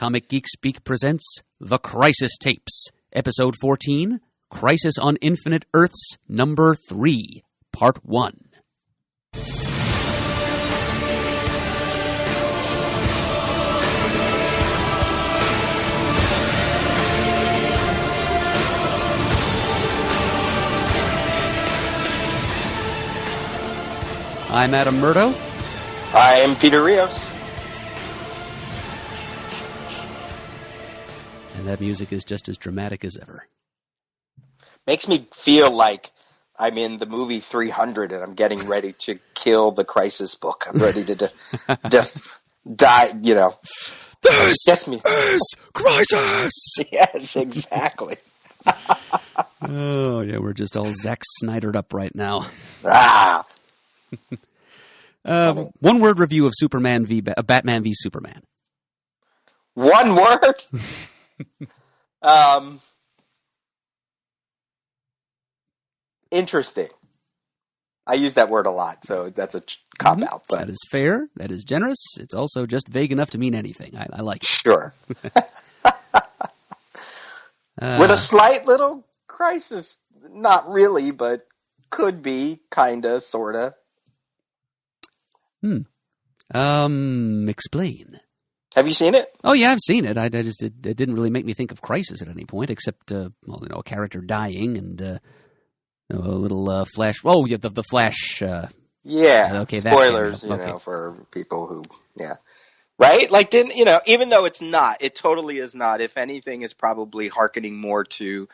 Comic Geek Speak presents The Crisis Tapes, Episode 14, Crisis on Infinite Earths, Number 3, Part 1. I'm Adam Murdo. I'm Peter Rios. And that music is just as dramatic as ever. Makes me feel like I'm in the movie 300 and I'm getting ready to kill the Crisis book. I'm ready to just die, you know. This gets me. is Crisis! Yes, exactly. Oh, yeah, we're just all Zack Snydered up right now. Ah! One-word review of Batman v Superman. One word? Interesting. I use that word a lot, so that's a cop-out. But that is fair. That is generous. It's also just vague enough to mean anything. I like it. Sure. With a slight little crisis. Not really, but could be, kinda, sorta. Explain. Have you seen it? Oh, yeah, I've seen it. It didn't really make me think of Crisis at any point, except, a character dying and a little Flash. Oh, yeah, the Flash. Yeah. Okay, spoilers, for people who, yeah. Right? Like, even though it's not, it totally is not. If anything, it's probably hearkening more to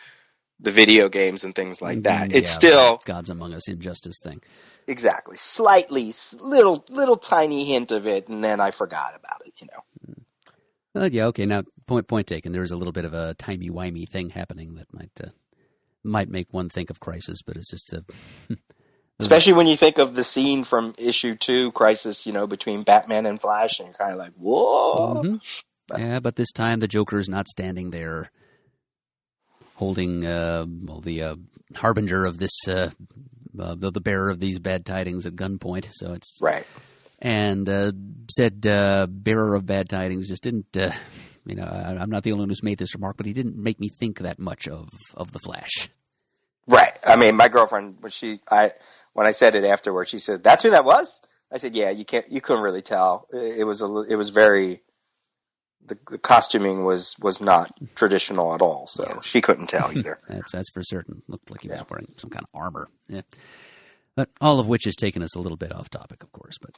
the video games and things like that. It's still Gods Among Us Injustice thing. Exactly. Slightly, little tiny hint of it, and then I forgot about it, Yeah, okay, now, point taken. There's a little bit of a timey-wimey thing happening that might make one think of Crisis, but it's just especially when you think of the scene from issue 2, Crisis, between Batman and Flash, and you're kind of like, whoa! Mm-hmm. Yeah, but this time the Joker's not standing there holding the harbinger of this... the bearer of these bad tidings at gunpoint, so it's right. And said bearer of bad tidings just didn't. I'm not the only one who's made this remark, but he didn't make me think that much of the Flash. Right. I mean, my girlfriend, when I said it afterwards, she said, "That's who that was." I said, "Yeah, you couldn't really tell. It was very." The costuming was not traditional at all, so she couldn't tell either. That's for certain. Looked like he was wearing some kind of armor. Yeah. But all of which has taken us a little bit off topic, of course. But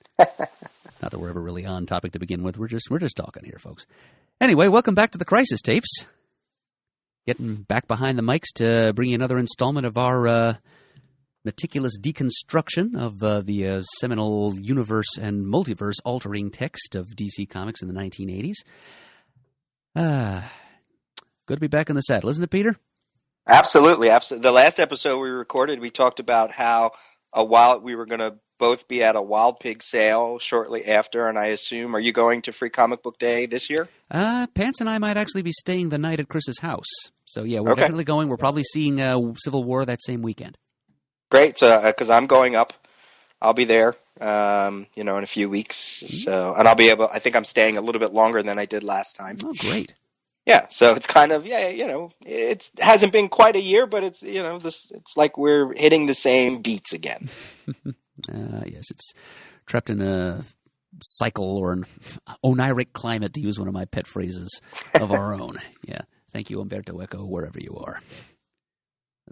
not that we're ever really on topic to begin with. We're just talking here, folks. Anyway, welcome back to the Crisis Tapes. Getting back behind the mics to bring you another installment of our meticulous deconstruction of the seminal universe and multiverse-altering text of DC Comics in the 1980s. Good to be back in the saddle, isn't it, Peter? Absolutely. The last episode we recorded, we talked about how we were going to both be at a Wild Pig sale shortly after, and I assume, are you going to Free Comic Book Day this year? Pants and I might actually be staying the night at Chris's house. So, yeah, we're definitely going. We're probably seeing Civil War that same weekend. Great, so because I'm going up, I'll be there, in a few weeks. So, and I'll be able. I think I'm staying a little bit longer than I did last time. Oh, great! Yeah, so it's kind of it hasn't been quite a year, but it's it's like we're hitting the same beats again. Yes, it's trapped in a cycle or an oniric climate, to use one of my pet phrases of our own. Yeah, thank you, Umberto Eco, wherever you are.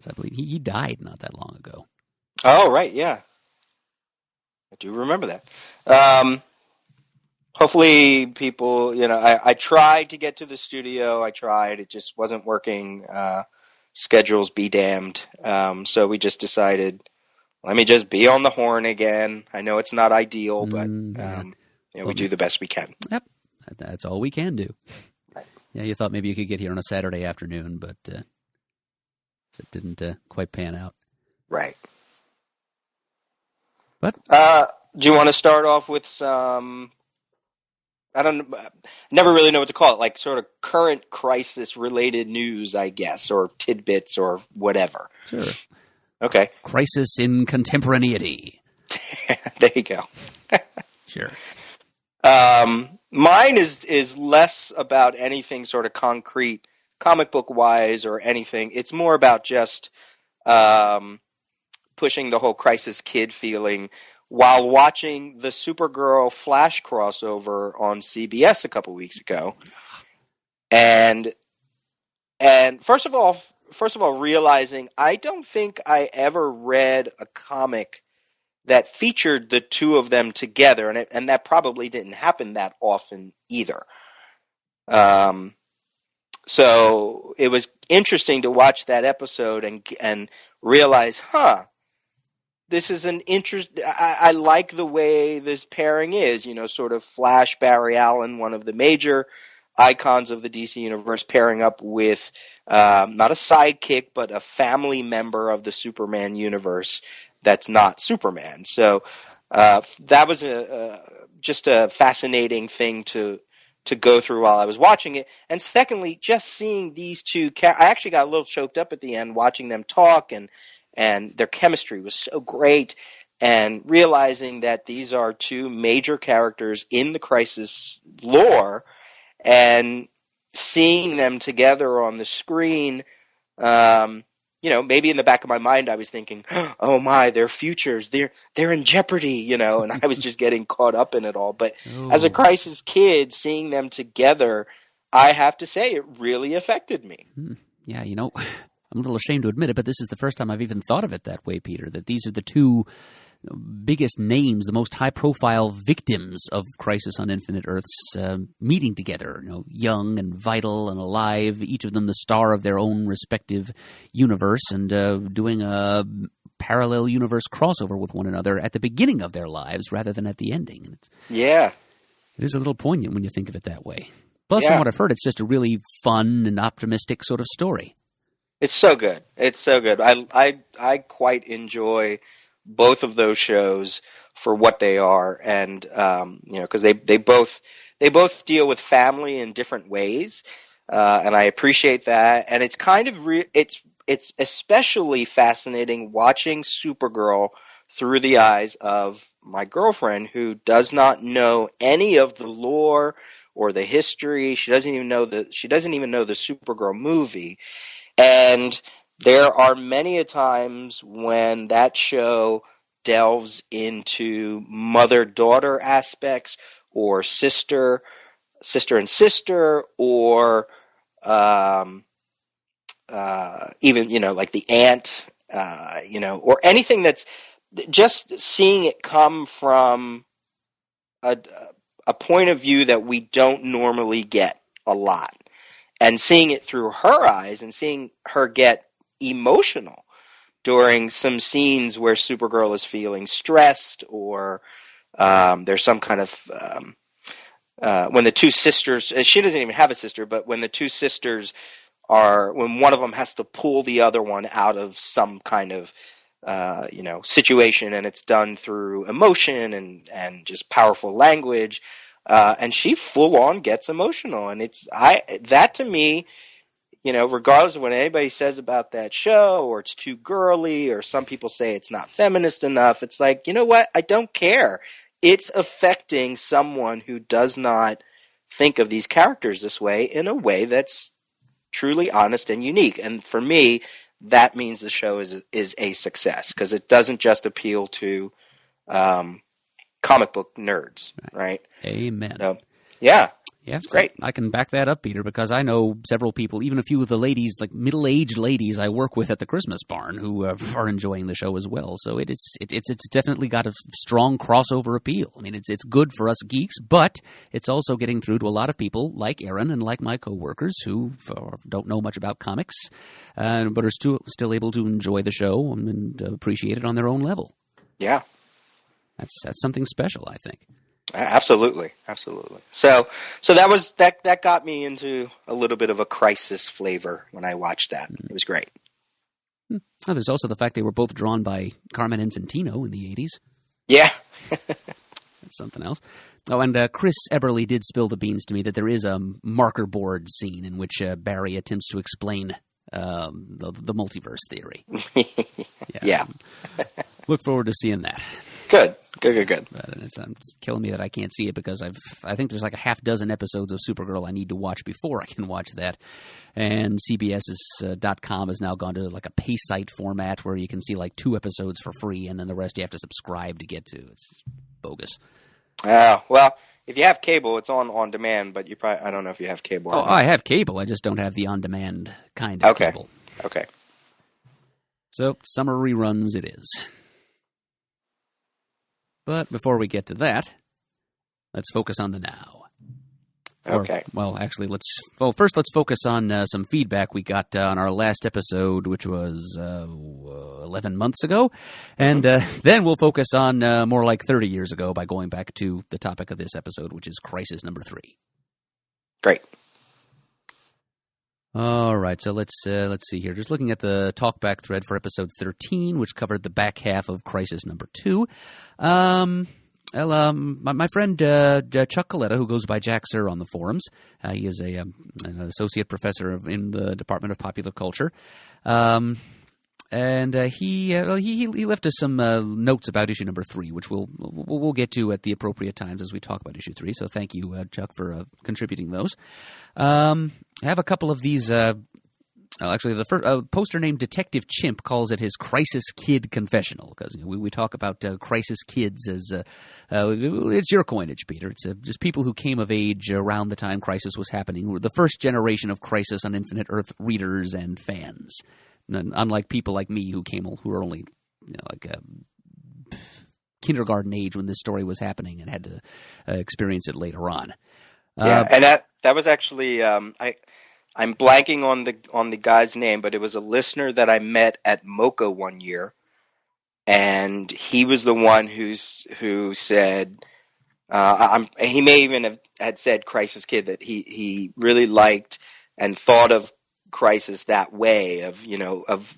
I believe he died not that long ago. Oh, right, yeah. I do remember that. Hopefully people, I tried to get to the studio. It just wasn't working. Schedules be damned. So we just decided, let me just be on the horn again. I know it's not ideal, but we do the best we can. Yep, that's all we can do. Right. Yeah, you thought maybe you could get here on a Saturday afternoon, but... it didn't quite pan out. Right. But do you want to start off with some, never really know what to call it, like sort of current crisis-related news, I guess, or tidbits or whatever? Sure. Okay. Crisis in contemporaneity. There you go. Sure. Mine is less about anything sort of concrete, comic book wise or anything. It's more about just pushing the whole Crisis Kid feeling while watching the Supergirl Flash crossover on CBS a couple weeks ago. And first of all, realizing I don't think I ever read a comic that featured the two of them together, and that probably didn't happen that often either. So it was interesting to watch that episode and realize, this is an interest. I like the way this pairing is, sort of Flash, Barry Allen, one of the major icons of the DC universe, pairing up with not a sidekick, but a family member of the Superman universe that's not Superman. So that was just a fascinating thing to go through while I was watching it. And secondly, just seeing these two I actually got a little choked up at the end watching them talk, and their chemistry was so great, and realizing that these are two major characters in the Crisis lore, and seeing them together on the screen, maybe in the back of my mind I was thinking, oh my, their futures, they're in jeopardy, and I was just getting caught up in it all. But as a Crisis Kid, seeing them together, I have to say it really affected me. Yeah, I'm a little ashamed to admit it, but this is the first time I've even thought of it that way, Peter, that these are the two biggest names, the most high-profile victims of Crisis on Infinite Earths meeting together, young and vital and alive, each of them the star of their own respective universe, and doing a parallel universe crossover with one another at the beginning of their lives rather than at the ending. And it is a little poignant when you think of it that way. Plus, from what I've heard, it's just a really fun and optimistic sort of story. It's so good. It's so good. I quite enjoy both of those shows for what they are, and because they both deal with family in different ways, and I appreciate that. And it's kind of it's especially fascinating watching Supergirl through the eyes of my girlfriend, who does not know any of the lore or the history. She doesn't even know the Supergirl movie. And there are many a times when that show delves into mother-daughter aspects, or sister and sister, or even, like the aunt, or anything that's just seeing it come from a point of view that we don't normally get a lot. And seeing it through her eyes, and seeing her get emotional during some scenes where Supergirl is feeling stressed, or there's some kind of when the two sisters, she doesn't even have a sister, but when the two sisters when one of them has to pull the other one out of some kind of situation, and it's done through emotion and just powerful language. And she full on gets emotional, and that to me, regardless of what anybody says about that show, or it's too girly, or some people say it's not feminist enough, it's like, you know what? I don't care. It's affecting someone who does not think of these characters this way, in a way that's truly honest and unique. And for me, that means the show is a success, because it doesn't just appeal to comic book nerds, right? Amen. So, yeah, it's great. I can back that up, Peter, because I know several people, even a few of the ladies, like middle-aged ladies I work with at the Christmas barn, who are enjoying the show as well. So it's definitely got a strong crossover appeal. I mean, it's good for us geeks, but it's also getting through to a lot of people like Aaron and like my coworkers who don't know much about comics, but are still able to enjoy the show and appreciate it on their own level. Yeah. That's something special, I think. Absolutely. So that got me into a little bit of a Crisis flavor when I watched that. It was great. Oh, there's also the fact they were both drawn by Carmen Infantino in the 80s. Yeah. That's something else. Oh, and Chris Eberly did spill the beans to me that there is a marker board scene in which Barry attempts to explain the multiverse theory. Yeah. Look forward to seeing that. Good. But it's killing me that I can't see it because I think there's like a half dozen episodes of Supergirl I need to watch before I can watch that. And CBS's .com has now gone to like a pay site format where you can see like 2 episodes for free, and then the rest you have to subscribe to get to. It's bogus. Well, if you have cable, it's on demand, but I don't know if you have cable. Oh, I have cable. I just don't have the on-demand kind of cable. Okay. So, summer reruns it is. But before we get to that, let's focus on the now. Okay. First let's focus on some feedback we got on our last episode, which was 11 months ago. And then we'll focus on more like 30 years ago by going back to the topic of this episode, which is Crisis number 3. Great. All right, so let's see here. Just looking at the talkback thread for episode 13, which covered the back half of Crisis number 2. My friend Chuck Coletta, who goes by Jack Sir on the forums, he is an associate professor in the Department of Popular Culture, and he left us some notes about issue number 3, which we'll get to at the appropriate times as we talk about issue 3. So thank you, Chuck, for contributing those. I have a couple of these. Actually, the first poster named Detective Chimp calls it his Crisis Kid Confessional, because we talk about Crisis Kids as it's your coinage, Peter. It's just people who came of age around the time Crisis was happening, who were the first generation of Crisis on Infinite Earth readers and fans. And unlike people like me who were only kindergarten age when this story was happening and had to experience it later on. And that was actually I'm blanking on the guy's name, but it was a listener that I met at MoCA one year, and he was the one who said he may even had said Crisis Kid, that he really liked and thought of Crisis that way, of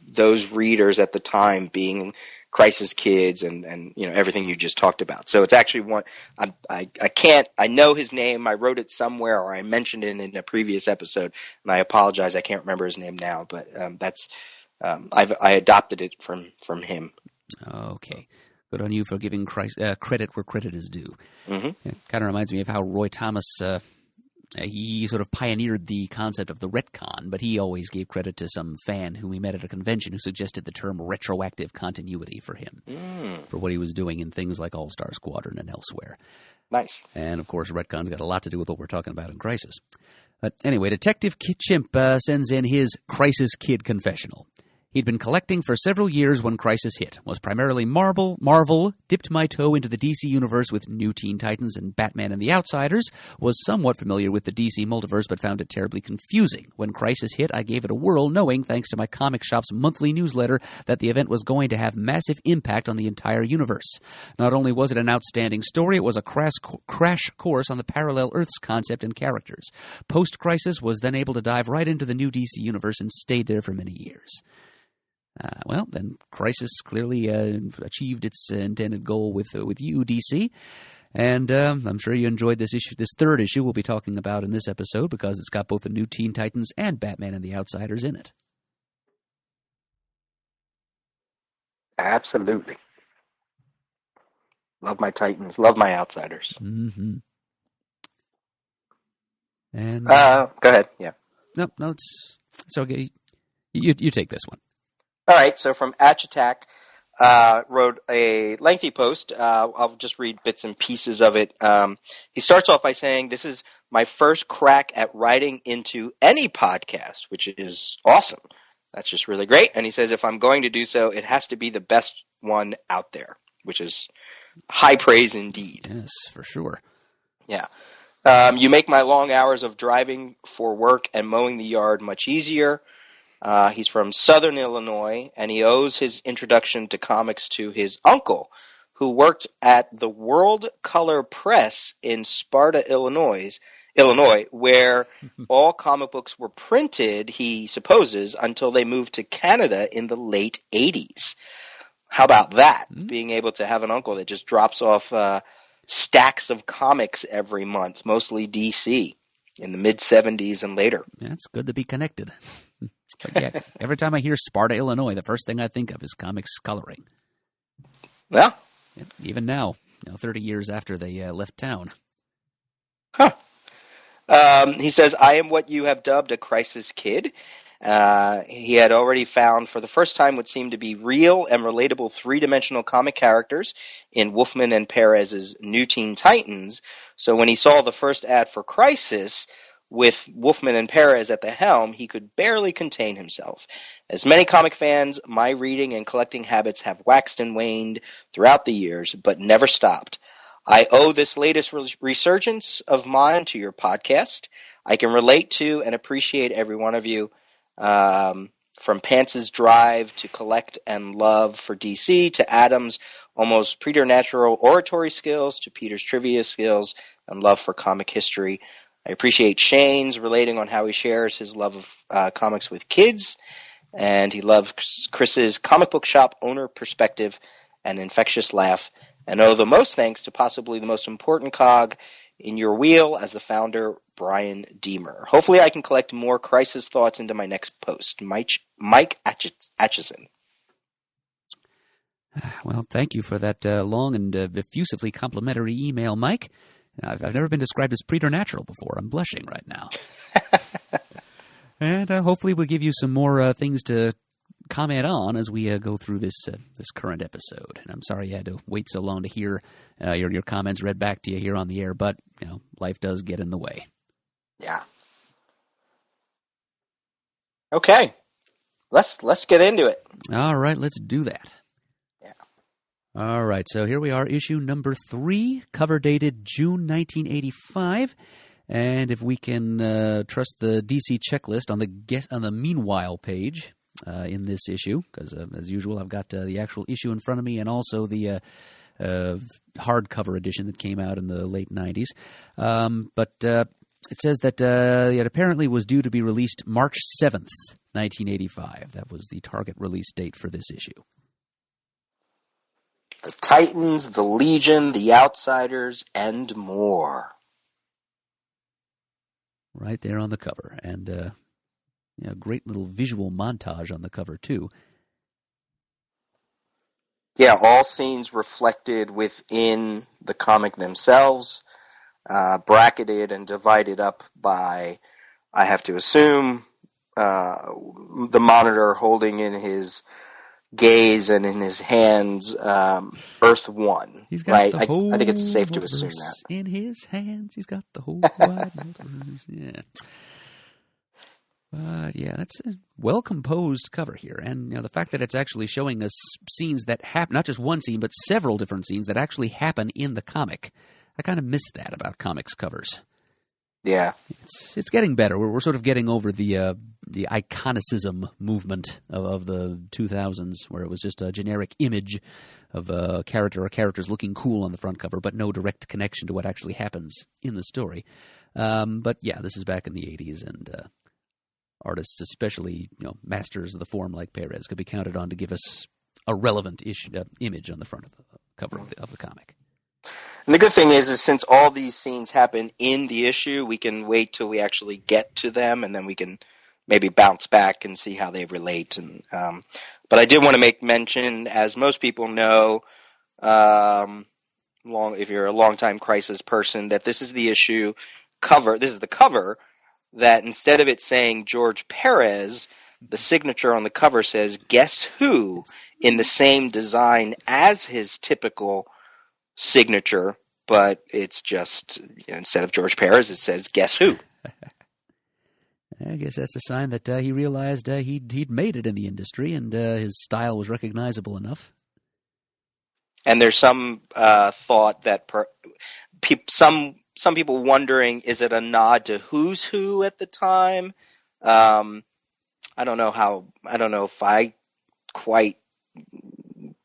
those readers at the time being Crisis Kids and everything you just talked about. So it's actually one I know his name. I wrote it somewhere, or I mentioned it in a previous episode, and I apologize, I can't remember his name now, but I adopted it from him. Okay. Good on you for giving credit where credit is due. Mm-hmm. It kind of reminds me of how Roy Thomas he sort of pioneered the concept of the retcon, but he always gave credit to some fan whom he met at a convention who suggested the term retroactive continuity for him, for what he was doing in things like All-Star Squadron and elsewhere. Nice. And, of course, retcon's got a lot to do with what we're talking about in Crisis. But anyway, Detective Chimp sends in his Crisis Kid confessional. He'd been collecting for several years when Crisis hit, was primarily Marvel, dipped my toe into the DC universe with New Teen Titans and Batman and the Outsiders, was somewhat familiar with the DC multiverse but found it terribly confusing. When Crisis hit, I gave it a whirl, knowing, thanks to my comic shop's monthly newsletter, that the event was going to have massive impact on the entire universe. Not only was it an outstanding story, it was a crash course on the parallel Earths concept and characters. Post-Crisis was then able to dive right into the new DC universe and stayed there for many years. Well, then Crisis clearly achieved its intended goal with you, DC. And I'm sure you enjoyed this issue, this third issue we'll be talking about in this episode, because it's got both the New Teen Titans and Batman and the Outsiders in it. Absolutely. Love my Titans, love my Outsiders. Mm-hmm. And go ahead, yeah. No, it's okay. You take this one. All right, so from Attack, wrote a lengthy post. I'll just read bits and pieces of it. He starts off by saying, "This is my first crack at writing into any podcast," which is awesome. That's just really great. And he says, "If I'm going to do so, it has to be the best one out there," which is high praise indeed. Yes, for sure. Yeah. "You make my long hours of driving for work and mowing the yard much easier." He's from Southern Illinois, and he owes his introduction to comics to his uncle, who worked at the World Color Press in Sparta, Illinois, where all comic books were printed, he supposes, until they moved to Canada in the late 80s. How about that? Being able to have an uncle that just drops off stacks of comics every month, mostly DC, in the mid-70s and later. Yeah, it's good to be connected. But yeah, every time I hear Sparta, Illinois, the first thing I think of is comics coloring. Well, Yep. Even now, 30 years after they left town. Huh. He says, I am what you have dubbed a crisis kid. He had already found for the first time what seemed to be real and relatable three-dimensional comic characters in Wolfman and Perez's New Teen Titans. So when he saw the first ad for Crisis with Wolfman and Perez at the helm, he could barely contain himself. As many comic fans, my reading and collecting habits have waxed and waned throughout the years, but never stopped. I owe this latest resurgence of mine to your podcast. I can relate to and appreciate every one of you. From Pants's drive to collect and love for DC, to Adam's almost preternatural oratory skills, to Peter's trivia skills and love for comic history. I appreciate Shane's relating on how he shares his love of comics with kids, and he loves Chris's comic book shop owner perspective and infectious laugh, and owe the most thanks to possibly the most important cog in your wheel as the founder, Brian Deemer. Hopefully I can collect more Crisis thoughts into my next post. Mike Atchison. Well, thank you for that long and effusively complimentary email, Mike. I've never been described as preternatural before. I'm blushing right now. And hopefully we'll give you some more things to comment on as we go through this current episode. And I'm sorry you had to wait so long to hear your comments read back to you here on the air, but life does get in the way. Yeah. Okay. Let's get into it. All right, let's do that. Yeah. All right, so here we are, issue number 3, cover dated June 1985. And if we can trust the DC checklist on the Meanwhile page in this issue, because as usual, I've got the actual issue in front of me and also the hardcover edition that came out in the late 90s. But it says that it apparently was due to be released March 7th, 1985. That was the target release date for this issue. The Titans, the Legion, the Outsiders, and more. Right there on the cover. And great little visual montage on the cover, too. Yeah, all scenes reflected within the comic themselves, bracketed and divided up by, I have to assume, the monitor holding in his gaze and in his hands Earth 1. He's got right? the whole I think it's safe to assume that. In his hands, he's got the whole wide multiverse. Yeah. But yeah, that's a well-composed cover here. And the fact that it's actually showing us scenes that happen, not just one scene, but several different scenes that actually happen in the comic. I kind of miss that about comics covers. Yeah. It's getting better. We're sort of getting over the iconicism movement of the 2000s, where it was just a generic image of a character or characters looking cool on the front cover, but no direct connection to what actually happens in the story. But yeah, this is back in the 80s, and artists, especially masters of the form like Perez, could be counted on to give us a relevant image on the front of the cover of the comic. And the good thing is since all these scenes happen in the issue, we can wait till we actually get to them, and then we can maybe bounce back and see how they relate. And but I did want to make mention, as most people know, if you're a longtime Crisis person, that this is the issue cover. This is the cover that instead of it saying George Perez, the signature on the cover says "Guess Who" in the same design as his typical signature, but it's just instead of George Perez, it says "Guess Who." I guess that's a sign that he realized he'd made it in the industry, and his style was recognizable enough. And there's some thought that some people wondering, is it a nod to Who's Who at the time? I don't know if I quite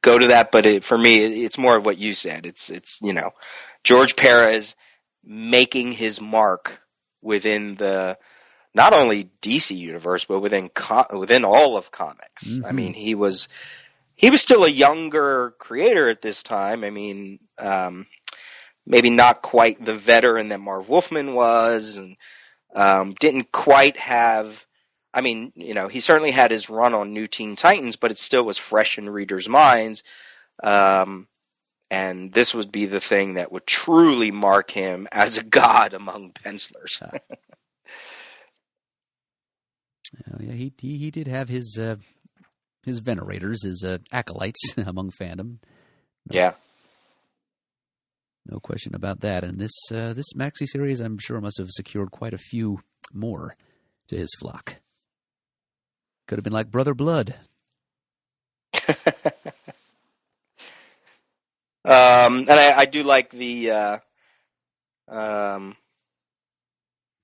go to that, but for me, it's more of what you said. It's George Perez making his mark within the not only DC universe, but within all of comics. Mm-hmm. I mean, he was still a younger creator at this time. I mean, maybe not quite the veteran that Marv Wolfman was, and didn't quite have. I mean, he certainly had his run on New Teen Titans, but it still was fresh in readers' minds. And And this would be the thing that would truly mark him as a god among pencilers. Yeah, he did have his venerators, his acolytes among fandom. Yeah. No question about that. And this maxi series, I'm sure, must have secured quite a few more to his flock. Could have been like Brother Blood. And I do like the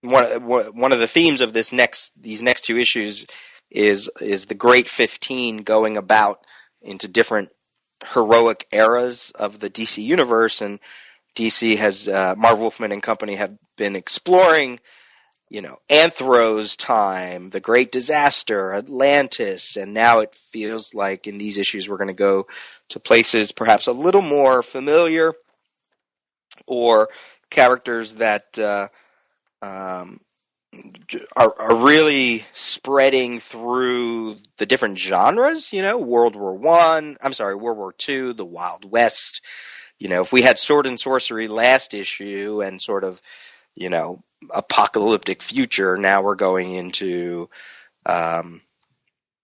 one of the themes of these next two issues is the Great 15 going about into different heroic eras of the DC universe, and DC has Marv Wolfman and company have been exploring, Anthro's time, the Great Disaster, Atlantis, and now it feels like in these issues we're going to go to places perhaps a little more familiar, or characters that are really spreading through the different genres. World War II, the Wild West. If we had Sword and Sorcery last issue and sort of, apocalyptic future, now we're going into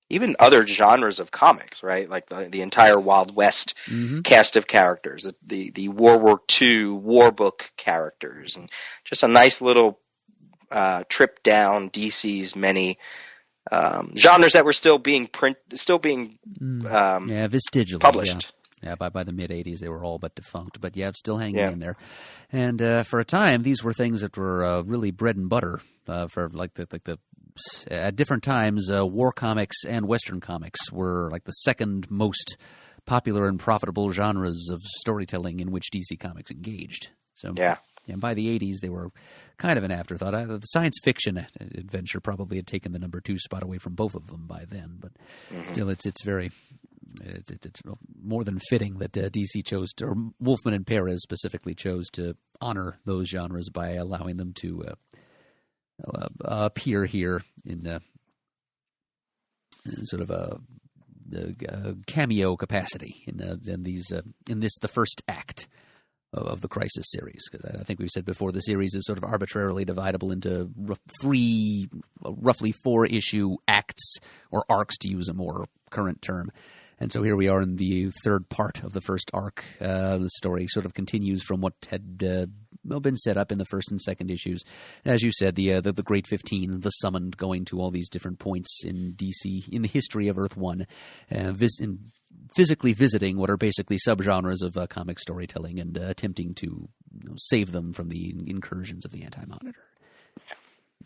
even other genres of comics, right? Like the entire Wild West cast of characters, the World War II war book characters, and just a nice little trip down DC's many genres that were still being vestigially published. Yeah, by the mid-'80s, they were all but defunct. But yeah, still hanging in there. And for a time, these were things that were really bread and butter for at different times. War comics and Western comics were like the second most popular and profitable genres of storytelling in which DC Comics engaged. So and by the 80s, they were kind of an afterthought. The science fiction adventure probably had taken the number 2 spot away from both of them by then. But still, it's more than fitting that DC chose to, or Wolfman and Perez specifically chose to honor those genres by allowing them to appear here in sort of a cameo capacity in the first act of the Crisis series, because I think we've said before the series is sort of arbitrarily dividable into roughly 4-issue acts or arcs, to use a more current term. And so here we are in the third part of the first arc. The story sort of continues from what had been set up in the first and second issues. As you said, the Great 15, the Summoned, going to all these different points in DC, in the history of Earth 1, physically visiting what are basically subgenres of comic storytelling and attempting to save them from the incursions of the Anti-Monitor.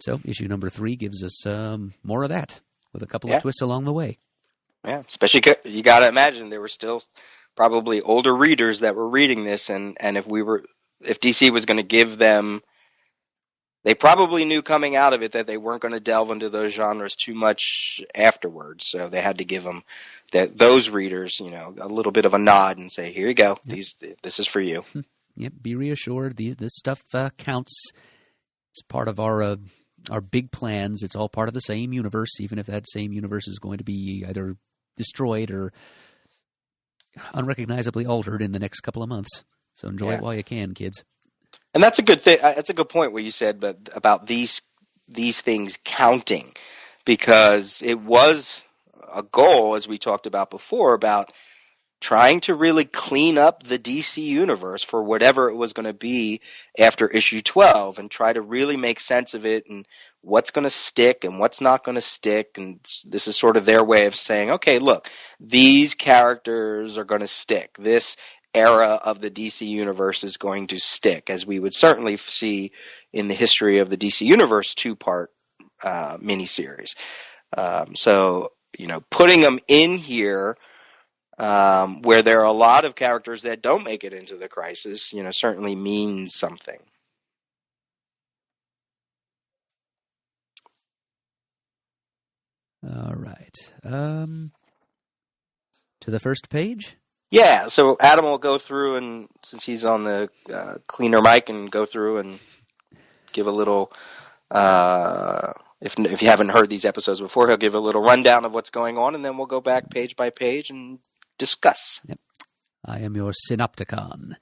So issue number 3 gives us more of that, with a couple of twists along the way. Yeah, especially you got to imagine there were still probably older readers that were reading this, and if DC was going to give them, they probably knew coming out of it that they weren't going to delve into those genres too much afterwards, so they had to give them those readers, a little bit of a nod and say, "Here you go, this is for you." Yep, be reassured, this stuff counts. It's part of our big plans. It's all part of the same universe, even if that same universe is going to be either destroyed or unrecognizably altered in the next couple of months. So enjoy it while you can, kids. And that's a good thing. That's a good point what you said, about these things counting, because it was a goal, as we talked about before, about trying to really clean up the DC universe for whatever it was going to be after issue 12, and try to really make sense of it and what's going to stick and what's not going to stick. And this is sort of their way of saying, okay, look, these characters are going to stick. This era of the DC universe is going to stick, as we would certainly see in the history of the DC universe 2-part miniseries. So, putting them in here, where there are a lot of characters that don't make it into the Crisis, certainly means something. All right. To the first page? Yeah, so Adam will go through, and since he's on the cleaner mic, and go through and give a little, if you haven't heard these episodes before, he'll give a little rundown of what's going on, and then we'll go back page by page and discuss. Yep. I am your synopticon.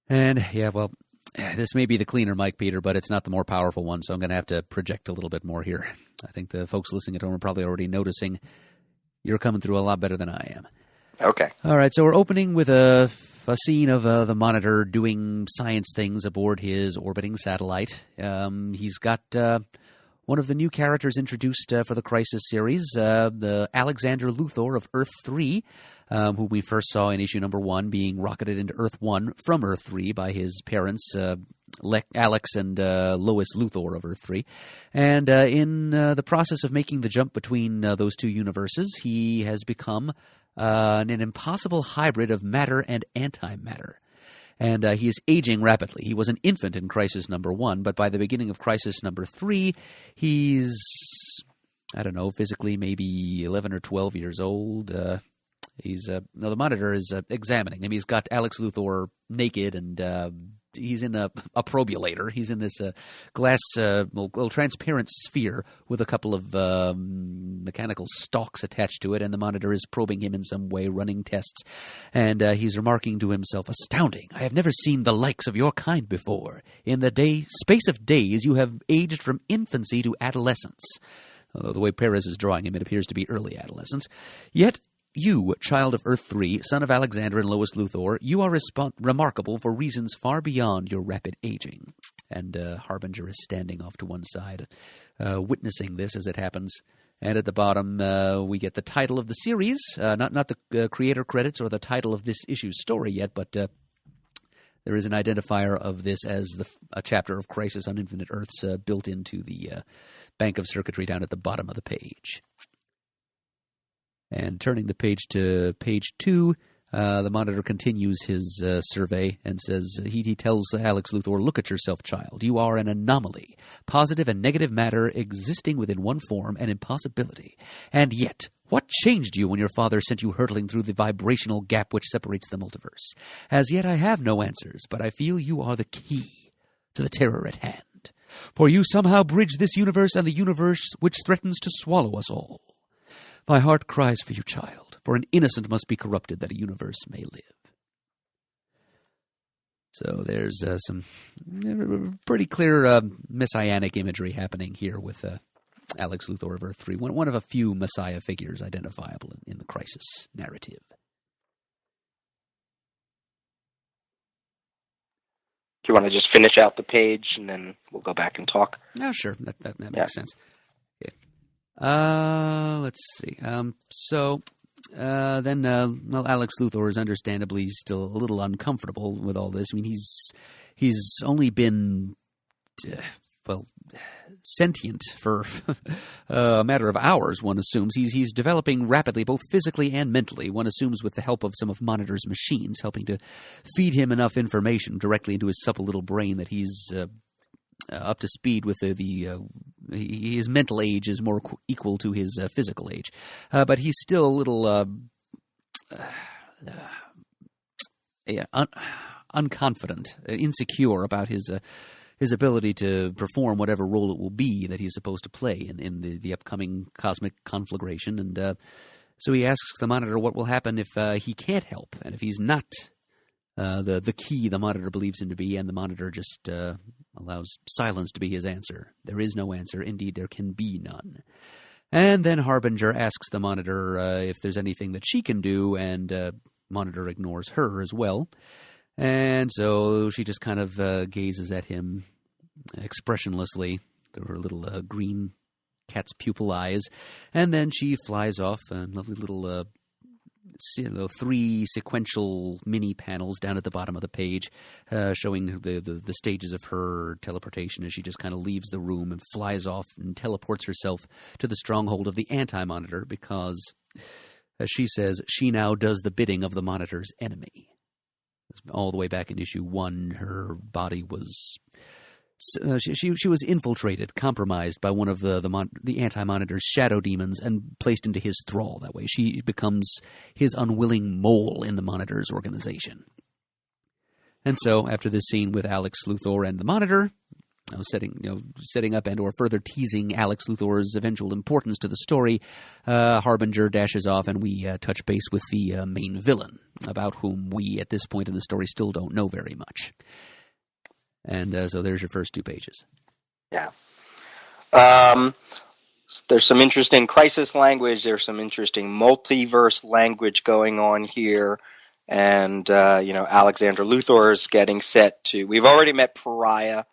And, yeah, well, this may be the cleaner mic, Peter, but it's not the more powerful one, so I'm going to have to project a little bit more here. I think the folks listening at home are probably already noticing you're coming through a lot better than I am. Okay. All right, so we're opening with a scene of the Monitor doing science things aboard his orbiting satellite. He's got one of the new characters introduced for the Crisis series, the Alexander Luthor of Earth 3, who we first saw in issue number 1 being rocketed into Earth 1 from Earth 3 by his parents, Alex and Lois Luthor of Earth 3. And in the process of making the jump between those two universes, he has become an impossible hybrid of matter and antimatter. And he is aging rapidly. He was an infant in Crisis number 1, but by the beginning of Crisis number 3, he's, I don't know, physically maybe 11 or 12 years old. The Monitor is examining him. He's got Alex Luthor naked, and he's in a probulator. He's in this glass, little transparent sphere with a couple of mechanical stalks attached to it, and the Monitor is probing him in some way, running tests. And he's remarking to himself, "Astounding! I have never seen the likes of your kind before. In the space of days, you have aged from infancy to adolescence." Although the way Perez is drawing him, it appears to be early adolescence. Yet you, child of Earth 3, son of Alexander and Lois Luthor, you are remarkable for reasons far beyond your rapid aging. And Harbinger is standing off to one side, witnessing this as it happens. And at the bottom, we get the title of the series, not the creator credits or the title of this issue's story yet, but there is an identifier of this as a chapter of Crisis on Infinite Earths built into the bank of circuitry down at the bottom of the page. And turning the page to page 2, the Monitor continues his survey and says, he tells Alex Luthor, "Look at yourself, child. You are an anomaly. Positive and negative matter existing within one form, an impossibility. And yet, what changed you when your father sent you hurtling through the vibrational gap which separates the multiverse? As yet I have no answers, but I feel you are the key to the terror at hand. For you somehow bridge this universe and the universe which threatens to swallow us all. My heart cries for you, child, for an innocent must be corrupted that a universe may live." So there's some pretty clear messianic imagery happening here with Alex Luthor of Earth 3, one of a few Messiah figures identifiable in the Crisis narrative. Do you want to just finish out the page and then we'll go back and talk? No, sure. That makes sense. Okay. Let's see. So then Alex Luthor is understandably still a little uncomfortable with all this. I mean, he's only been, sentient for a matter of hours, one assumes. He's developing rapidly, both physically and mentally. One assumes with the help of some of Monitor's machines, helping to feed him enough information directly into his supple little brain that he's up to speed with his mental age is more equal to his physical age. But he's still a little unconfident, insecure about his ability to perform whatever role it will be that he's supposed to play in the upcoming cosmic conflagration. And so he asks the Monitor what will happen if he can't help, and if he's not the key the Monitor believes him to be, and the Monitor just allows silence to be his answer. There is no answer. Indeed, there can be none. And then Harbinger asks the Monitor if there's anything that she can do, and Monitor ignores her as well. And so she just kind of gazes at him expressionlessly through her little green cat's pupil eyes. And then she flies off, lovely little 3 sequential mini panels down at the bottom of the page, showing the stages of her teleportation as she just kind of leaves the room and flies off and teleports herself to the stronghold of the Anti-Monitor because, as she says, she now does the bidding of the Monitor's enemy. All the way back in issue 1, her body was she was infiltrated, compromised by one of the Anti-Monitor's shadow demons and placed into his thrall. That way she becomes his unwilling mole in the Monitor's organization. And so after this scene with Alex Luthor and the Monitor, setting up and or further teasing Alex Luthor's eventual importance to the story, Harbinger dashes off and we touch base with the main villain. about whom we, at this point in the story, still don't know very much. And so there's your first 2 pages. Yeah. There's some interesting crisis language. There's some interesting multiverse language going on here. And, Alexander Luthor is getting set to... We've already met Pariah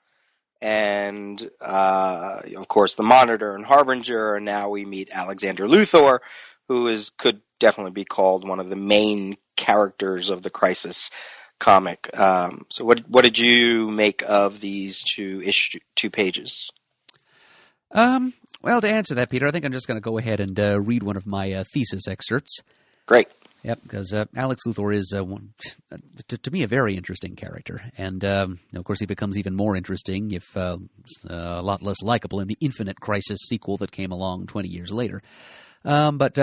and, of course, the Monitor and Harbinger. And now we meet Alexander Luthor, who could definitely be called one of the main characters of the Crisis comic. So what did you make of these 2 pages? Well, to answer that, Peter, I think I'm just going to go ahead and read one of my thesis excerpts. Great. Yep, because Alex Luthor is, to me, a very interesting character. And, of course, he becomes even more interesting, if a lot less likable, in the Infinite Crisis sequel that came along 20 years later. But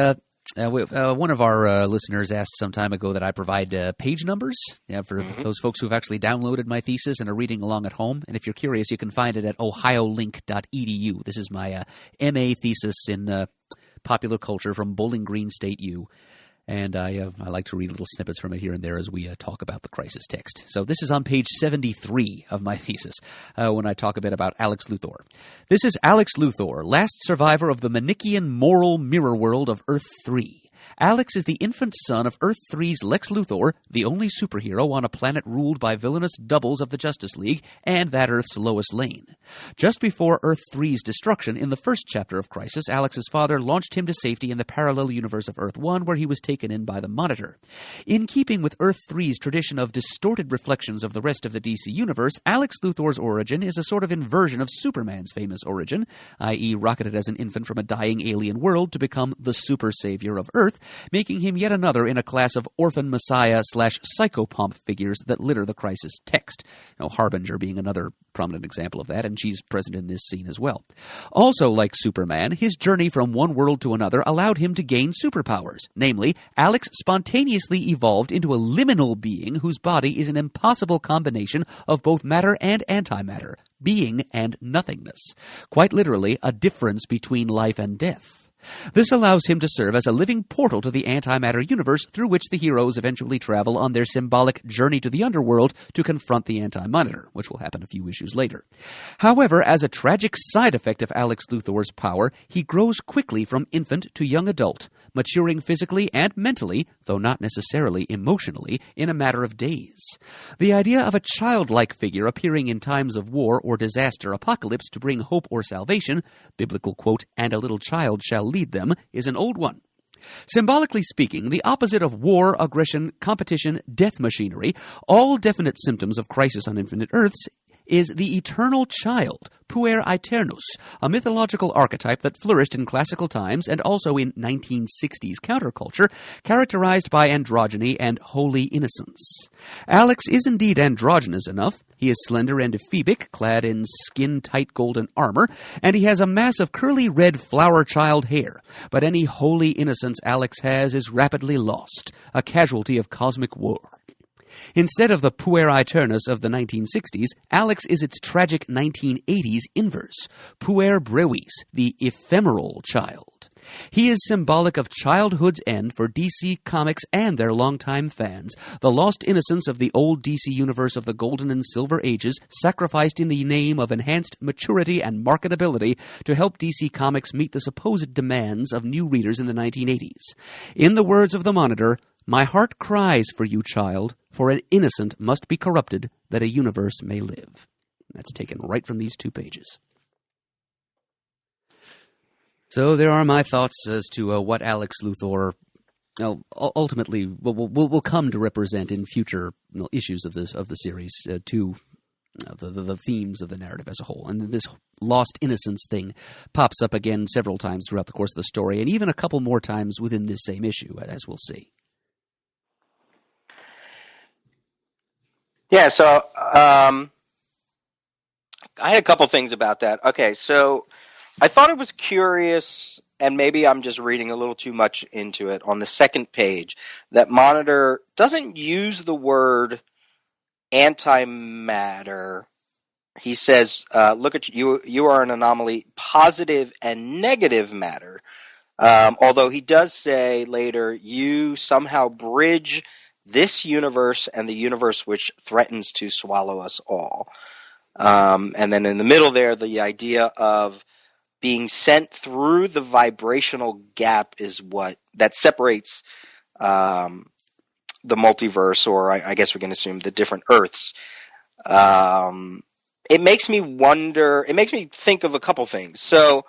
one of our listeners asked some time ago that I provide page numbers for those folks who have actually downloaded my thesis and are reading along at home. And if you're curious, you can find it at ohiolink.edu. This is my MA thesis in popular culture from Bowling Green State U. And I like to read little snippets from it here and there as we talk about the Crisis text. So this is on page 73 of my thesis when I talk a bit about Alex Luthor. This is Alex Luthor, last survivor of the Manichean moral mirror world of Earth 3. Alex is the infant son of Earth 3's Lex Luthor, the only superhero on a planet ruled by villainous doubles of the Justice League, and that Earth's Lois Lane. Just before Earth 3's destruction, in the first chapter of Crisis, Alex's father launched him to safety in the parallel universe of Earth 1, where he was taken in by the Monitor. In keeping with Earth 3's tradition of distorted reflections of the rest of the DC universe, Alex Luthor's origin is a sort of inversion of Superman's famous origin, i.e. rocketed as an infant from a dying alien world to become the super savior of Earth, making him yet another in a class of orphan messiah/psychopomp figures that litter the Crisis text. Harbinger being another prominent example of that, and she's present in this scene as well. Also, like Superman, his journey from one world to another allowed him to gain superpowers. Namely, Alex spontaneously evolved into a liminal being whose body is an impossible combination of both matter and antimatter, being and nothingness. Quite literally, a difference between life and death. This allows him to serve as a living portal to the antimatter universe through which the heroes eventually travel on their symbolic journey to the underworld to confront the Anti-Monitor, which will happen a few issues later. However, as a tragic side effect of Alex Luthor's power, he grows quickly from infant to young adult, maturing physically and mentally, though not necessarily emotionally, in a matter of days. The idea of a childlike figure appearing in times of war or disaster apocalypse to bring hope or salvation, biblical quote, "and a little child shall lead them," is an old one. Symbolically speaking, the opposite of war, aggression, competition, death machinery, all definite symptoms of Crisis on Infinite Earths, is the eternal child, puer aeternus, a mythological archetype that flourished in classical times and also in 1960s counterculture, characterized by androgyny and holy innocence. Alex is indeed androgynous enough. He is slender and ephebic, clad in skin-tight golden armor, and he has a mass of curly red flower child hair. But any holy innocence Alex has is rapidly lost, a casualty of cosmic war. Instead of the puer aeternus of the 1960s, Alex is its tragic 1980s inverse, puer brevis, the ephemeral child. He is symbolic of childhood's end for DC Comics and their longtime fans, the lost innocence of the old DC universe of the Golden and Silver Ages, sacrificed in the name of enhanced maturity and marketability to help DC Comics meet the supposed demands of new readers in the 1980s. In the words of the Monitor, "My heart cries for you, child, for an innocent must be corrupted that a universe may live." That's taken right from these 2 pages. So there are my thoughts as to what Alex Luthor ultimately will come to represent in future issues of the series to the themes of the narrative as a whole. And this lost innocence thing pops up again several times throughout the course of the story, and even a couple more times within this same issue, as we'll see. Yeah, so I had a couple things about that. Okay, so I thought it was curious, and maybe I'm just reading a little too much into it, on the second page, that Monitor doesn't use the word antimatter. He says, look at you, you are an anomaly, positive and negative matter. Although he does say later, you somehow bridge this universe and the universe which threatens to swallow us all. And then in the middle there, the idea of being sent through the vibrational gap is what that separates the multiverse, or I guess we can assume the different Earths. It makes me wonder. It makes me think of a couple things. So,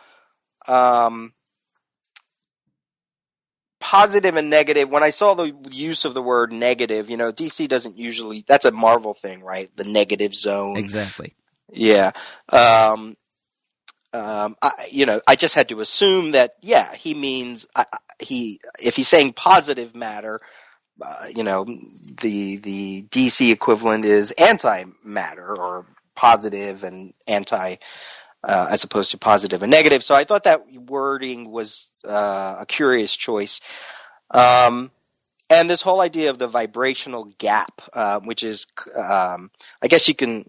positive and negative. When I saw the use of the word negative, DC doesn't usually. That's a Marvel thing, right? The negative zone. Exactly. Yeah. I just had to assume that. Yeah, he means if he's saying positive matter. The DC equivalent is antimatter, or positive and anti, as opposed to positive and negative. So I thought that wording was a curious choice. And this whole idea of the vibrational gap, which is, I guess you can,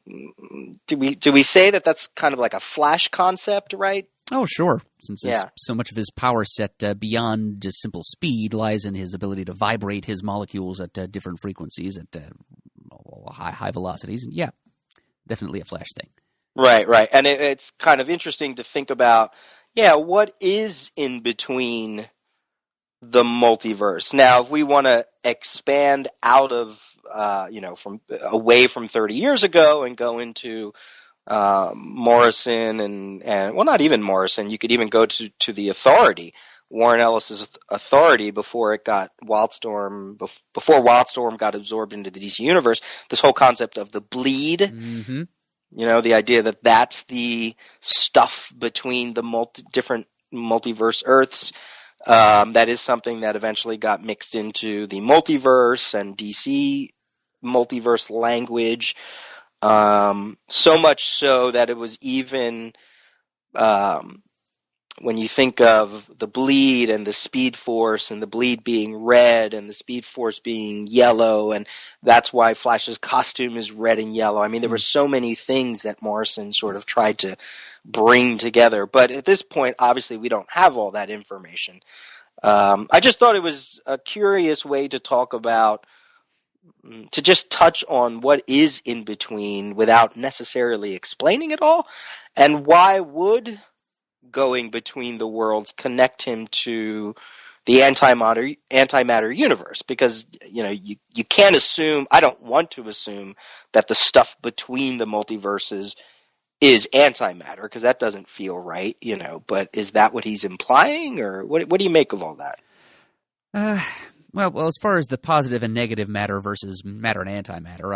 do we say that that's kind of like a Flash concept, right? Oh, sure. Since so much of his power set beyond just simple speed lies in his ability to vibrate his molecules at different frequencies at high velocities. And yeah, definitely a Flash thing. Right. And it's kind of interesting to think about, what is in between the multiverse? Now, if we want to expand out of, from away from 30 years ago and go into Morrison and well, not even Morrison. You could even go to the Authority, Warren Ellis's Authority, before it got Wildstorm, before Wildstorm got absorbed into the DC universe. This whole concept of the bleed, mm-hmm. The idea that that's the stuff between the different multiverse Earths. That is something that eventually got mixed into the multiverse and DC multiverse language. So much so that it was even, when you think of the bleed and the Speed Force, and the bleed being red and the Speed Force being yellow, and that's why Flash's costume is red and yellow. I mean, there were so many things that Morrison sort of tried to bring together. But at this point, obviously, we don't have all that information. I just thought it was a curious way to talk about, to just touch on what is in between without necessarily explaining it all, and why would going between the worlds connect him to the antimatter universe? Because you can't assume, I don't want to assume, that the stuff between the multiverses is antimatter, because that doesn't feel right, but is that what he's implying, or what do you make of all that? Well, as far as the positive and negative matter versus matter and antimatter,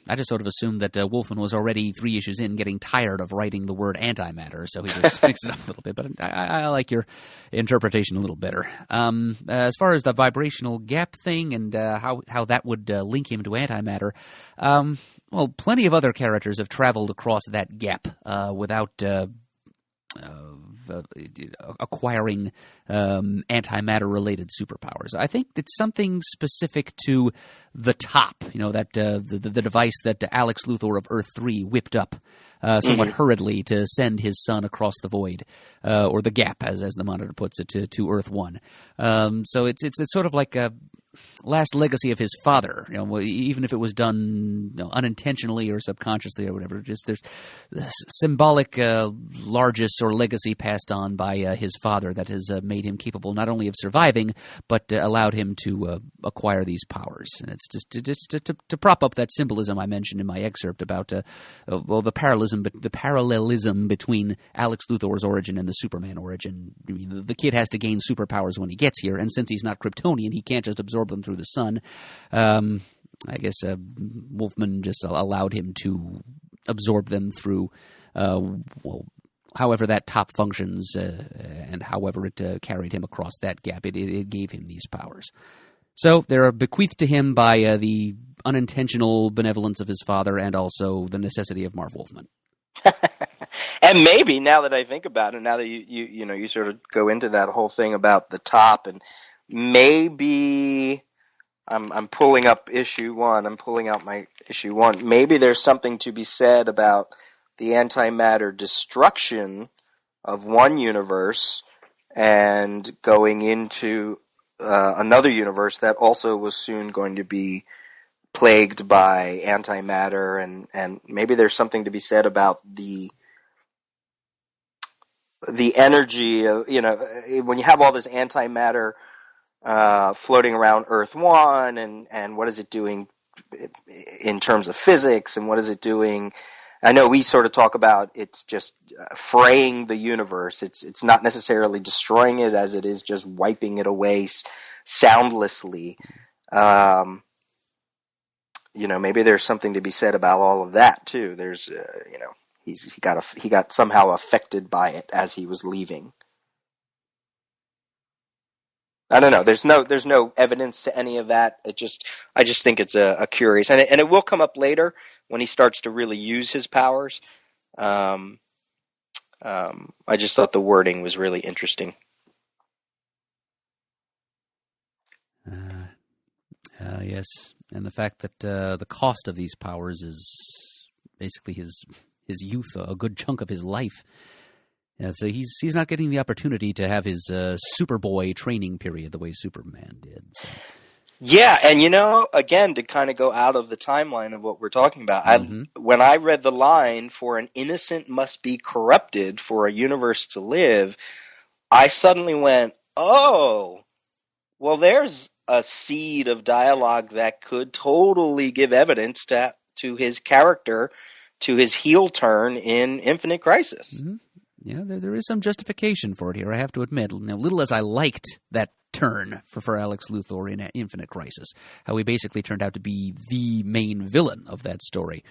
I just sort of assumed that Wolfman was already 3 issues in getting tired of writing the word antimatter, so he just mixed it up a little bit. But I like your interpretation a little better. As far as the vibrational gap thing and how that would link him to antimatter, well, plenty of other characters have traveled across that gap without acquiring antimatter-related superpowers. I think it's something specific to the top, that the device that Alex Luthor of Earth 3 whipped up somewhat hurriedly to send his son across the void, or the gap, as the Monitor puts it, to Earth 1. So it's sort of like a last legacy of his father, even if it was done unintentionally or subconsciously or whatever. Just there's symbolic largesse or legacy passed on by his father that has made him capable not only of surviving, but allowed him to acquire these powers. And it's just to prop up that symbolism I mentioned in my excerpt about the parallelism between Alex Luthor's origin and the Superman origin. I mean, the kid has to gain superpowers when he gets here, and since he's not Kryptonian, he can't just absorb them through the sun. I guess Wolfman just allowed him to absorb them through, however that top functions, and however it carried him across that gap. It gave him these powers. So they're bequeathed to him by the unintentional benevolence of his father, and also the necessity of Marv Wolfman. And maybe, now that I think about it, now that you sort of go into that whole thing about the top, and maybe I'm pulling up issue 1. I'm pulling out my issue 1. Maybe there's something to be said about the antimatter destruction of one universe and going into another universe that also was soon going to be plagued by antimatter, and maybe there's something to be said about the energy of, when you have all this antimatter floating around Earth 1, and what is it doing in terms of physics, and what is it doing? I know we sort of talk about it's just fraying the universe. It's not necessarily destroying it as it is just wiping it away soundlessly. Maybe there's something to be said about all of that too. There's, he got somehow affected by it as he was leaving. I don't know. There's no evidence to any of that. I just think it's a curious, and it will come up later when he starts to really use his powers. I just thought the wording was really interesting. Yes, and the fact that the cost of these powers is basically his youth, a good chunk of his life. Yeah, so he's not getting the opportunity to have his Superboy training period the way Superman did. So. Yeah, and again, to kind of go out of the timeline of what we're talking about, when I read the line, "For an innocent must be corrupted for a universe to live," I suddenly went, "Oh, well, there's a seed of dialogue that could totally give evidence to his character, to his heel turn in Infinite Crisis." Mm-hmm. Yeah, there is some justification for it here, I have to admit. Little as I liked that turn for Alex Luthor in Infinite Crisis, how he basically turned out to be the main villain of that story.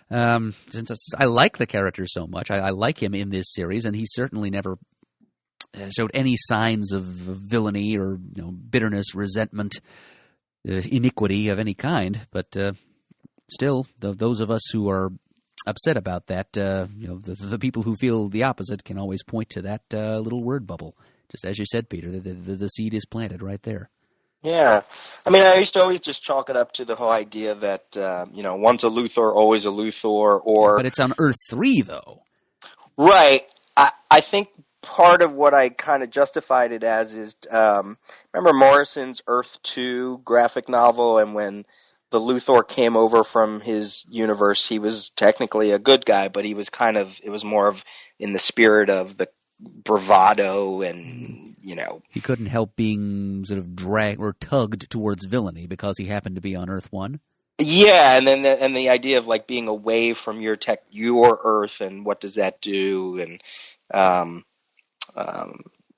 Since I like the character so much, I like him in this series, and he certainly never showed any signs of villainy or bitterness, resentment, iniquity of any kind. But still, those of us who are upset about that, the people who feel the opposite can always point to that little word bubble. Just as you said, Peter, the seed is planted right there. Yeah. I mean, I used to always just chalk it up to the whole idea that, once a Luthor, always a Luthor, or... But it's on Earth 3, though. Right. I think part of what I kind of justified it as is, remember Morrison's Earth 2 graphic novel, and when the Luthor came over from his universe, he was technically a good guy, but he was it was more of in the spirit of the bravado and, He couldn't help being sort of dragged or tugged towards villainy because he happened to be on Earth 1. Yeah, and then the idea of like being away from your Earth, and what does that do, and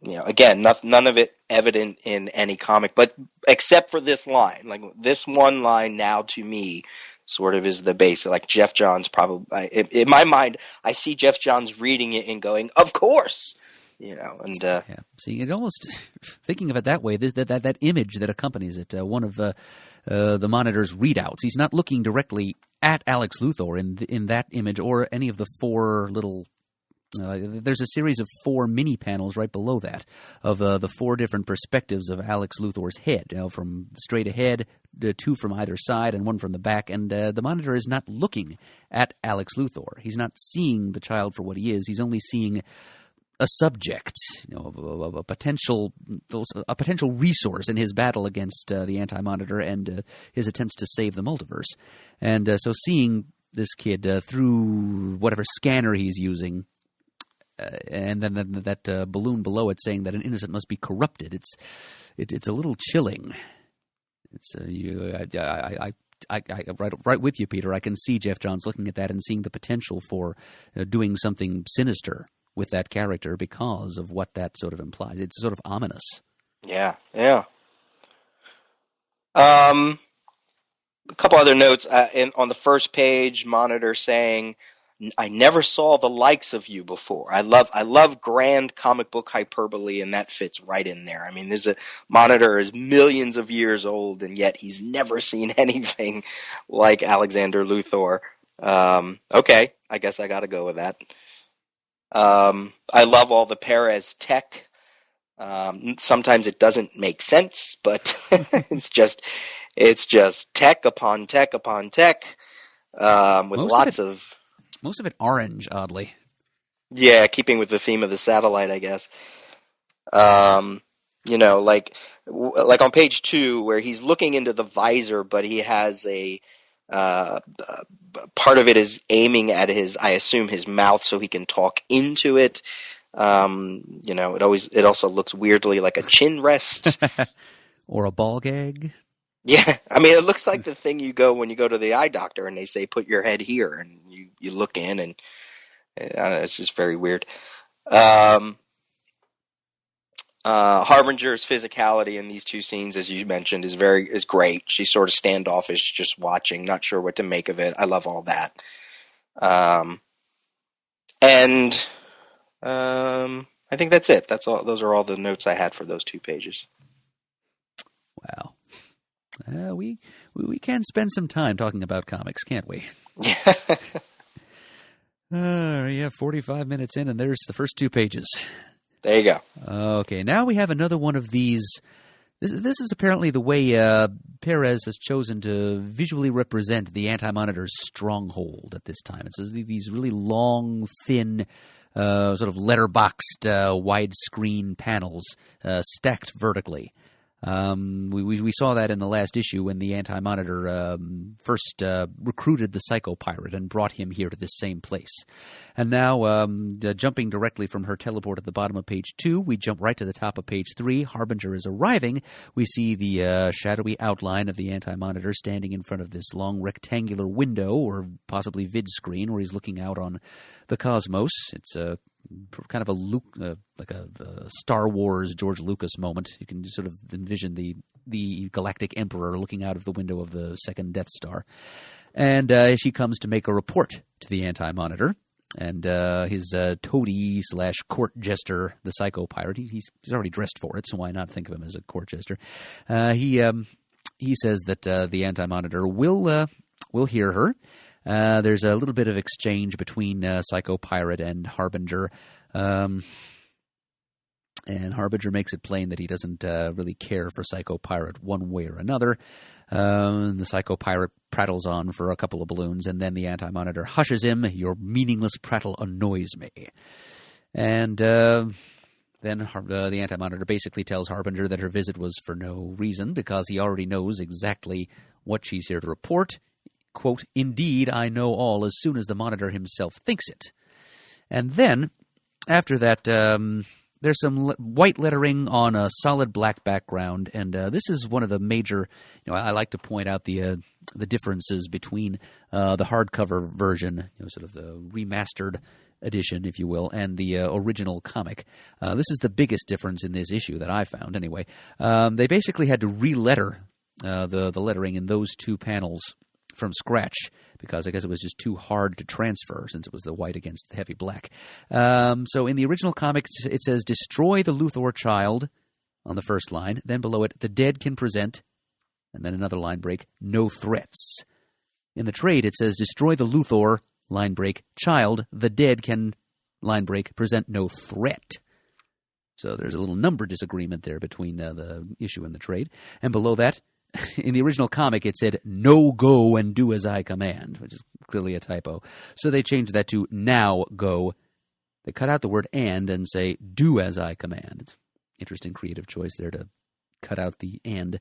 again, none of it evident in any comic, but except for this line, like this one line now to me sort of is the base. Like Jeff Johns probably, in my mind, I see Jeff Johns reading it and going, "Of course," and yeah. See, it's almost thinking of it that way. That image that accompanies it, one of the Monitor's readouts. He's not looking directly at Alex Luthor in that image, or any of the four little. There's a series of 4 mini panels right below that of the 4 different perspectives of Alex Luthor's head, from straight ahead, 2 from either side, and 1 from the back. And the Monitor is not looking at Alex Luthor. He's not seeing the child for what he is. He's only seeing a subject, a potential resource in his battle against the Anti-Monitor and his attempts to save the multiverse. And so seeing this kid through whatever scanner he's using. And then that balloon below it saying that an innocent must be corrupted. It's a little chilling. It's I right with you, Peter. I can see Jeff Johns looking at that and seeing the potential for doing something sinister with that character because of what that sort of implies. It's sort of ominous. Yeah. A couple other notes on the first page. Monitor saying, "I never saw the likes of you before." I love grand comic book hyperbole, and that fits right in there. I mean, there's a Monitor is millions of years old, and yet he's never seen anything like Alexander Luthor. Okay, I guess I got to go with that. I love all the Perez tech. Sometimes it doesn't make sense, but it's just tech upon tech upon tech, with lots of. Most of it orange, oddly. Yeah, keeping with the theme of the satellite, I guess. You know, like on page 2 where he's looking into the visor, but he has a part of it is aiming at I assume his mouth so he can talk into it. You know, it also looks weirdly like a chin rest. Or a ball gag. Yeah, I mean, it looks like the thing you go when you go to the eye doctor and they say, put your head here, and you look in, and it's just very weird. Harbinger's physicality in these two scenes, as you mentioned, is great. She's sort of standoffish, just watching, not sure what to make of it. I love all that. I think that's it. That's all. Those are all the notes I had for those 2 pages. Wow. We can spend some time talking about comics, can't we? Yeah, 45 minutes in, and there's the first 2 pages. There you go. Okay, now we have another one of these. This is apparently the way Perez has chosen to visually represent the Anti-Monitor's stronghold at this time. It's these really long, thin, sort of letterboxed, widescreen panels stacked vertically. We saw that in the last issue when the Anti-Monitor first recruited the Psycho Pirate and brought him here to this same place. And now, jumping directly from her teleport at the bottom of page 2, we jump right to the top of page 3. Harbinger is arriving. We see the shadowy outline of the Anti-Monitor standing in front of this long rectangular window, or possibly vid screen, where he's looking out on the cosmos. It's a kind of like a Star Wars George Lucas moment. You can sort of envision the Galactic Emperor looking out of the window of the second Death Star. And she comes to make a report to the Anti-Monitor. And his toady/court jester, the Psycho Pirate, he's already dressed for it, so why not think of him as a court jester? He says that the Anti-Monitor will hear her. There's a little bit of exchange between Psycho Pirate and Harbinger. And Harbinger makes it plain that he doesn't really care for Psycho Pirate one way or another. The Psycho Pirate prattles on for a couple of balloons, and then the Anti-Monitor hushes him. Your meaningless prattle annoys me. And then the Anti-Monitor basically tells Harbinger that her visit was for no reason, because he already knows exactly what she's here to report. Quote, "Indeed, I know all as soon as the Monitor himself thinks it." And then, after that, there's some white lettering on a solid black background, and this is one of the major. I like to point out the differences between the hardcover version, sort of the remastered edition, if you will, and the original comic. This is the biggest difference in this issue that I found. Anyway, they basically had to re-letter the lettering in those 2 panels from scratch, because I guess it was just too hard to transfer since it was the white against the heavy black. So in the original comic, it says, "Destroy the Luthor child," on the first line. Then below it, "The dead can present," and then another line break, "no threats." In the trade, it says, "Destroy the Luthor," line break, "child, the dead can," line break, "present no threat." So there's a little number disagreement there between the issue and the trade. And below that, in the original comic, it said, "No go and do as I command," which is clearly a typo. So they changed that to "now go." They cut out the word and say, "do as I command." It's interesting creative choice there to cut out the and.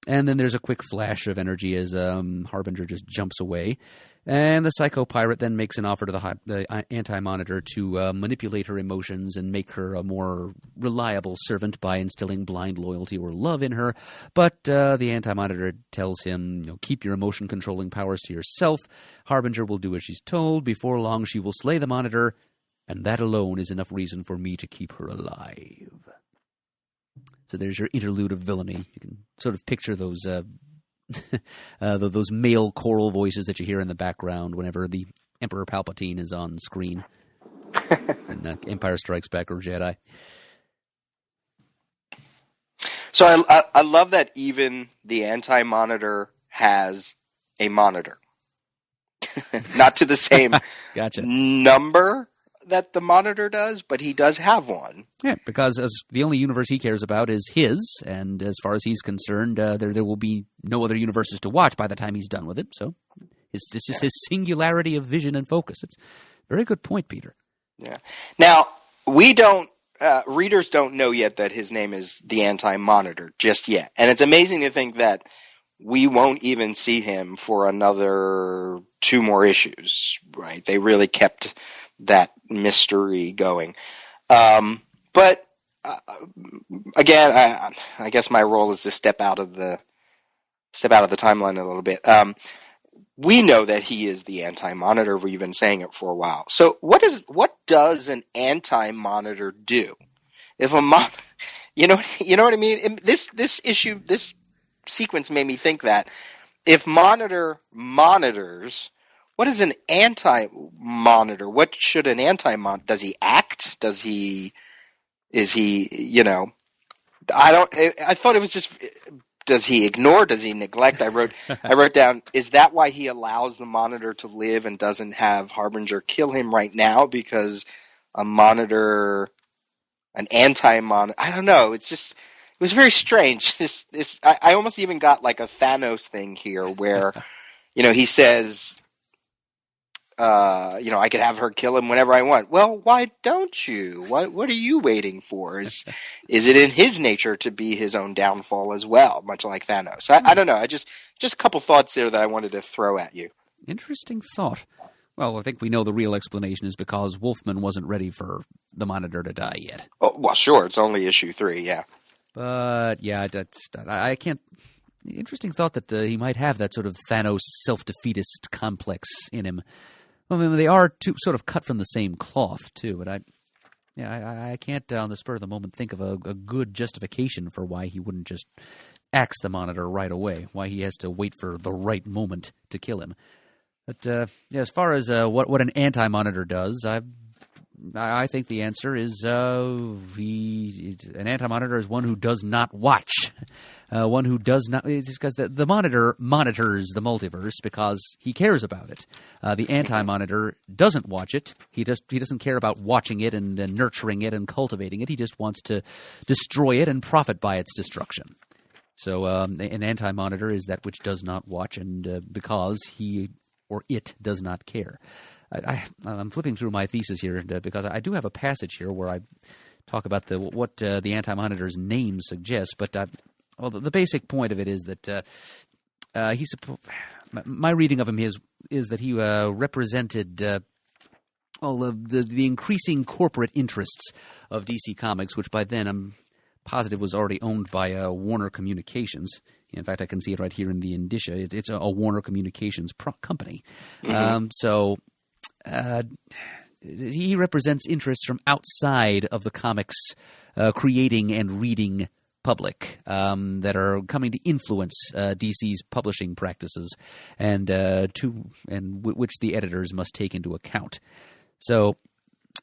And then there's a quick flash of energy as Harbinger just jumps away. And the Psycho Pirate then makes an offer to the Anti-Monitor to manipulate her emotions and make her a more reliable servant by instilling blind loyalty or love in her. But the Anti-Monitor tells him, "Keep your emotion-controlling powers to yourself. Harbinger will do as she's told. Before long, she will slay the Monitor, and that alone is enough reason for me to keep her alive." So there's your interlude of villainy. You can sort of picture those those male choral voices that you hear in the background whenever the Emperor Palpatine is on screen in Empire Strikes Back or Jedi. So I love that even the Anti-Monitor has a monitor. Not to the same Gotcha. number that the Monitor does, but he does have one. Yeah, because as the only universe he cares about is his, and as far as he's concerned, there will be no other universes to watch by the time he's done with it. So it's just his singularity of vision and focus. It's a very good point, Peter. Yeah. Now, we don't readers don't know yet that his name is the Anti-Monitor just yet. And it's amazing to think that we won't even see him for another 2 more issues, right? They really kept that mystery going. But again, I guess my role is to step out of the timeline a little bit. We know that he is the Anti-Monitor. We've been saying it for a while. So what does an Anti-Monitor do? If a you know what I mean? This sequence made me think that if Monitor monitors, what is an Anti-Monitor? What should an Anti-Monitor? Does he act? Is he? I thought it was just. Does he ignore? Does he neglect? I wrote down, is that why he allows the Monitor to live and doesn't have Harbinger kill him right now? Because an Anti-Monitor, I don't know. It was very strange. I almost even got like a Thanos thing here where, he says, I could have her kill him whenever I want. Well, why don't you? What are you waiting for? Is it in his nature to be his own downfall as well, much like Thanos? I don't know. I just a couple thoughts there that I wanted to throw at you. Interesting thought. Well, I think we know the real explanation is because Wolfman wasn't ready for the Monitor to die yet. Oh, well, sure. It's only issue 3, yeah. But, yeah, I can't... Interesting thought that he might have that sort of Thanos self-defeatist complex in him. Well, I mean, they are sort of cut from the same cloth, too, but I can't, on the spur of the moment, think of a good justification for why he wouldn't just axe the Monitor right away, why he has to wait for the right moment to kill him. But as far as what an Anti-Monitor does, I think the answer is an Anti-Monitor is one who does not watch. One who does not, it's because the Monitor monitors the multiverse because he cares about it. The Anti-Monitor doesn't watch it. He doesn't care about watching it and nurturing it and cultivating it. He just wants to destroy it and profit by its destruction. So an Anti-Monitor is that which does not watch, and because he or it does not care. I'm flipping through my thesis here because I do have a passage here where I talk about what the Anti-Monitor's name suggests, but the basic point of it is that my reading of him is that he represented the increasing corporate interests of DC Comics, which by then I'm positive was already owned by Warner Communications. In fact, I can see it right here in the indicia. It's a Warner Communications company. Mm-hmm. So he represents interests from outside of the comics creating and reading public that are coming to influence DC's publishing practices and which the editors must take into account. So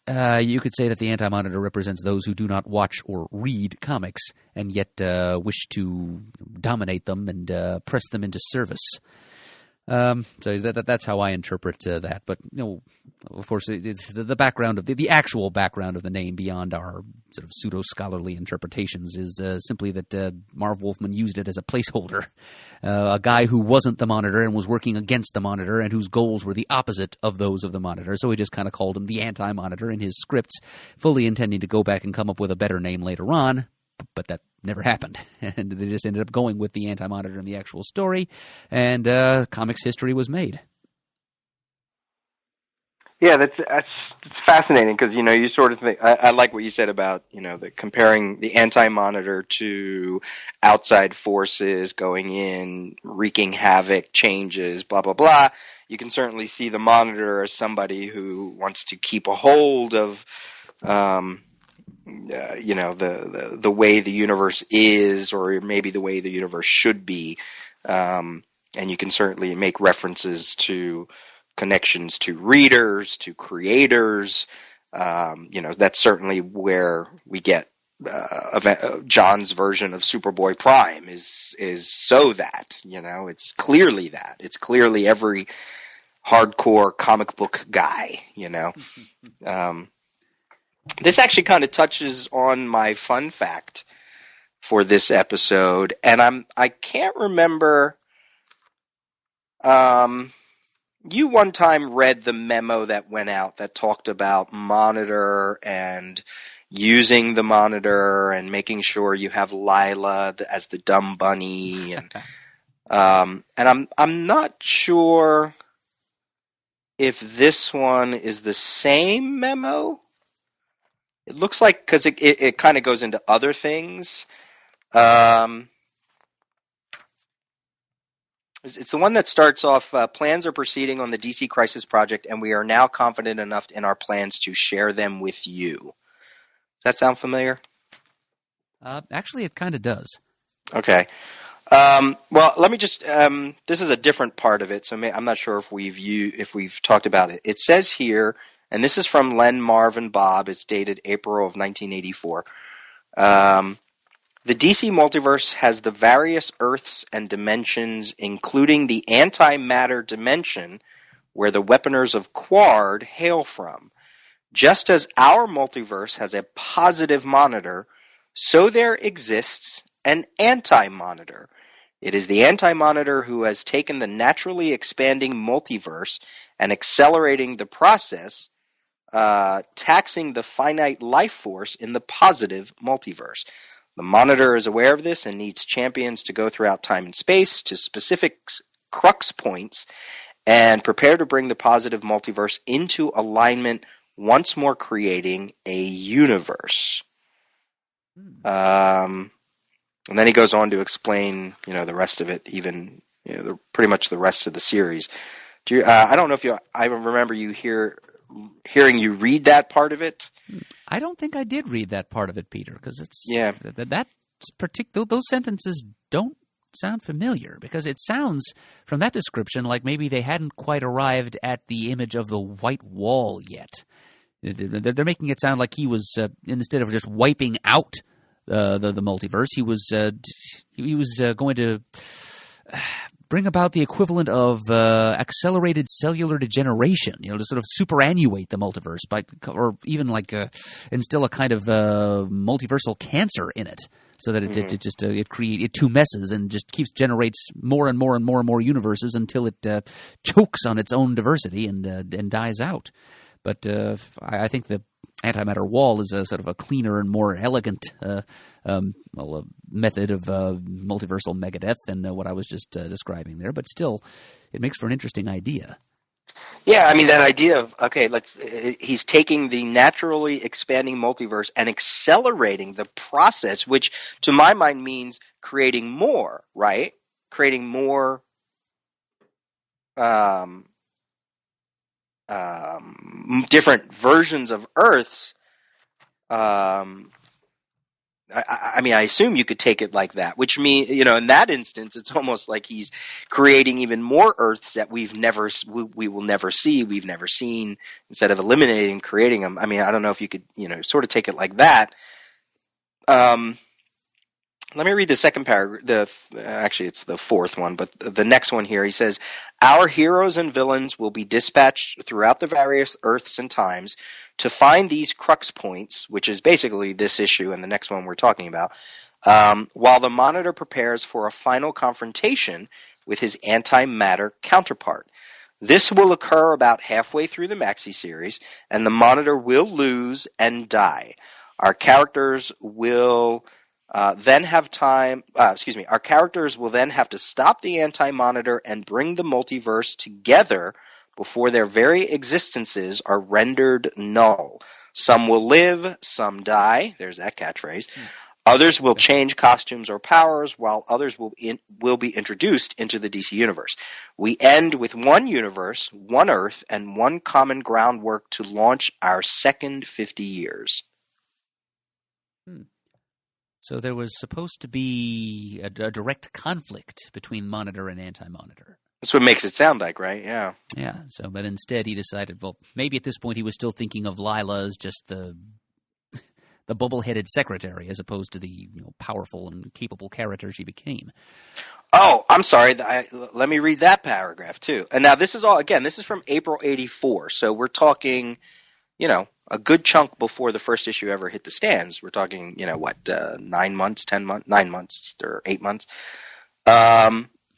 you could say that the Anti-Monitor represents those who do not watch or read comics and yet wish to dominate them and press them into service. So that's how I interpret that. But of course, it's the background of the actual background of the name beyond our sort of pseudo scholarly interpretations is simply that Marv Wolfman used it as a placeholder, a guy who wasn't the Monitor and was working against the Monitor and whose goals were the opposite of those of the Monitor. So he just kind of called him the Anti-Monitor in his scripts, fully intending to go back and come up with a better name later on. But that never happened, and they just ended up going with the Anti-Monitor in the actual story, and comics history was made. Yeah, that's fascinating because you sort of think I like what you said about comparing the Anti-Monitor to outside forces going in, wreaking havoc, changes, blah blah blah. You can certainly see the Monitor as somebody who wants to keep a hold of. The way the universe is, or maybe the way the universe should be, and you can certainly make references to connections to readers, to creators. That's certainly where we get John's version of Superboy Prime is so that it's clearly that it's clearly every hardcore comic book guy. This actually kind of touches on my fun fact for this episode, and I can't remember. You one time read the memo that went out that talked about Monitor and using the monitor and making sure you have Lila as the dumb bunny, and I'm not sure if this one is the same memo. It looks like, because it kind of goes into other things. It's the one that starts off, plans are proceeding on the DC Crisis Project, and we are now confident enough in our plans to share them with you. Does that sound familiar? Actually, it kind of does. Okay. Well, let me just, this is a different part of it, so I'm not sure if we've talked about it. It says here, and this is from Len, Marv, and Bob. It's dated April of 1984. The DC multiverse has the various Earths and dimensions, including the antimatter dimension, where the weaponers of Quard hail from. Just as our multiverse has a positive monitor, so there exists an anti-monitor. It is the anti-monitor who has taken the naturally expanding multiverse and accelerating the process, taxing the finite life force in the positive multiverse. The monitor is aware of this and needs champions to go throughout time and space to specific crux points and prepare to bring the positive multiverse into alignment, once more creating a universe. And then he goes on to explain, the rest of it, even, pretty much the rest of the series. I don't know if I remember hearing you read that part of it. I don't think I did read that part of it, Peter, because those sentences don't sound familiar, because it sounds from that description like maybe they hadn't quite arrived at the image of the white wall yet. They're making it sound like he was, instead of just wiping out the multiverse, he was going to bring about the equivalent of accelerated cellular degeneration, to sort of superannuate the multiverse, or even instill a kind of multiversal cancer in it, so that it two messes and just generates more and more and more and more universes until it chokes on its own diversity and dies out. But I think the antimatter wall is a sort of a cleaner and more elegant method of multiversal megadeath than what I was just describing there. But still, it makes for an interesting idea. Yeah, I mean, that idea of, he's taking the naturally expanding multiverse and accelerating the process, which to my mind means creating more, right? Creating more different versions of Earths. I mean, I assume you could take it like that, which means, in that instance, it's almost like he's creating even more Earths that we will never see, we've never seen, instead of eliminating, creating them. I mean, I don't know if you could, sort of take it like that. Let me read the second paragraph. Actually, it's the fourth one, but the next one here. He says, our heroes and villains will be dispatched throughout the various Earths and times to find these crux points, which is basically this issue and the next one we're talking about, while the Monitor prepares for a final confrontation with his antimatter counterpart. This will occur about halfway through the maxi series, and the Monitor will lose and die. Our characters will Our characters will then have to stop the anti-monitor and bring the multiverse together before their very existences are rendered null. Some will live, some die. There's that catchphrase. Others will change costumes or powers, while others will be introduced into the DC universe. We end with one universe, one Earth, and one common groundwork to launch our second 50 years. So there was supposed to be a direct conflict between Monitor and Anti-Monitor. That's what makes it sound like, right? Yeah. Yeah. So, but instead he decided, well, maybe at this point he was still thinking of Lila as just the bubble-headed secretary, as opposed to the powerful and capable character she became. Oh, I'm sorry. Let me read that paragraph too. And now this is from April '84. So we're talking, a good chunk before the first issue ever hit the stands. We're talking, 9 months, 10 months, 9 months, or 8 months.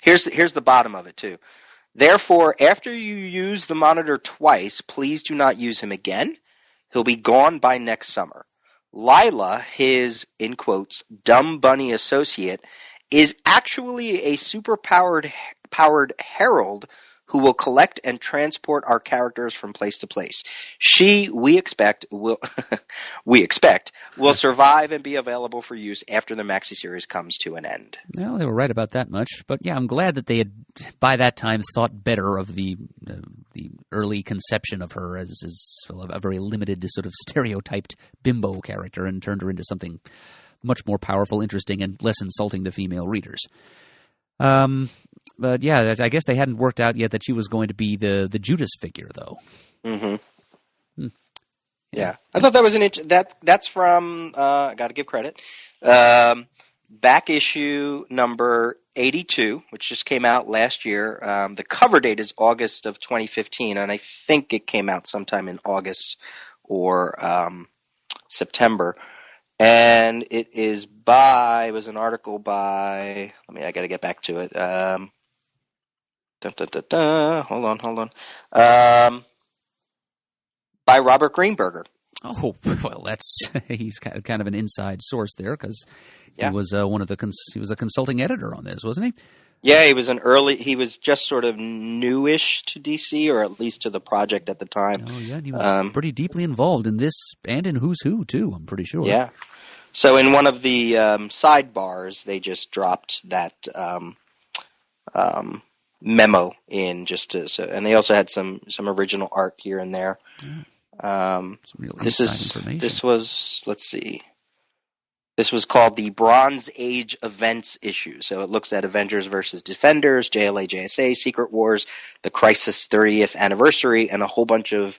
Here's the bottom of it too. Therefore, after you use the Monitor twice, please do not use him again. He'll be gone by next summer. Lila, his, in quotes, dumb bunny associate, is actually a super-powered herald who will collect and transport our characters from place to place. We expect, will survive and be available for use after the maxi series comes to an end. Well, they were right about that much, but yeah, I'm glad that they had, by that time, thought better of the early conception of her as a very limited, sort of stereotyped bimbo character, and turned her into something much more powerful, interesting, and less insulting to female readers. But yeah, I guess they hadn't worked out yet that she was going to be the Judas figure, though. Mm-hmm. Yeah, I thought that was that's from. I got to give credit. Back issue number 82, which just came out last year. The cover date is August of 2015, and I think it came out sometime in August or September. And it was an article by. I got to get back to it. Hold on. By Robert Greenberger. Oh, well, he's kind of an inside source there, because he was he was a consulting editor on this, wasn't he? Yeah, he was just sort of newish to DC, or at least to the project at the time. Oh yeah, and he was pretty deeply involved in this and in Who's Who too, I'm pretty sure. Yeah. So in one of the sidebars, they just dropped that memo in and they also had some original art here and there. This was, let's see. This was called the Bronze Age Events issue. So it looks at Avengers versus Defenders, JLA, JSA, Secret Wars, the Crisis 30th anniversary, and a whole bunch of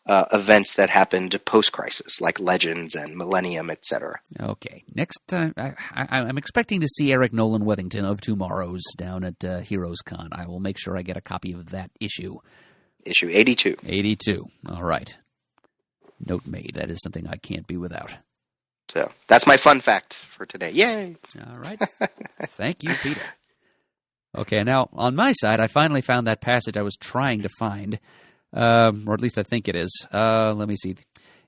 events that happened post-Crisis, like Legends and Millennium, etc. Okay. Next time, I'm expecting to see Eric Nolan Wethington of Tomorrow's down at Heroes Con. I will make sure I get a copy of that issue. Issue 82. 82. All right. Note made. That is something I can't be without. So that's my fun fact for today. Yay! All right. Thank you, Peter. Okay, now, on my side, I finally found that passage I was trying to find. Or at least I think it is. Let me see.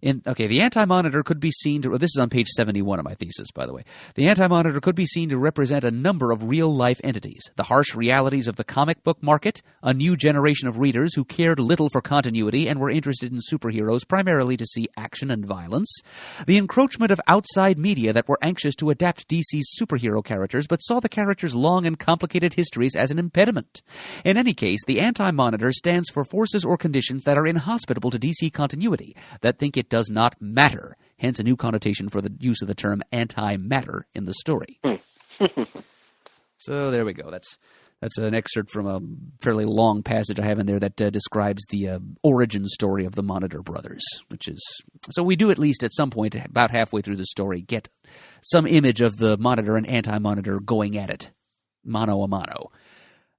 The Anti-Monitor could be seen to... This is on page 71 of my thesis, by the way. The Anti-Monitor could be seen to represent a number of real-life entities. The harsh realities of the comic book market, a new generation of readers who cared little for continuity and were interested in superheroes primarily to see action and violence, the encroachment of outside media that were anxious to adapt DC's superhero characters but saw the characters' long and complicated histories as an impediment. In any case, the Anti-Monitor stands for forces or conditions that are inhospitable to DC continuity, that think it does not matter, hence a new connotation for the use of the term anti-matter in the story. So there we go. That's an excerpt from a fairly long passage I have in there that describes the origin story of the Monitor brothers, so we do at least at some point, about halfway through the story, get some image of the Monitor and Anti-Monitor going at it, mano a mano.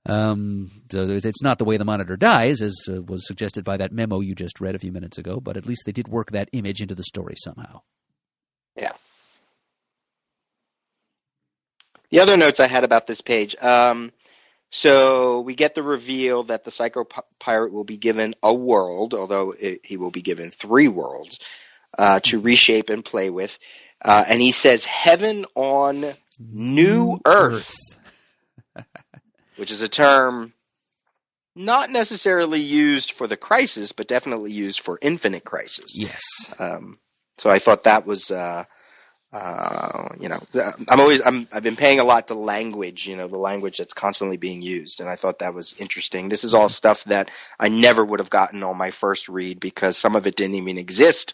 So it's not the way the Monitor dies, as was suggested by that memo you just read a few minutes ago, but at least they did work that image into the story somehow. Yeah. The other notes I had about this page, so we get the reveal that the Psycho Pirate will be given a world, although he will be given 3 worlds, to reshape and play with. And he says, heaven on new Earth. Which is a term not necessarily used for the Crisis, but definitely used for Infinite Crisis. Yes. So I thought that was, I've been paying a lot to language, the language that's constantly being used, and I thought that was interesting. This is all stuff that I never would have gotten on my first read, because some of it didn't even exist,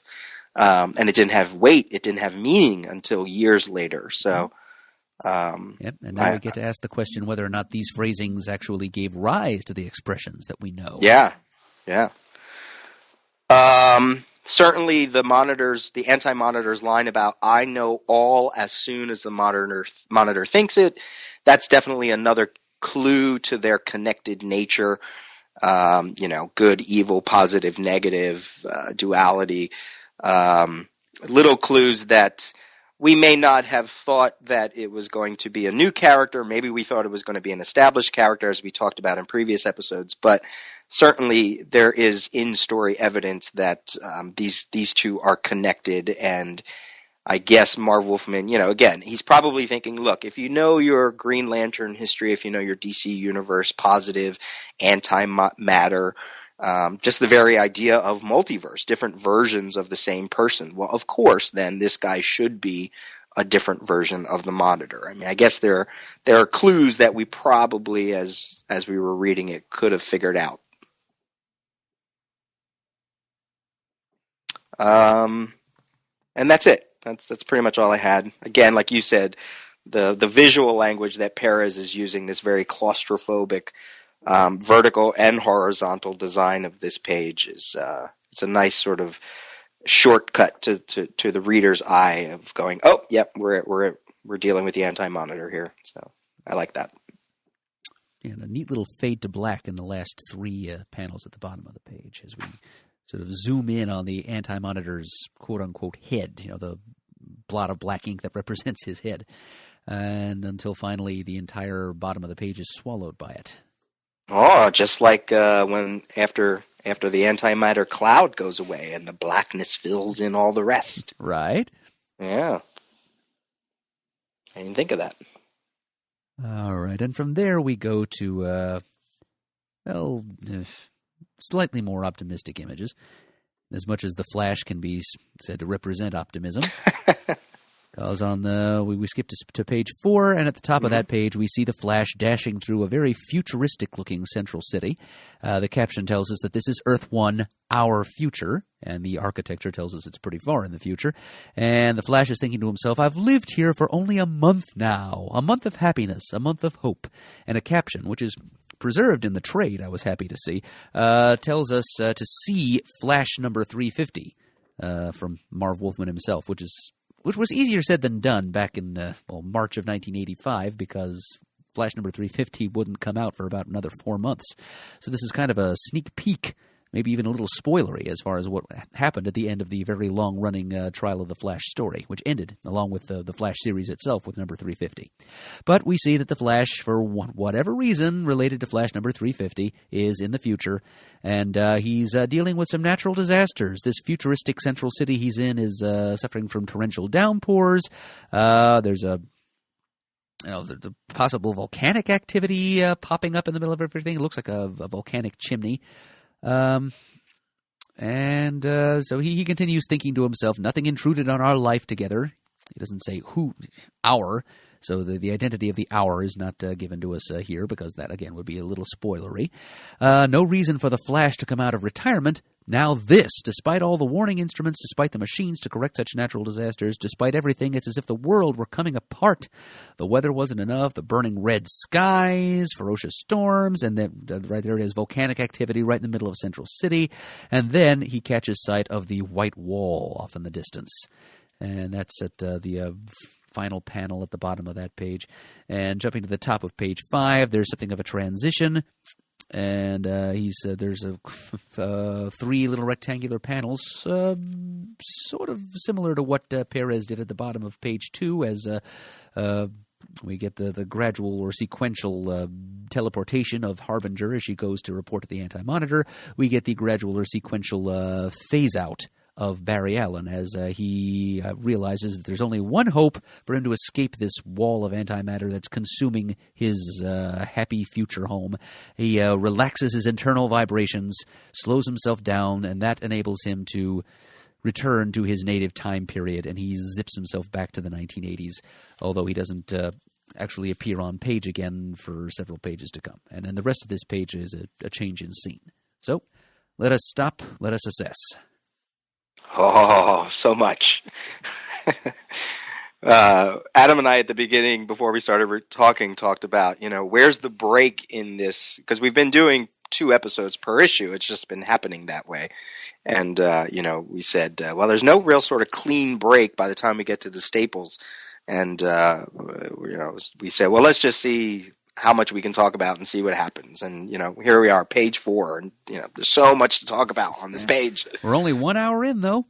and it didn't have weight, it didn't have meaning until years later. So. Yep, and now we get to ask the question whether or not these phrasings actually gave rise to the expressions that we know. Yeah. Certainly the Anti-Monitor's line about "I know all as soon as the monitor thinks it," that's definitely another clue to their connected nature. Good, evil, positive, negative, duality. Little clues that we may not have thought that it was going to be a new character. Maybe we thought it was going to be an established character, as we talked about in previous episodes. But certainly there is in-story evidence that these two are connected, and I guess Marv Wolfman, again, he's probably thinking, look, if you know your Green Lantern history, if you know your DC Universe, positive, antimatter, just the very idea of multiverse, different versions of the same person. Well, of course, then this guy should be a different version of the Monitor. I mean, I guess there are clues that we probably, as we were reading it, could have figured out. And that's it. That's pretty much all I had. Again, like you said, the visual language that Perez is using, this very claustrophobic, vertical and horizontal design of this page is it's a nice sort of shortcut to the reader's eye of going, oh, yep, we're dealing with the Anti-Monitor here. So I like that. Yeah, and a neat little fade to black in the last three panels at the bottom of the page as we sort of zoom in on the Anti-Monitor's quote-unquote head, the blot of black ink that represents his head, and until finally the entire bottom of the page is swallowed by it. Oh, just like when after the antimatter cloud goes away and the blackness fills in all the rest. Right. Yeah. I didn't think of that. All right, and from there we go to, slightly more optimistic images, as much as the Flash can be said to represent optimism. Because we skip to page 4, and at the top of that page we see the Flash dashing through a very futuristic-looking central city. The caption tells us that this is Earth 1, our future, and the architecture tells us it's pretty far in the future. And the Flash is thinking to himself, I've lived here for only a month now, a month of happiness, a month of hope. And a caption, which is preserved in the trade, I was happy to see, tells us to see Flash number 350 from Marv Wolfman himself, which was easier said than done back in March of 1985, because Flash number 350 wouldn't come out for about another 4 months. So this is kind of a sneak peek, maybe even a little spoilery as far as what happened at the end of the very long-running Trial of the Flash story, which ended, along with the Flash series itself, with number 350. But we see that the Flash, for whatever reason related to Flash number 350, is in the future, and he's dealing with some natural disasters. This futuristic central city he's in is suffering from torrential downpours. There's a the possible volcanic activity popping up in the middle of everything. It looks like a volcanic chimney. So he continues thinking to himself, nothing intruded on our life together. He doesn't say who, our, so the identity of the our is not given to us here, because that, again, would be a little spoilery. No reason for the Flash to come out of retirement. Now this, despite all the warning instruments, despite the machines to correct such natural disasters, despite everything, it's as if the world were coming apart. The weather wasn't enough, the burning red skies, ferocious storms, and then right there it is, volcanic activity right in the middle of Central City. And then he catches sight of the white wall off in the distance. And that's at the final panel at the bottom of that page. And jumping to the top of page 5, there's something of a transition. And there's 3 little rectangular panels, sort of similar to what Perez did at the bottom of page 2, as we get the gradual or sequential teleportation of Harbinger as she goes to report to the Anti-Monitor. We get the gradual or sequential phase-out of Barry Allen as he realizes that there's only one hope for him to escape this wall of antimatter that's consuming his happy future home. He relaxes his internal vibrations, slows himself down, and that enables him to return to his native time period, and he zips himself back to the 1980s, although he doesn't actually appear on page again for several pages to come. And then the rest of this page is a change in scene. So let us stop, let us assess. Oh, so much. Adam and I at the beginning, before we started talked about, where's the break in this? Because we've been doing 2 episodes per issue. It's just been happening that way. And, we said, well, there's no real sort of clean break by the time we get to the staples. And, we said, well, let's just see how much we can talk about and see what happens. And, here we are, page 4. And, there's so much to talk about on this page. We're only 1 hour in, though.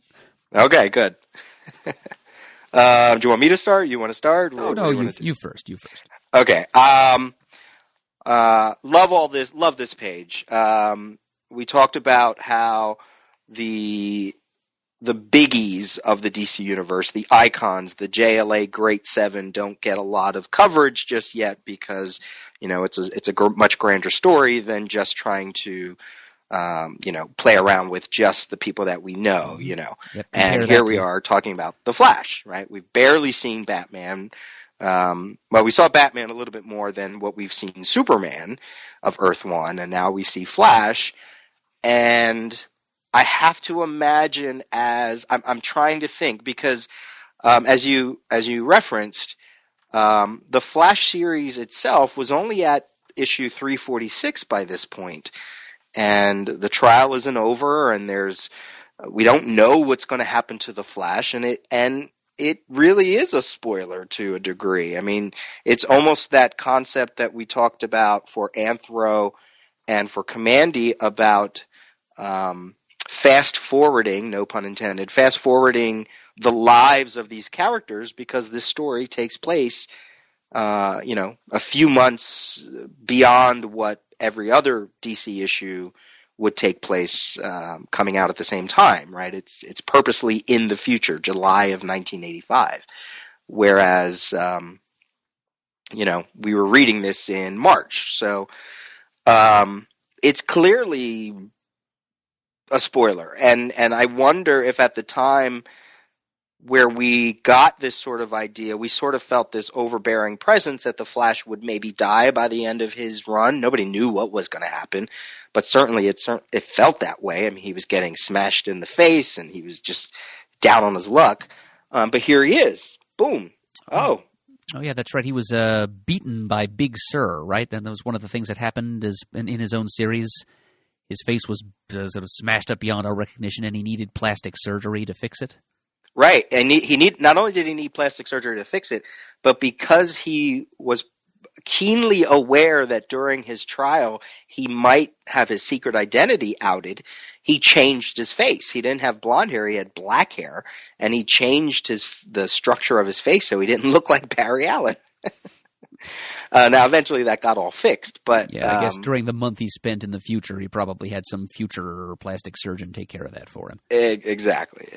Okay, good. Do you want me to start? You want to start? No, you first. Okay. Love this page. We talked about how the the biggies of the DC universe, the icons, the JLA Great Seven, don't get a lot of coverage just yet because, it's a much grander story than just trying to, play around with just the people that we know, Yep, and here we are talking about the Flash, right? We've barely seen Batman. Well, we saw Batman a little bit more than what we've seen Superman of Earth 1, and now we see Flash, and I have to imagine I'm trying to think because as you referenced, the Flash series itself was only at issue 346 by this point, and the trial isn't over, and we don't know what's going to happen to the Flash, and it really is a spoiler to a degree. I mean, it's almost that concept that we talked about for Anthro and for Commandy about fast forwarding, no pun intended, fast forwarding the lives of these characters because this story takes place, a few months beyond what every other DC issue would take place, coming out at the same time, right? It's purposely in the future, July of 1985, whereas, we were reading this in March, so it's clearly a spoiler, and I wonder if at the time where we got this sort of idea, we sort of felt this overbearing presence that the Flash would maybe die by the end of his run. Nobody knew what was going to happen, but certainly it felt that way. I mean, he was getting smashed in the face, and he was just down on his luck. But here he is. Boom. Oh, yeah, that's right. He was beaten by Big Sur, right? And that was one of the things that happened in his own series. His face was sort of smashed up beyond our recognition, and he needed plastic surgery to fix it. Right, and not only did he need plastic surgery to fix it, but because he was keenly aware that during his trial he might have his secret identity outed, he changed his face. He didn't have blonde hair; he had black hair, and he changed the structure of his face so he didn't look like Barry Allen. Now, eventually that got all fixed, but yeah, I guess during the month he spent in the future, he probably had some future plastic surgeon take care of that for him. Exactly.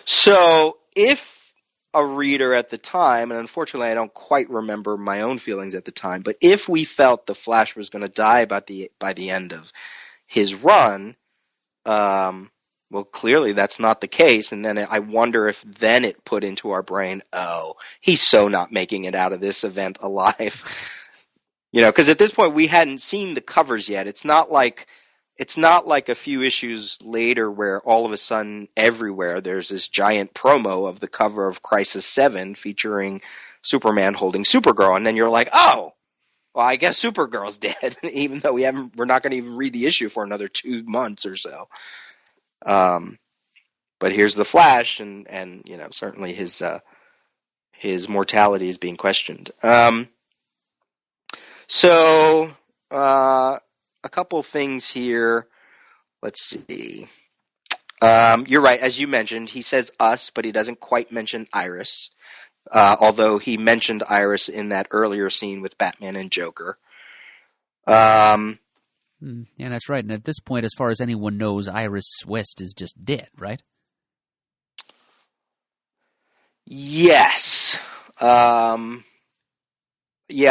So, if a reader at the time, and unfortunately I don't quite remember my own feelings at the time, but if we felt the Flash was going to die by the end of his run, well, clearly that's not the case, and then I wonder if then it put into our brain, oh, he's so not making it out of this event alive. Because at this point we hadn't seen the covers yet. It's not like a few issues later where all of a sudden everywhere there's this giant promo of the cover of Crisis 7 featuring Superman holding Supergirl, and then you're like, oh, well, I guess Supergirl's dead, even though we're not going to even read the issue for another 2 months or so. But here's the Flash, and certainly his mortality is being questioned. So a couple things here. Let's see. You're right, as you mentioned, he says us, but he doesn't quite mention Iris. Although he mentioned Iris in that earlier scene with Batman and Joker. Yeah, that's right. And at this point, as far as anyone knows, Iris West is just dead, right? Yes. Yeah,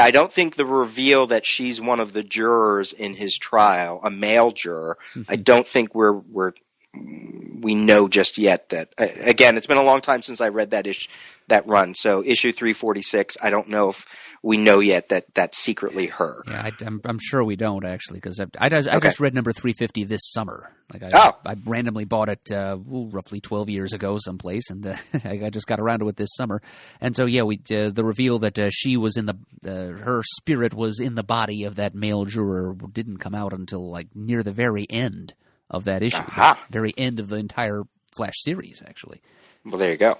I don't think the reveal that she's one of the jurors in his trial, a male juror, I don't think we know just yet that. Again, it's been a long time since I read that run. So issue 346, I don't know if we know yet that that's secretly her. Yeah, I'm sure we don't actually, because I just read number 350 this summer. I randomly bought it roughly 12 years ago someplace, and I just got around to it this summer. And so yeah, the reveal that she was in her spirit was in the body of that male juror didn't come out until like near the very end of that issue, the very end of the entire Flash series, actually. Well, there you go.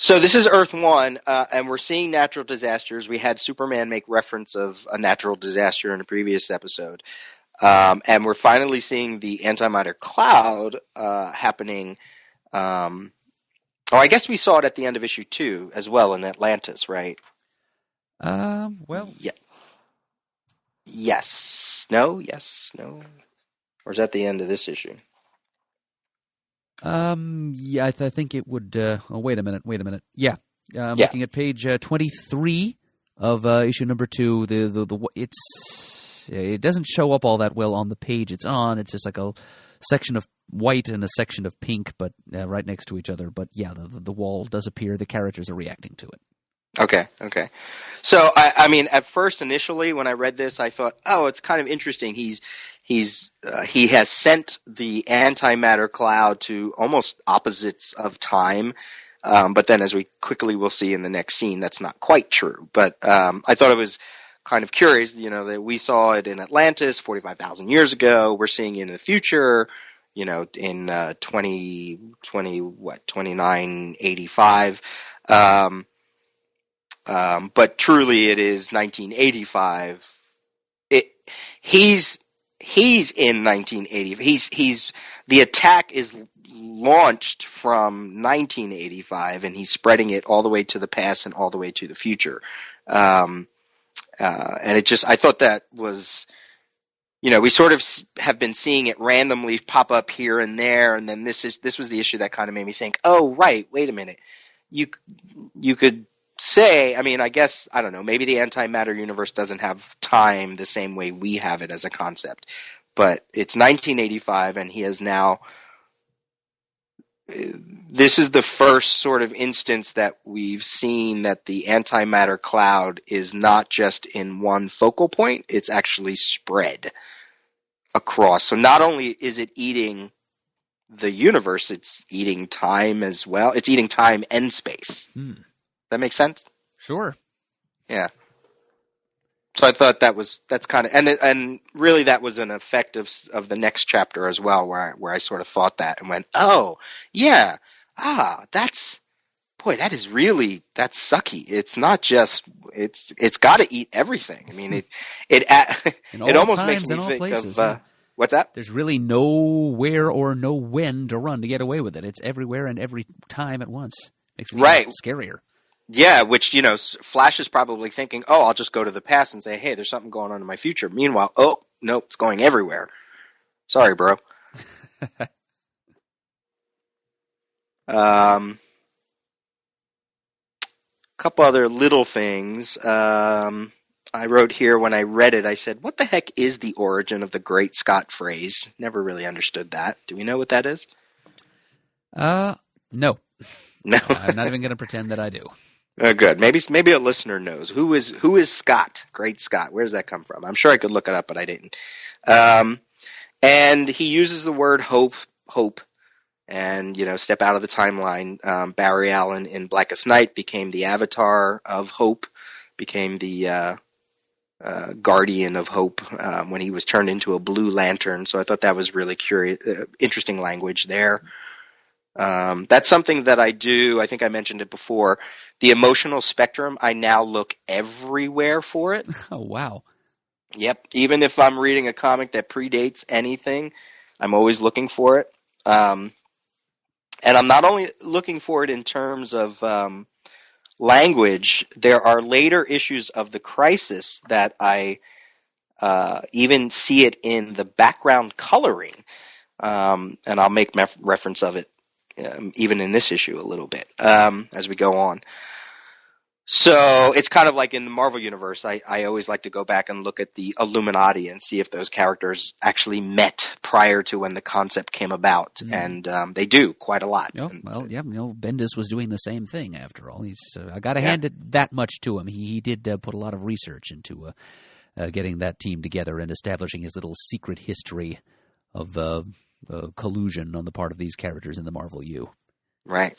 So this is Earth 1, and we're seeing natural disasters. We had Superman make reference of a natural disaster in a previous episode. And we're finally seeing the antimatter cloud happening. I guess we saw it at the end of issue 2 as well in Atlantis, right? Well... Yeah. Yes. No? Yes. No? Or is that the end of this issue? Yeah, I think it would. Wait a minute. Yeah, I'm Yeah. looking at page 23 of issue number 2. It doesn't show up all that well on the page it's on. It's just like a section of white and a section of pink, but right next to each other. But yeah, the wall does appear. The characters are reacting to it. Okay. So, I mean, at first, initially, when I read this, I thought, oh, it's kind of interesting. He has sent the antimatter cloud to almost opposites of time. But then, as we quickly will see in the next scene, that's not quite true. But I thought it was kind of curious, that we saw it in Atlantis 45,000 years ago. We're seeing it in the future, in 2985. But truly, it is 1985. He's in 1980. The attack is launched from 1985, and he's spreading it all the way to the past and all the way to the future. And I thought that was, we sort of have been seeing it randomly pop up here and there, and then this was the issue that kind of made me think, oh, right, wait a minute. You could say, I mean, I guess, I don't know, maybe the antimatter universe doesn't have time the same way we have it as a concept, but it's 1985, and he has now, this is the first sort of instance that we've seen that the antimatter cloud is not just in one focal point, it's actually spread across. So not only is it eating the universe, it's eating time as well. It's eating time and space. That makes sense? Sure. Yeah. So I thought that's kind of, and really that was an effect of the next chapter as well, where I sort of thought that and went, oh yeah, that's sucky. It's not just, it's got to eat everything. I mean, it almost makes me think places, of what's that? There's really nowhere or no when to run to get away with it. It's everywhere and every time at once. Makes it even scarier. Yeah, which, Flash is probably thinking, oh, I'll just go to the past and say, hey, there's something going on in my future. Meanwhile, oh, nope, it's going everywhere. Sorry, bro. Couple other little things. I wrote here when I read it, I said, what the heck is the origin of the Great Scott phrase? Never really understood that. Do we know what that is? No. No. I'm not even going to pretend that I do. Good. Maybe a listener knows. Who is Scott? Great Scott. Where does that come from? I'm sure I could look it up, but I didn't. And he uses the word hope, and, step out of the timeline. Barry Allen in Blackest Night became the avatar of hope, became the guardian of hope when he was turned into a blue lantern. So I thought that was really interesting language there. That's something that I do. I think I mentioned it before. The emotional spectrum, I now look everywhere for it. Oh, wow. Yep. Even if I'm reading a comic that predates anything, I'm always looking for it. And I'm not only looking for it in terms of language, there are later issues of the Crisis that I even see it in the background coloring. And I'll make reference of it even in this issue a little bit as we go on. So it's kind of like in the Marvel Universe, I always like to go back and look at the Illuminati and see if those characters actually met prior to when the concept came about. And they do quite a lot. Oh, well, yeah, Bendis was doing the same thing after all. I got to hand it that much to him. He did put a lot of research into getting that team together and establishing his little secret history of collusion on the part of these characters in the Marvel U. Right.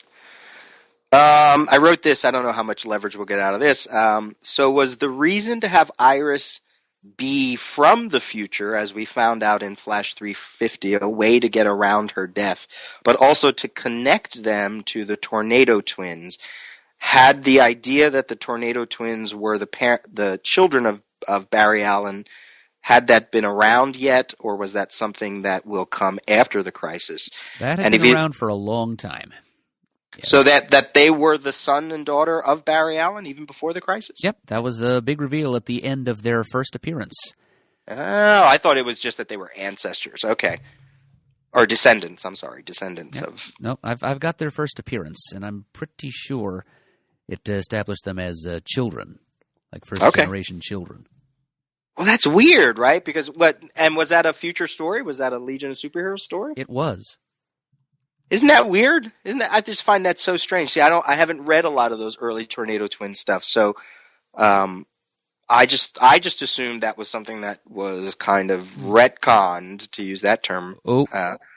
I wrote this. I don't know how much leverage we'll get out of this. So was the reason to have Iris be from the future, as we found out in Flash 350, a way to get around her death, but also to connect them to the Tornado Twins? Had the idea that the Tornado Twins were the children of Barry Allen, had that been around yet, or was that something that will come after the Crisis? That had been around for a long time. Yes. So that they were the son and daughter of Barry Allen even before the Crisis? Yep, that was a big reveal at the end of their first appearance. Oh, I thought it was just that they were ancestors. Okay. Or descendants. I'm sorry. Descendants of. No, I've got their first appearance, and I'm pretty sure it established them as children, like first-generation children. Well, that's weird, right? Because and was that a future story? Was that a Legion of Superheroes story? It was. Isn't that weird? I just find that so strange. See, I haven't read a lot of those early Tornado Twin stuff, so I just assumed that was something that was kind of retconned, to use that term. Oh,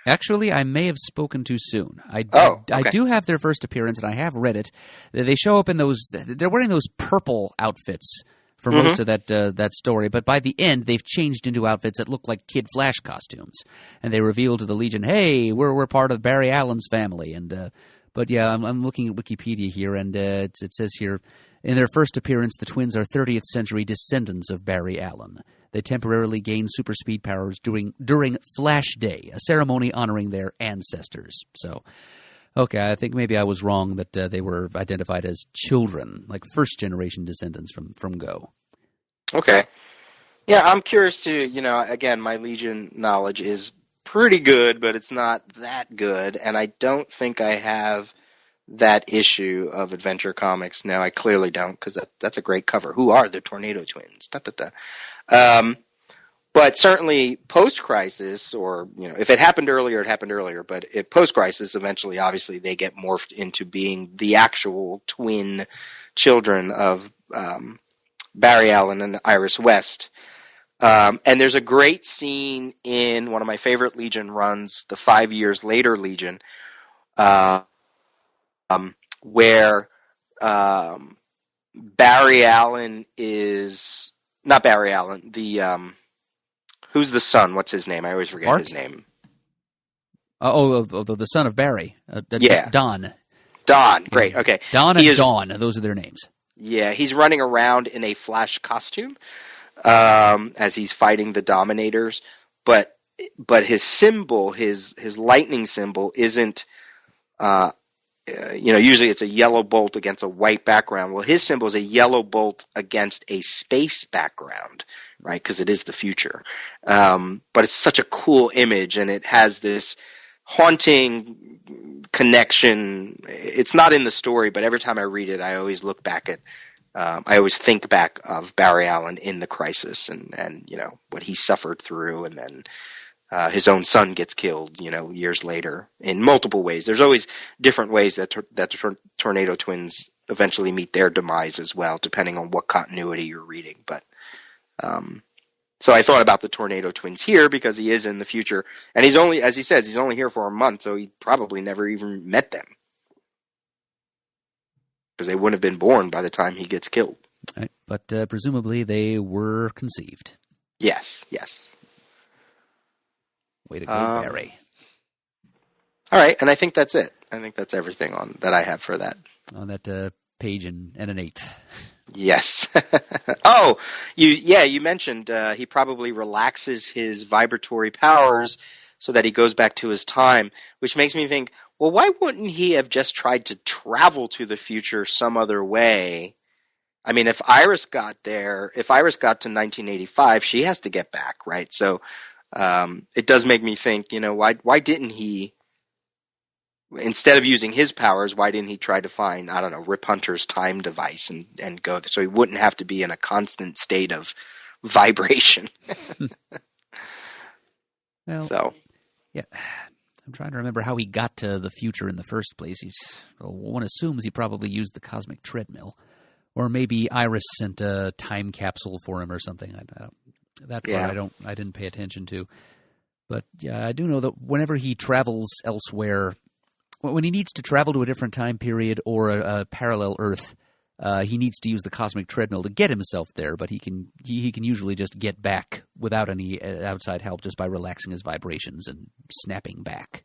actually, I may have spoken too soon. I do have their first appearance, and I have read it. They show up in those. They're wearing those purple outfits for most of that story, but by the end, they've changed into outfits that look like Kid Flash costumes, and they reveal to the Legion, "Hey, we're part of Barry Allen's family." And but yeah, I'm looking at Wikipedia here, and it says here. In their first appearance, the twins are 30th century descendants of Barry Allen. They temporarily gain super speed powers during Flash Day, a ceremony honoring their ancestors. So, okay, I think maybe I was wrong that they were identified as children, like first-generation descendants from Go. Okay. Yeah, I'm curious to, again, my Legion knowledge is pretty good, but it's not that good, and I don't think I have that issue of Adventure Comics. No, I clearly don't, because that's a great cover. Who are the Tornado Twins? But certainly post-crisis, or if it happened earlier, it happened earlier. But post-crisis, eventually, obviously, they get morphed into being the actual twin children of Barry Allen and Iris West. And there's a great scene in one of my favorite Legion runs, the 5 Years Later Legion, where Barry Allen is not Barry Allen. The who's the son? What's his name? I always forget Bart? His name. The son of Barry. Don. Don. Great. Okay. Don and Dawn. Those are their names. Yeah, he's running around in a Flash costume as he's fighting the Dominators, but his symbol, his lightning symbol, isn't. Usually it's a yellow bolt against a white background. Well, his symbol is a yellow bolt against a space background, right? Because it is the future. But it's such a cool image, and it has this haunting connection. It's not in the story, but every time I read it, I always look back at. I always think back of Barry Allen in the Crisis, and what he suffered through, and then. His own son gets killed, years later in multiple ways. There's always different ways that the Tornado Twins eventually meet their demise as well, depending on what continuity you're reading. But so I thought about the Tornado Twins here because he is in the future, and he's only, as he says, he's only here for a month, so he probably never even met them because they wouldn't have been born by the time he gets killed. Right. But presumably they were conceived. Yes. Way to go, Barry. All right, and I think that's it. I think that's everything on that I have for that. On that page and an eighth. Yes. Oh, you mentioned he probably relaxes his vibratory powers so that he goes back to his time, which makes me think, well, why wouldn't he have just tried to travel to the future some other way? I mean, if Iris got to 1985, she has to get back, right? So it does make me think, why didn't he, instead of using his powers, why didn't he try to find, I don't know, Rip Hunter's time device and go there so he wouldn't have to be in a constant state of vibration? Well, so, yeah, I'm trying to remember how he got to the future in the first place. One assumes he probably used the cosmic treadmill, or maybe Iris sent a time capsule for him or something. That part I didn't pay attention to. But yeah, I do know that whenever he travels elsewhere, when he needs to travel to a different time period or a parallel Earth, he needs to use the cosmic treadmill to get himself there, but he can usually just get back without any outside help just by relaxing his vibrations and snapping back.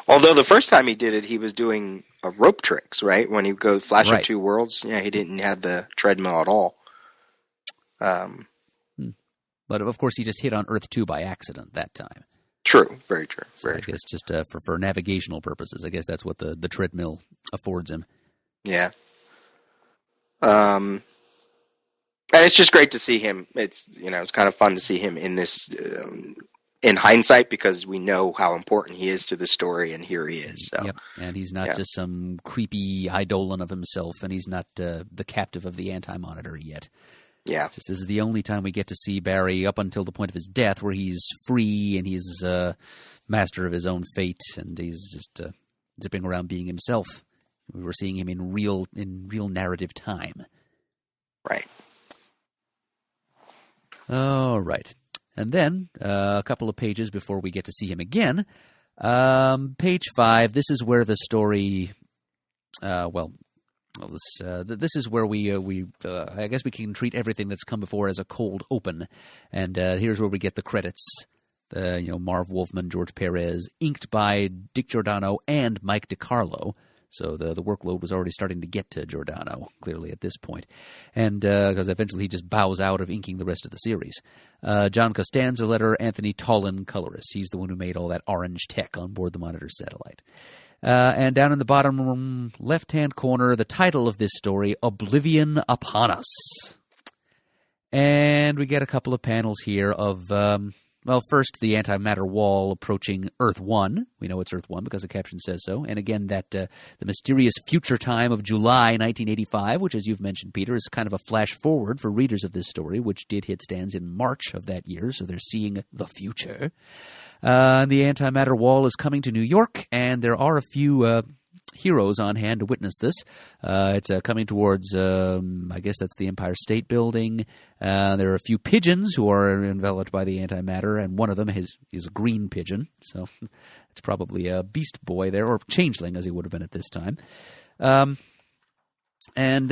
Although the first time he did it, he was doing rope tricks, right? When he goes flashing two worlds, he didn't have the treadmill at all. But, of course, he just hit on Earth 2 by accident that time. True. Very true. So I guess just for navigational purposes, I guess that's what the treadmill affords him. Yeah. And it's just great to see him. It's it's kind of fun to see him in this in hindsight, because we know how important he is to the story, and here he is. So. Yep, and he's not just some creepy eidolon of himself, and he's not the captive of the Anti-Monitor yet. Yeah. Just this is the only time we get to see Barry up until the point of his death, where he's free and he's master of his own fate, and he's just zipping around being himself. We were seeing him in real narrative time. Right. All right. And then, a couple of pages before we get to see him again, page 5, this is where the story, this is where we I guess we can treat everything that's come before as a cold open. And here's where we get the credits. Marv Wolfman, George Perez, inked by Dick Giordano and Mike DiCarlo. So the workload was already starting to get to Giordano, clearly, at this point. And because eventually he just bows out of inking the rest of the series. John Costanza letter, Anthony Tollin, colorist. He's the one who made all that orange tech on board the Monitor satellite. And down in the bottom left-hand corner, the title of this story, Oblivion Upon Us. And we get a couple of panels here of... first, the antimatter wall approaching Earth 1. We know it's Earth 1 because the caption says so. And again, that the mysterious future time of July 1985, which, as you've mentioned, Peter, is kind of a flash forward for readers of this story, which did hit stands in March of that year, so they're seeing the future. The antimatter wall is coming to New York, and there are a few... heroes on hand to witness this. It's coming towards, I guess that's the Empire State Building. There are a few pigeons who are enveloped by the antimatter, and one of them is a green pigeon. So it's probably a Beast Boy there, or Changeling as he would have been at this time. And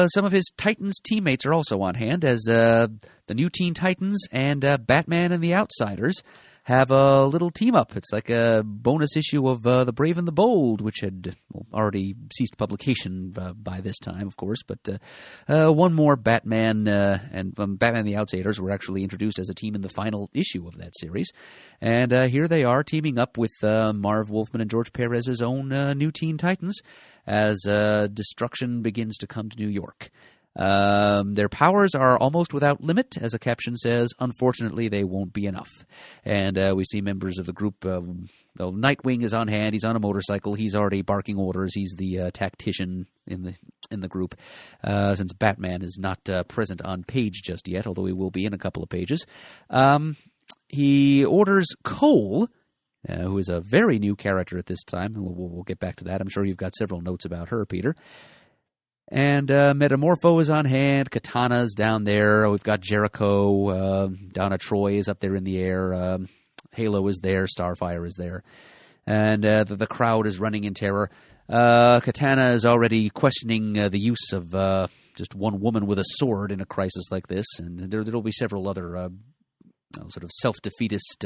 some of his Titans teammates are also on hand, as the new Teen Titans and Batman and the Outsiders have a little team-up. It's like a bonus issue of The Brave and the Bold, which had already ceased publication by this time, of course. But one more Batman and Batman and the Outsiders were actually introduced as a team in the final issue of that series. And here they are teaming up with Marv Wolfman and George Perez's own new Teen Titans as destruction begins to come to New York. Their powers are almost without limit, as the caption says. Unfortunately, they won't be enough. And we see members of the group. Nightwing is on hand. He's on a motorcycle. He's already barking orders. He's the tactician in the group. Since Batman is not present on page just yet, although he will be in a couple of pages. He orders Cole, who is a very new character at this time. We'll get back to that. I'm sure you've got several notes about her, Peter. And Metamorpho is on hand. Katana's down there. We've got Jericho. Donna Troy is up there in the air. Halo is there. Starfire is there. And the crowd is running in terror. Katana is already questioning the use of just one woman with a sword in a crisis like this. And there'll be several other sort of self-defeatist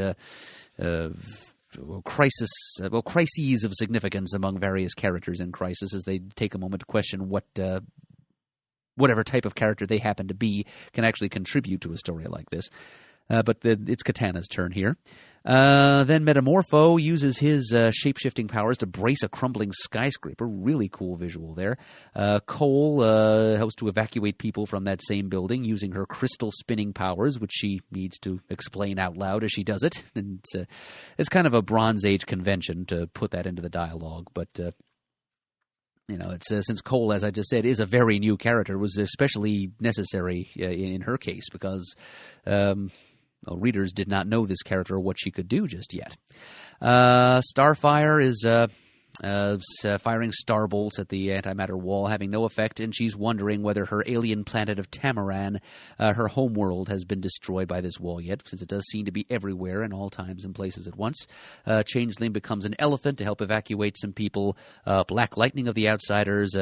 crises of significance among various characters in Crisis, as they take a moment to question whatever type of character they happen to be can actually contribute to a story like this. But it's Katana's turn here. Then Metamorpho uses his shape-shifting powers to brace a crumbling skyscraper. Really cool visual there. Cole helps to evacuate people from that same building using her crystal spinning powers, which she needs to explain out loud as she does it. And it's kind of a Bronze Age convention to put that into the dialogue, but... it's since Cole, as I just said, is a very new character, was especially necessary in her case because readers did not know this character or what she could do just yet. Starfire is firing star bolts at the antimatter wall, having no effect, and she's wondering whether her alien planet of Tamaran, her homeworld, has been destroyed by this wall yet, since it does seem to be everywhere in all times and places at once. Changeling becomes an elephant to help evacuate some people. Black Lightning of the Outsiders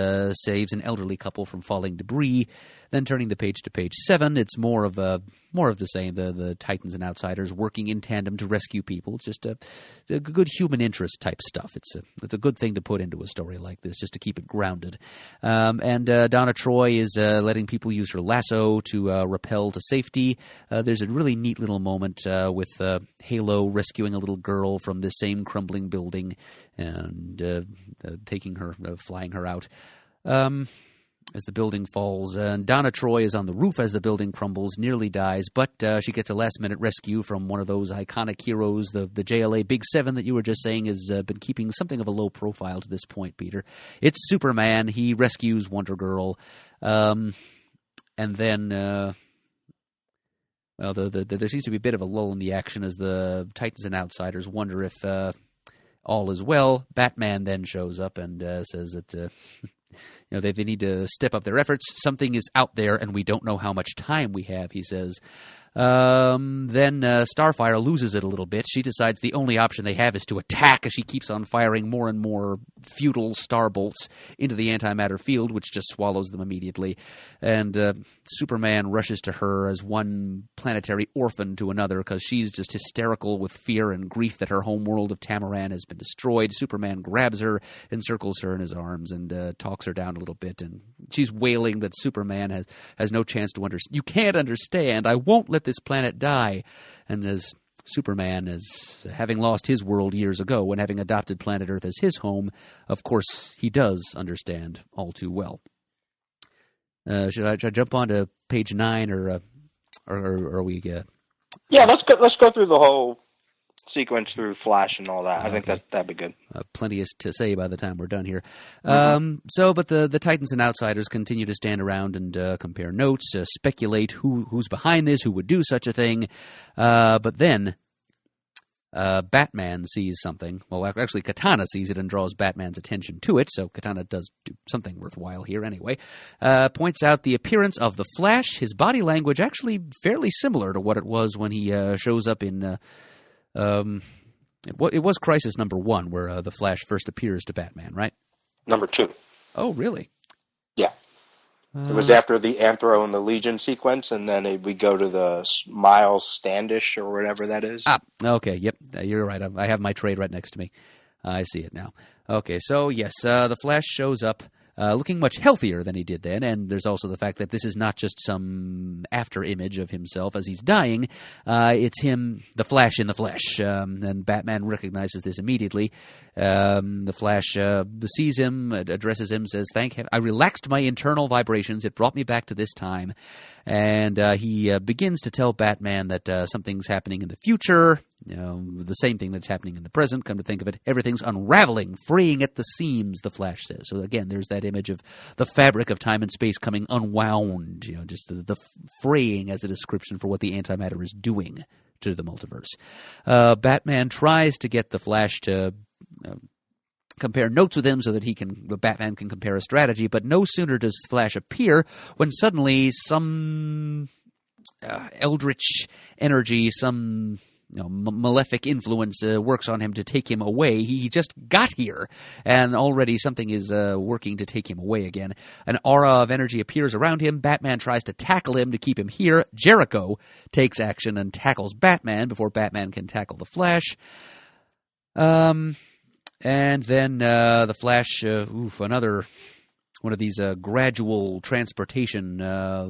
saves an elderly couple from falling debris. Then turning the page to page 7, it's more of the same. The Titans and Outsiders working in tandem to rescue people. It's just a good human interest type stuff. It's a good thing to put into a story like this, just to keep it grounded. And Donna Troy is letting people use her lasso to rappel to safety. There's a really neat little moment with Halo rescuing a little girl from the same crumbling building and taking her, flying her out. as the building falls. And Donna Troy is on the roof as the building crumbles, nearly dies, but she gets a last-minute rescue from one of those iconic heroes, the JLA Big Seven that you were just saying has been keeping something of a low profile to this point, Peter. It's Superman. He rescues Wonder Girl. And then, there seems to be a bit of a lull in the action as the Titans and Outsiders wonder if all is well. Batman then shows up and says that they need to step up their efforts. Something is out there, and we don't know how much time we have, he says. Then Starfire loses it a little bit. She decides the only option they have is to attack as she keeps on firing more and more futile star bolts into the antimatter field, which just swallows them immediately. And Superman rushes to her as one planetary orphan to another because she's just hysterical with fear and grief that her homeworld of Tamaran has been destroyed. Superman grabs her, encircles her in his arms, and talks her down a little bit. And she's wailing that Superman has no chance to understand. You can't understand. I won't let this planet die. And as Superman, as having lost his world years ago and having adopted planet Earth as his home, of course he does understand all too well. Should I jump on to page 9 or are we? Yeah, let's go through the whole sequence through Flash and all that. I think that'd be good. Plenty is to say by the time we're done here. But the Titans and Outsiders continue to stand around and compare notes, speculate who's behind this, who would do such a thing. But then Batman sees something. Well, actually, Katana sees it and draws Batman's attention to it, so Katana does do something worthwhile here anyway. Points out the appearance of the Flash, his body language actually fairly similar to what it was when he shows up in... it was Crisis number 1 where the Flash first appears to Batman, right? Number 2. Oh, really? Yeah. It was after the Anthro and the Legion sequence, and then we go to the Miles Standish or whatever that is. Okay, yep, you're right. I have my trade right next to me. I see it now. Okay, so yes, the Flash shows up. Looking much healthier than he did then, and there's also the fact that this is not just some after image of himself as he's dying. It's him, the Flash in the flesh, and Batman recognizes this immediately. The Flash sees him, addresses him, says, "Thank heaven, I relaxed my internal vibrations. It brought me back to this time." And he begins to tell Batman that something's happening in the future. The same thing that's happening in the present. Come to think of it, everything's unraveling, fraying at the seams, the Flash says. So again, there's that image of the fabric of time and space coming unwound, just the fraying as a description for what the antimatter is doing to the multiverse. Batman tries to get the Flash to compare notes with him so that Batman can compare a strategy, but no sooner does Flash appear when suddenly some eldritch energy, some malefic influence works on him to take him away. He just got here, and already something is working to take him away again. An aura of energy appears around him. Batman tries to tackle him to keep him here. Jericho takes action and tackles Batman before Batman can tackle the Flash. And then the Flash, another one of these gradual transportation,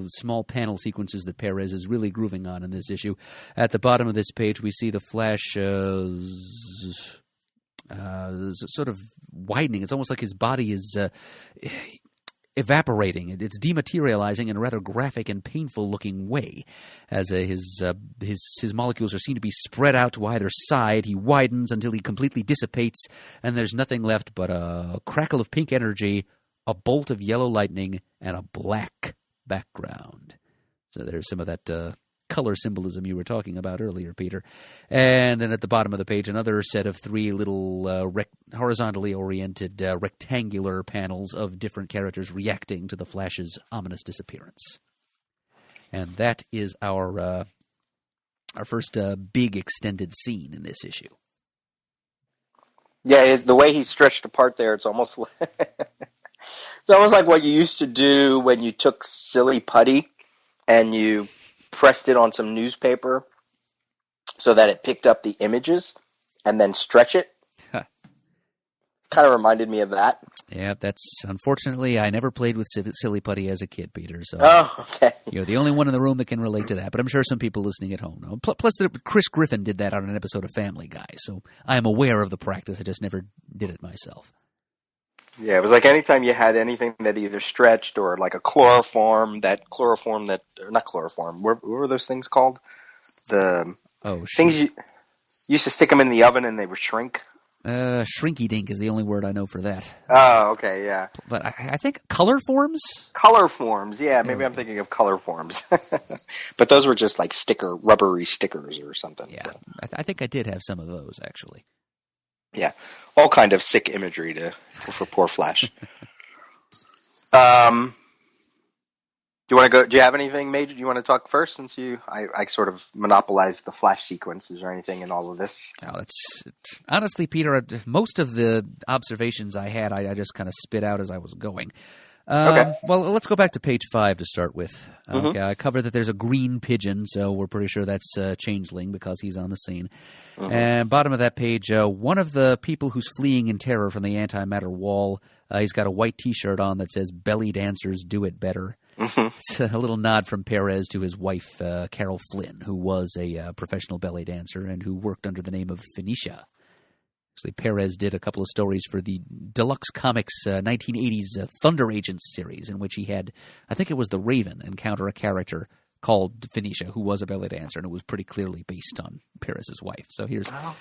small panel sequences that Perez is really grooving on in this issue. At the bottom of this page, we see the Flash sort of widening. It's almost like his body is evaporating. It's dematerializing in a rather graphic and painful-looking way. As his molecules are seen to be spread out to either side, he widens until he completely dissipates, and there's nothing left but a crackle of pink energy, a bolt of yellow lightning, and a black background. So there's some of that color symbolism you were talking about earlier, Peter. And then at the bottom of the page, another set of 3 little horizontally oriented rectangular panels of different characters reacting to the Flash's ominous disappearance. And that is our first big extended scene in this issue. Yeah, the way he's stretched apart there, it's almost it's almost like what you used to do when you took silly putty and you pressed it on some newspaper so that it picked up the images and then stretch it. It kind of reminded me of that. Yeah, that's unfortunately I never played with silly putty as a kid, Peter. So okay. You're the only one in the room that can relate to that, but I'm sure some people listening at home know. Plus, Chris Griffin did that on an episode of Family Guy, so I am aware of the practice. I just never did it myself. Yeah, it was like anytime you had anything that either stretched or like a chloroform, or not chloroform, what were those things called? The Oh, things shoot. you used to stick them in the oven and they would shrink. Shrinky dink is the only word I know for that. Oh, okay, yeah. But I think color forms? Color forms, yeah, There maybe we I'm go. thinking of color forms. But those were just like rubbery stickers or something. Yeah, So. I think I did have some of those, actually. Yeah, all kind of sick imagery for poor Flash. Um, do you want to go? Do you have anything major? Do you want to talk first, since I sort of monopolized the Flash sequences or anything in all of this? Now, honestly, Peter, most of the observations I had, I just kind of spit out as I was going. Okay. Well, let's go back to page 5 to start with. Mm-hmm. Okay, I covered that there's a green pigeon, so we're pretty sure that's Changeling because he's on the scene. Mm-hmm. And bottom of that page, one of the people who's fleeing in terror from the antimatter wall, he's got a white T-shirt on that says "Belly dancers do it better." Mm-hmm. It's a little nod from Perez to his wife, Carol Flynn, who was a professional belly dancer and who worked under the name of Phoenicia. Actually, Perez did a couple of stories for the Deluxe Comics 1980s Thunder Agents series, in which he had, I think it was the Raven, encounter a character called Phoenicia, who was a belly dancer, and it was pretty clearly based on Perez's wife. So here's a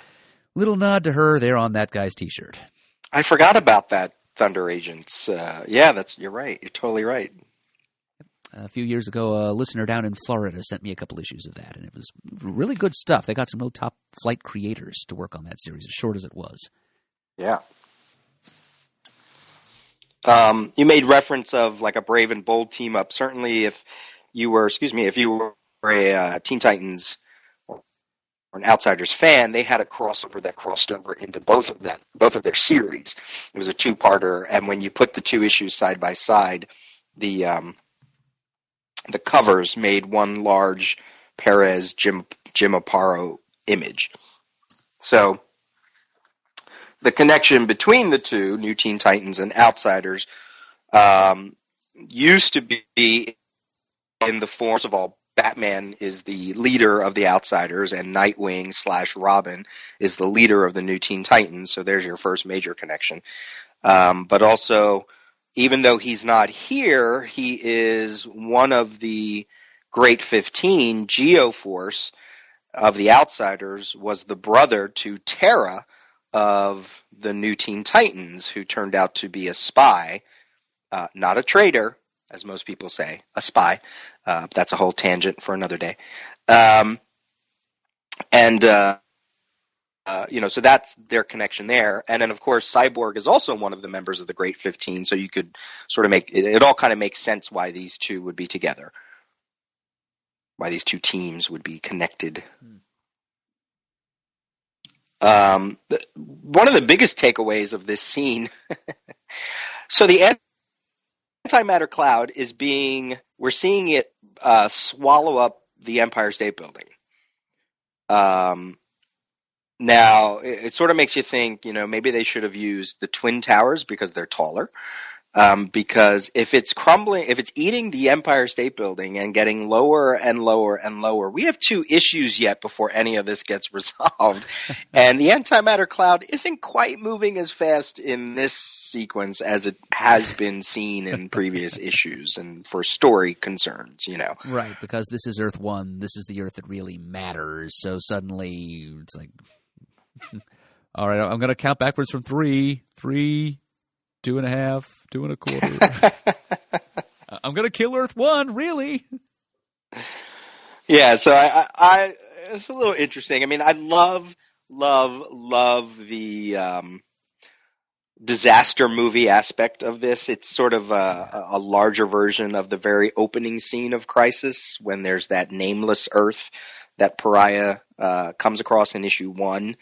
little nod to her there on that guy's T-shirt. I forgot about that Thunder Agents. Yeah, you're right. You're totally right. A few years ago, a listener down in Florida sent me a couple issues of that, and it was really good stuff. They got some real top flight creators to work on that series, as short as it was. Yeah. You made reference of like a brave and bold team up. Certainly, if you were a Teen Titans or an Outsiders fan, they had a crossover that crossed over into both of their series. It was a two-parter, and when you put the two issues side by side, the covers made one large Perez Jim Aparo image. So the connection between the two, New Teen Titans and Outsiders, used to be in the form, first of all, Batman is the leader of the Outsiders, and Nightwing / Robin is the leader of the New Teen Titans. So there's your first major connection. But also, even though he's not here, he is one of the Great 15. Geoforce of the Outsiders was the brother to Terra of the New Teen Titans, who turned out to be a spy, not a traitor, as most people say, a spy. That's a whole tangent for another day. So that's their connection there. And then, of course, Cyborg is also one of the members of the Great 15, so you could sort of it all kind of makes sense why these two would be together, why these two teams would be connected. One of the biggest takeaways of this scene, so the antimatter cloud we're seeing it swallow up the Empire State Building. Now, it sort of makes you think, maybe they should have used the Twin Towers because they're taller. Because if it's crumbling, if it's eating the Empire State Building and getting lower and lower and lower, we have 2 issues yet before any of this gets resolved. And the antimatter cloud isn't quite moving as fast in this sequence as it has been seen in previous issues and for story concerns, Right, because this is Earth 1, this is the Earth that really matters. So suddenly it's like, all right, I'm going to count backwards from 3, 2.5, 2.25. I'm going to kill Earth 1, really? Yeah, so I it's a little interesting. I mean, I love the disaster movie aspect of this. It's sort of a larger version of the very opening scene of Crisis, when there's that nameless Earth that Pariah comes across in issue 1.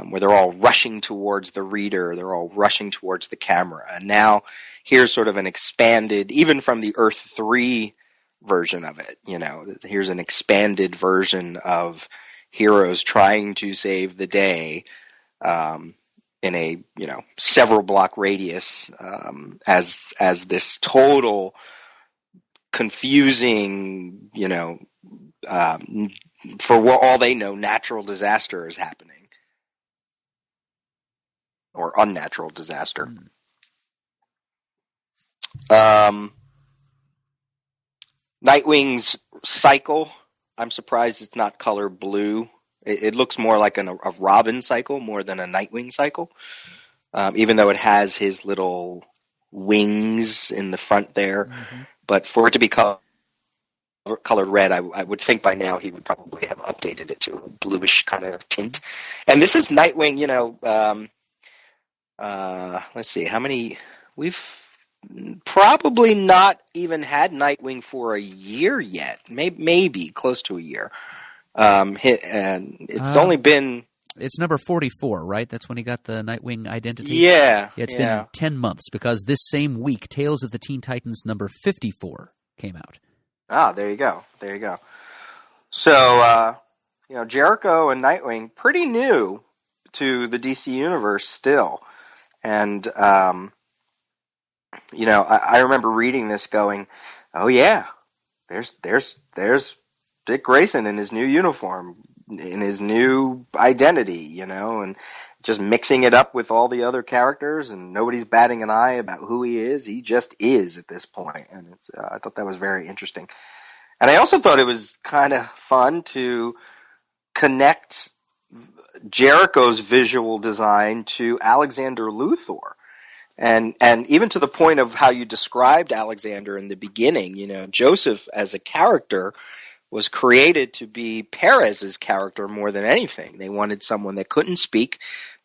Where they're all rushing towards the reader, they're all rushing towards the camera. And now here's sort of an expanded, even from the Earth 3 version of it, here's an expanded version of heroes trying to save the day in a, several block radius, as this total confusing, for all they know, natural disaster is happening. Or unnatural disaster. Nightwing's cycle, I'm surprised it's not color blue. It looks more like a Robin cycle more than a Nightwing cycle, even though it has his little wings in the front there. Mm-hmm. But for it to be colored red, I would think by now he would probably have updated it to a bluish kind of tint. And this is Nightwing, let's see, how many... We've probably not even had Nightwing for a year yet. Maybe close to a year. And it's only been... It's number 44, right? That's when he got the Nightwing identity? Yeah. It's been 10 months because this same week, Tales of the Teen Titans number 54 came out. Ah, there you go. So, Jericho and Nightwing, pretty new to the DC Universe still. And, I remember reading this going, oh yeah, there's Dick Grayson in his new uniform, in his new identity, and just mixing it up with all the other characters, and nobody's batting an eye about who he is. He just is at this point, and I thought that was very interesting. And I also thought it was kind of fun to connect Jericho's visual design to Alexander Luthor. And even to the point of how you described Alexander in the beginning, Joseph as a character was created to be Perez's character more than anything. They wanted someone that couldn't speak.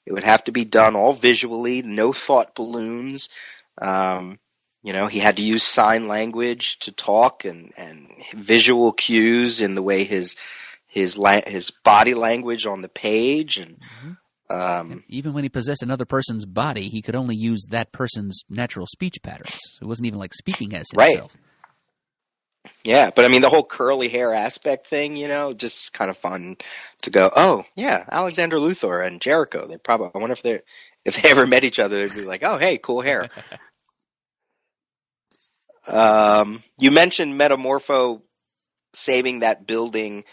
It would have to be done all visually, no thought balloons. He had to use sign language to talk and visual cues in the way his body language on the page. And even when he possessed another person's body, he could only use that person's natural speech patterns. It wasn't even like speaking as himself. Right. Yeah, but I mean the whole curly hair aspect thing, just kind of fun to go, oh yeah, Alexander Luthor and Jericho. I wonder if they ever met each other, they'd be like, oh hey, cool hair. You mentioned Metamorpho saving that building.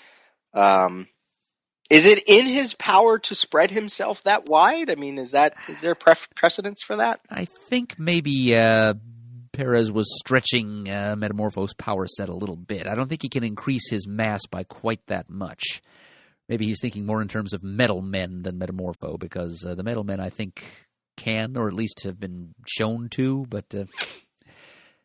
Is it in his power to spread himself that wide? I mean, is there precedence for that? I think maybe Perez was stretching Metamorpho's power set a little bit. I don't think he can increase his mass by quite that much. Maybe he's thinking more in terms of Metal Men than Metamorpho, because the Metal Men, I think, can, or at least have been shown to. But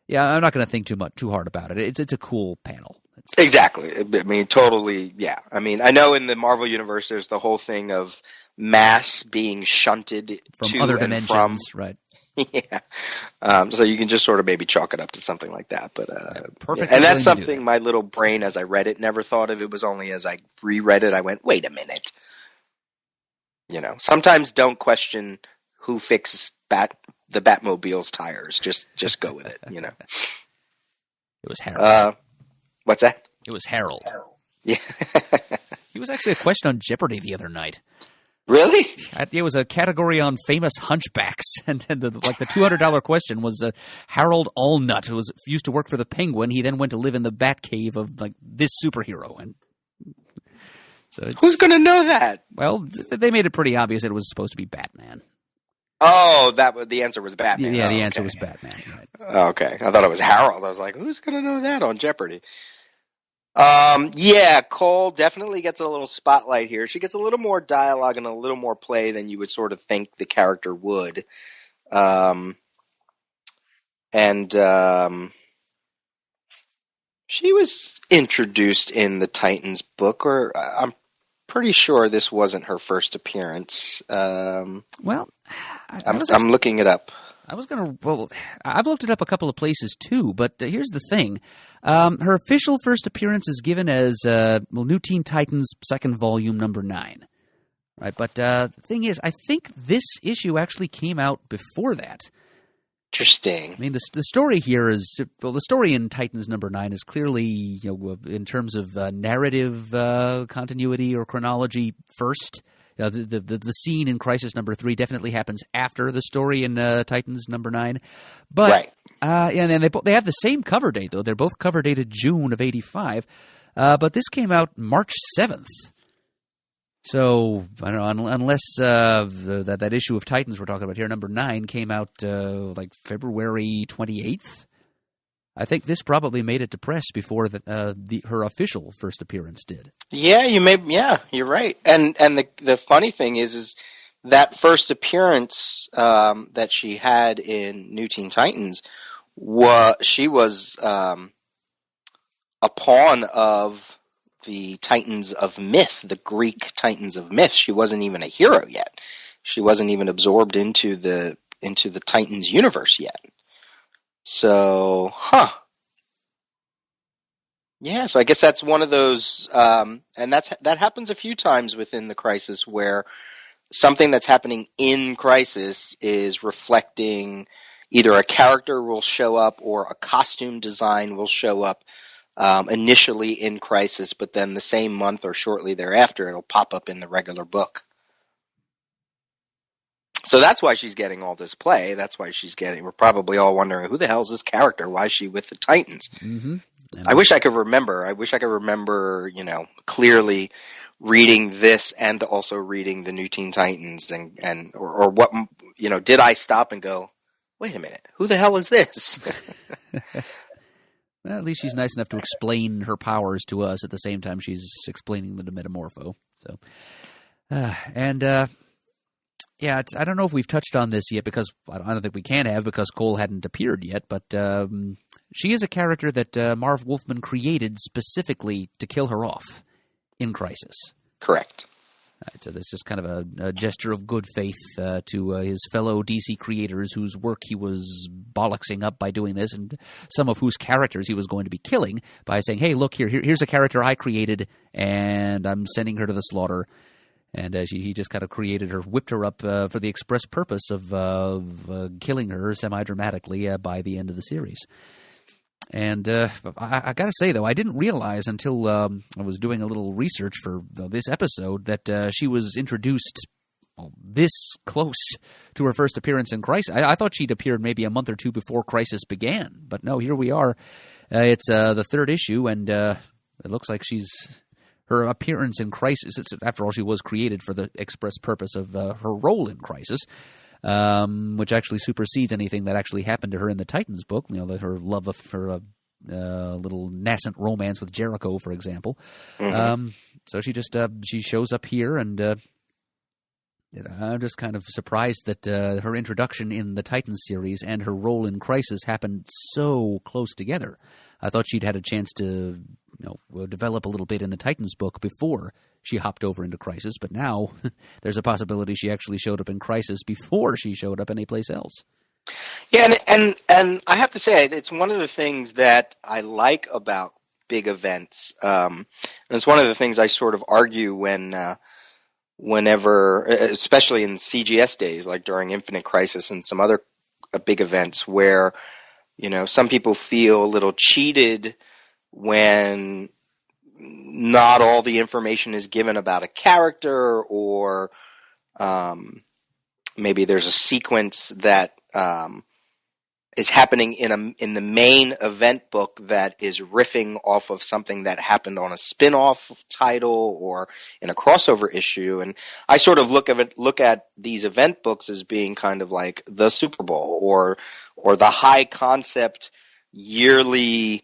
yeah, I'm not going to think too hard about it. It's a cool panel. Exactly. I mean, totally. Yeah. I mean, I know in the Marvel universe, there's the whole thing of mass being shunted from to other and dimensions, right? Yeah. So you can just sort of maybe chalk it up to something like that. But perfect. And that's something my little brain, as I read it, never thought of. It was only as I reread it, I went, wait a minute. Sometimes don't question who fixed the Batmobile's tires. Just go with it. It was Harold. What's that? It was Harold. Yeah. He was actually a question on Jeopardy the other night. Really? It was a category on famous hunchbacks, and the $200 question was Harold Allnut, who used to work for the Penguin. He then went to live in the Batcave of this superhero, and so who's going to know that? Well, they made it pretty obvious that it was supposed to be Batman. Oh, the answer was Batman. Yeah, the answer was Batman. Right. Okay, I thought it was Harold. I was like, who's going to know that on Jeopardy? Yeah, Cole definitely gets a little spotlight here. She gets a little more dialogue and a little more play than you would sort of think the character would. She was introduced in the Titans book, or I'm pretty sure this wasn't her first appearance. Well, I'm looking it up. I've looked it up a couple of places too, but here's the thing. Her official first appearance is given as New Teen Titans second volume number 9. Right, but the thing is, I think this issue actually came out before that. Interesting. I mean, the story here is, the story in Titans number 9 is clearly, in terms of narrative continuity or chronology, first. The scene in Crisis number 3 definitely happens after the story in Titans number 9, but right. And then they have the same cover date though. They're both cover dated June of '85, but this came out March 7th. So, I don't know, unless that issue of Titans we're talking about here, number 9, came out like February 28th. I think this probably made it to press before her official first appearance did. Yeah, you're right. And the funny thing is that first appearance that she had in New Teen Titans, she was a pawn of the Titans of Myth, the Greek Titans of Myth. She wasn't even a hero yet. She wasn't even absorbed into the Titans universe yet. So, yeah, so I guess that's one of those, and that happens a few times within the Crisis, where something that's happening in Crisis is reflecting either a character will show up or a costume design will show up initially in Crisis, but then the same month or shortly thereafter, it'll pop up in the regular book. So that's why she's getting all this play. That's why we're probably all wondering, who the hell is this character? Why is she with the Titans? Mm-hmm. I wish I could remember, clearly reading this and also reading the New Teen Titans or what, did I stop and go, wait a minute, who the hell is this? Well, at least she's nice enough to explain her powers to us at the same time she's explaining the Metamorpho. So, I don't know if we've touched on this yet because I don't think we can have because Cole hadn't appeared yet, but she is a character that Marv Wolfman created specifically to kill her off in Crisis. Correct. Right, so this is kind of a gesture of good faith to his fellow DC creators whose work he was bollocksing up by doing this, and some of whose characters he was going to be killing by saying, hey, look, here's a character I created, and I'm sending her to the slaughter. And he just kind of whipped her up for the express purpose of killing her semi-dramatically by the end of the series. And I got to say, though, I didn't realize until I was doing a little research for this episode that she was introduced this close to her first appearance in Crisis. I thought she'd appeared maybe a month or two before Crisis began. But no, here we are. It's the third issue, and it looks like her appearance in Crisis, after all, she was created for the express purpose of her role in Crisis. Which actually supersedes anything that actually happened to her in the Titans book. Her love of her little nascent romance with Jericho, for example. Mm-hmm. So she shows up here, and I'm just kind of surprised that her introduction in the Titans series and her role in Crisis happened so close together. I thought she'd had a chance to develop a little bit in the Titans book before she hopped over into Crisis, but now there's a possibility she actually showed up in Crisis before she showed up anyplace else. Yeah, and I have to say, it's one of the things that I like about big events. And it's one of the things I sort of argue whenever, especially in CGS days, like during Infinite Crisis and some other big events where, some people feel a little cheated when not all the information is given about a character, or maybe there's a sequence that is happening in the main event book that is riffing off of something that happened on a spin-off title or in a crossover issue. And I sort of look at these event books as being kind of like the Super Bowl or the high concept yearly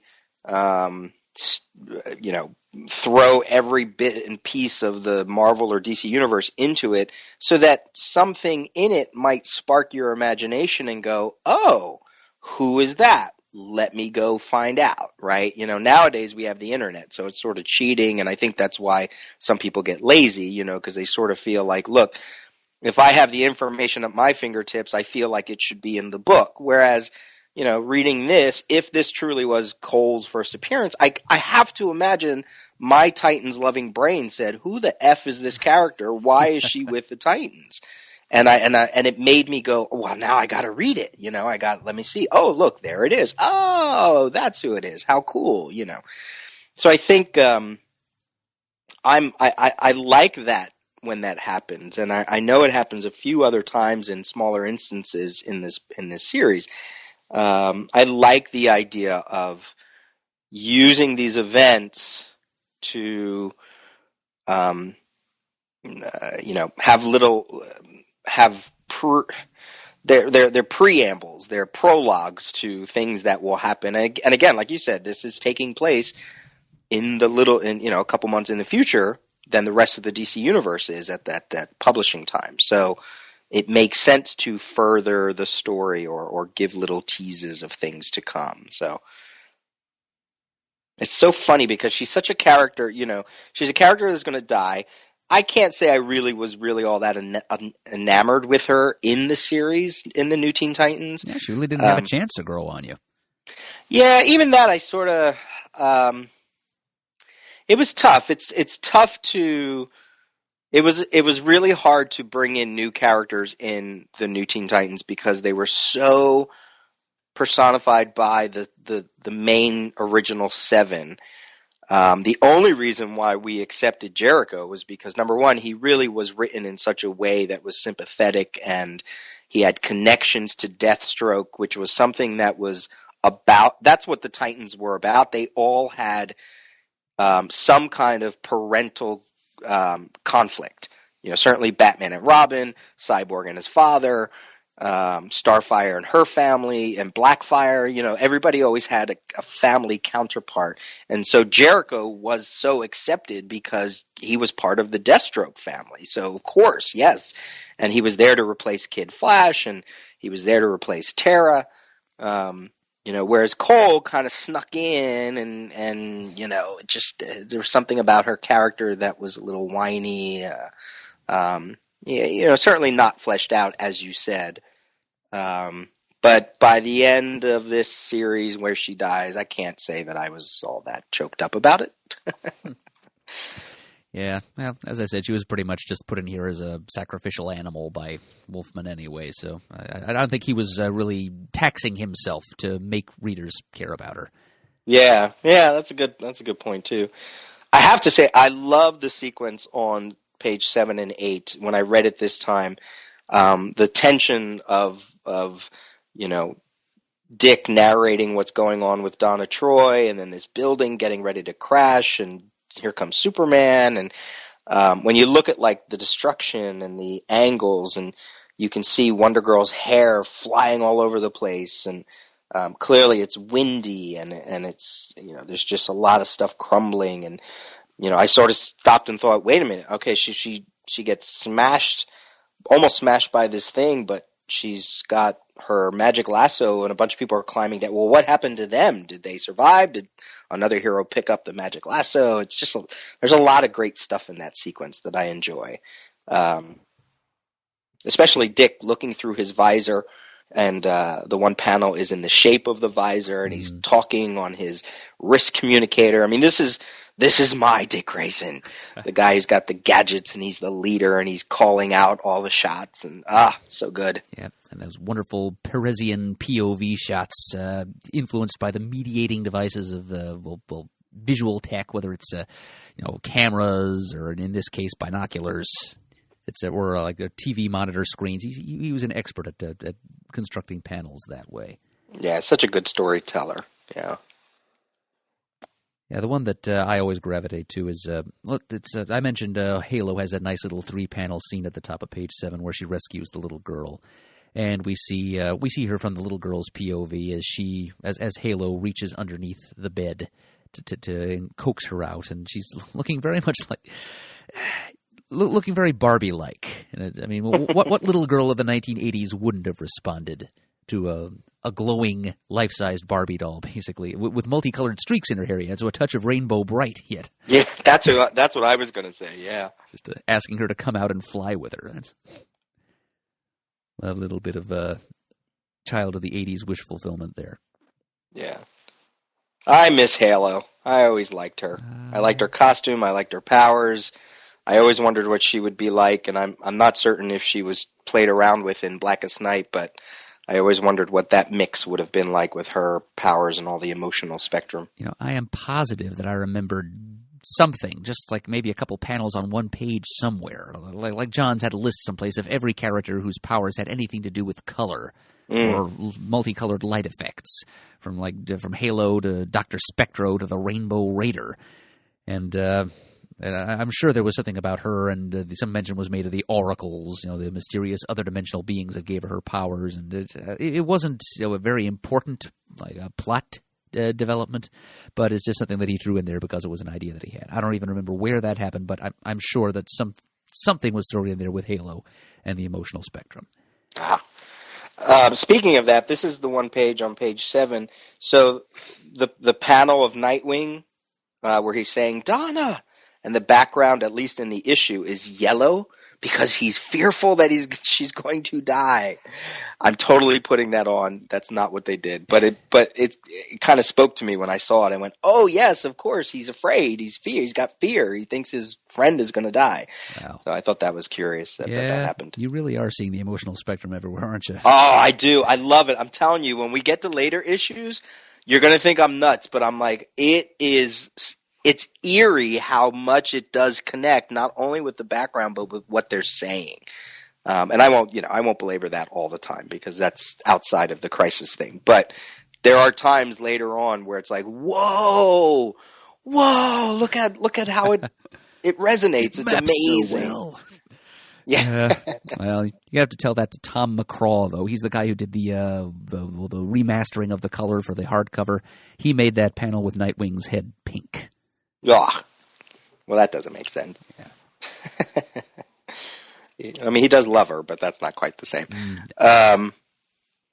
throw every bit and piece of the Marvel or DC universe into it so that something in it might spark your imagination and go, oh, who is that? Let me go find out, right? Nowadays we have the internet, so it's sort of cheating, and I think that's why some people get lazy, because they sort of feel like, look, if I have the information at my fingertips, I feel like it should be in the book. Whereas, reading this, if this truly was Cole's first appearance, I have to imagine my Titans-loving brain said, who the F is this character? Why is she with the Titans? And it made me go, well, now I got to read it. Let me see. Oh, look, there it is. Oh, that's who it is. How cool, So I think I like that when that happens, and I know it happens a few other times in smaller instances in this series. I like the idea of using these events to have little have they're preambles, they're prologues to things that will happen. And again, like you said, this is taking place in a couple months in the future than the rest of the DC universe is at that publishing time. So it makes sense to further the story or give little teases of things to come. So it's so funny because she's such a character, she's a character that's going to die. I can't say I really was all that enamored with her in the series, in the New Teen Titans. Yeah, she really didn't have a chance to grow on you. Yeah, even that I sort of it was tough. It's tough to it was really hard to bring in new characters in the New Teen Titans because they were so personified by the main original 7. The only reason why we accepted Jericho was because, number one, he really was written in such a way that was sympathetic, and he had connections to Deathstroke, which was something that was that's what the Titans were about. They all had some kind of parental conflict. Certainly Batman and Robin, Cyborg and his father, Starfire and her family, and Blackfire. Everybody always had a family counterpart. And so Jericho was so accepted because he was part of the Deathstroke family. So, of course, yes. And he was there to replace Kid Flash, and he was there to replace Terra. Whereas Cole kind of snuck in and just there was something about her character that was a little whiny. Certainly not fleshed out, as you said. But by the end of this series where she dies, I can't say that I was all that choked up about it. Yeah, well, as I said, she was pretty much just put in here as a sacrificial animal by Wolfman anyway, so I don't think he was really taxing himself to make readers care about her. Yeah, that's a good point too. I have to say, I love the sequence on page 7 and 8 when I read it this time. The tension of Dick narrating what's going on with Donna Troy, and then this building getting ready to crash, and here comes Superman. And when you look at like the destruction and the angles, and you can see Wonder Girl's hair flying all over the place, and clearly it's windy, and it's there's just a lot of stuff crumbling, and I sort of stopped and thought, wait a minute, okay, she gets almost smashed by this thing, but she's got her magic lasso and a bunch of people are climbing down. Well, what happened to them? Did they survive? Did another hero pick up the magic lasso? It's just there's a lot of great stuff in that sequence that I enjoy. Especially Dick looking through his visor, and the one panel is in the shape of the visor, and he's talking on his wrist communicator. I mean, this is my Dick Grayson, the guy who's got the gadgets, and he's the leader, and he's calling out all the shots, and so good. Yeah, and those wonderful Peresian POV shots, influenced by the mediating devices of visual tech, whether it's cameras or in this case binoculars. Or like TV monitor screens. He was an expert at constructing panels that way. Yeah, such a good storyteller. Yeah. Yeah, the one that I always gravitate to is I mentioned Halo has that nice little 3-panel scene at the top of page 7 where she rescues the little girl, and we see her from the little girl's POV as Halo reaches underneath the bed to coax her out, and she's looking very much like. Looking very Barbie-like. I mean, what little girl of the 1980s wouldn't have responded to a glowing, life-sized Barbie doll, basically, with multicolored streaks in her hair, so a touch of rainbow bright yet. Yeah, that's what I was going to say, yeah. Just asking her to come out and fly with her. That's a little bit of a child of the 80s wish fulfillment there. Yeah. I miss Halo. I always liked her. I liked her costume. I liked her powers. I always wondered what she would be like, and I'm not certain if she was played around with in Blackest Night, but I always wondered what that mix would have been like with her powers and all the emotional spectrum. I am positive that I remembered something, just like maybe a couple panels on one page somewhere. Like John's had a list someplace of every character whose powers had anything to do with color or multicolored light effects, from Halo to Dr. Spectro to the Rainbow Raider. And And I'm sure there was something about her, and some mention was made of the oracles, the mysterious other dimensional beings that gave her powers, and it wasn't a very important plot development, but it's just something that he threw in there because it was an idea that he had. I don't even remember where that happened, but I'm sure that something was thrown in there with Halo and the emotional spectrum. Speaking of that, this is the one page on page 7. So the panel of Nightwing where he's saying Donna, and the background, at least in the issue, is yellow because he's fearful that she's going to die. I'm totally putting that on. That's not what they did, but it kind of spoke to me when I saw it. I went, "Oh yes, of course, he's afraid. He's got fear. He thinks his friend is going to die." Wow. So I thought that was curious that happened. You really are seeing the emotional spectrum everywhere, aren't you? Oh, I do. I love it. I'm telling you, when we get to later issues, you're going to think I'm nuts, but I'm like, it's eerie how much it does connect, not only with the background, but with what they're saying. And I won't belabor that all the time because that's outside of the Crisis thing. But there are times later on where it's like, whoa, look at how it resonates. It's amazing. So well. Yeah. Well, you have to tell that to Tom McCraw, though. He's the guy who did the remastering of the color for the hardcover. He made that panel with Nightwing's head pink. Oh, well, that doesn't make sense. Yeah. I mean, he does love her, but that's not quite the same. And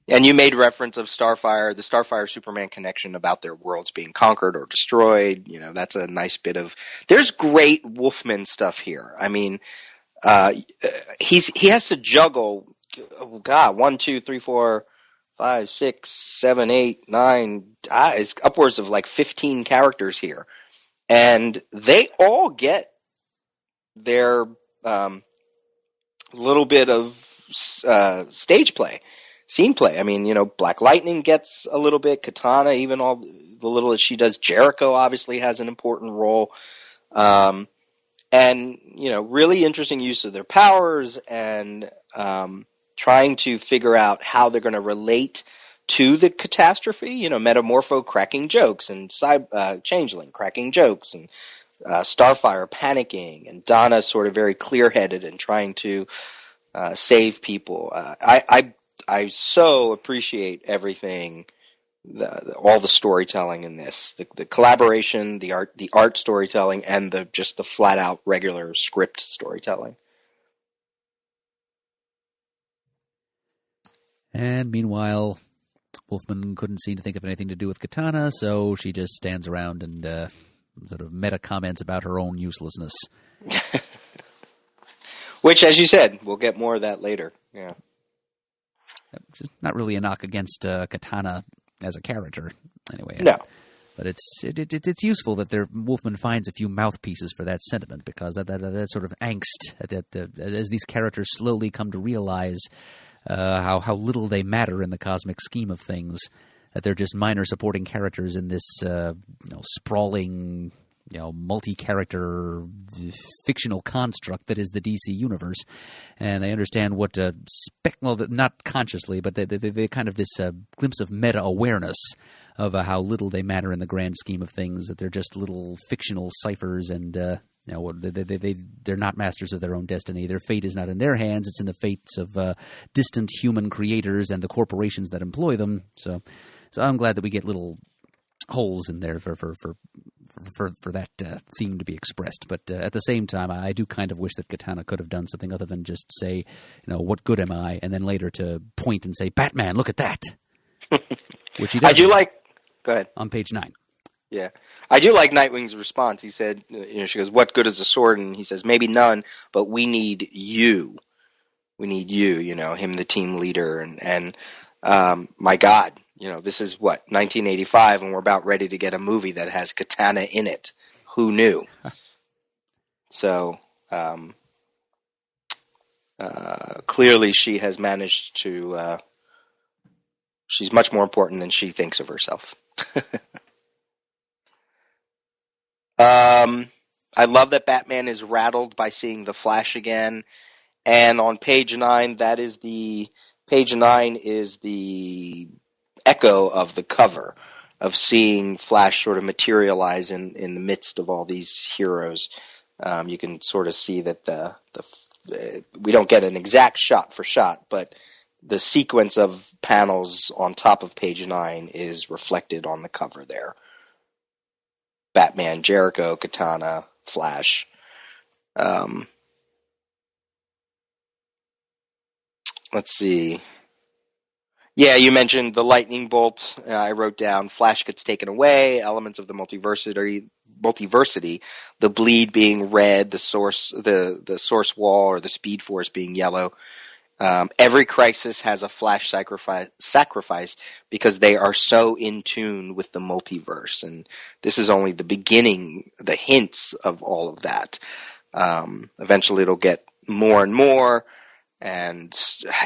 you made reference of Starfire, the Starfire-Superman connection about their worlds being conquered or destroyed. That's a nice bit of... There's great Wolfman stuff here. I mean, he has to juggle, 1, 2, 3, 4, 5, 6, 7, 8, 9... it's upwards of like 15 characters here. And they all get their little bit of stage play, scene play. I mean, Black Lightning gets a little bit, Katana, even all the little that she does. Jericho obviously has an important role. And, really interesting use of their powers and trying to figure out how they're going to relate to the catastrophe, Metamorpho cracking jokes and Changeling cracking jokes and Starfire panicking and Donna sort of very clear-headed and trying to save people. I so appreciate everything, all the storytelling in this, the collaboration, the art storytelling, and just the flat-out regular script storytelling. And meanwhile, Wolfman couldn't seem to think of anything to do with Katana, so she just stands around and sort of meta comments about her own uselessness. Which, as you said, we'll get more of that later. Yeah, it's not really a knock against Katana as a character, anyway. No, but it's useful that Wolfman finds a few mouthpieces for that sentiment, because that sort of angst as these characters slowly come to realize how little they matter in the cosmic scheme of things, that they're just minor supporting characters in this sprawling, multi-character fictional construct that is the DC universe. And they understand what not consciously, but they kind of this glimpse of meta-awareness of how little they matter in the grand scheme of things, that they're just little fictional ciphers, and they're not masters of their own destiny. Their fate is not in their hands. It's in the fates of distant human creators and the corporations that employ them. So I'm glad that we get little holes in there for that theme to be expressed. But at the same time, I do kind of wish that Katana could have done something other than just say, what good am I? And then later to point and say, Batman, look at that. Which he does. I do like... Go ahead. On page 9. Yeah. I do like Nightwing's response. He said, she goes, what good is a sword? And he says, maybe none, but we need you. We need you, him, the team leader. And my God, this is 1985, and we're about ready to get a movie that has Katana in it. Who knew? So, clearly she has managed to, she's much more important than she thinks of herself. I love that Batman is rattled by seeing the Flash again, and on page 9, page 9 is the echo of the cover of seeing Flash sort of materialize in the midst of all these heroes. You can sort of see that we don't get an exact shot for shot, but the sequence of panels on top of page 9 is reflected on the cover there. Batman, Jericho, Katana, Flash. Let's see. Yeah, you mentioned the lightning bolt. I wrote down Flash gets taken away, elements of the multiversity, the bleed being red, the source wall or the speed force being yellow. Every crisis has a Flash sacrifice because they are so in tune with the multiverse, and this is only the beginning, the hints of all of that. Eventually, it'll get more and more. And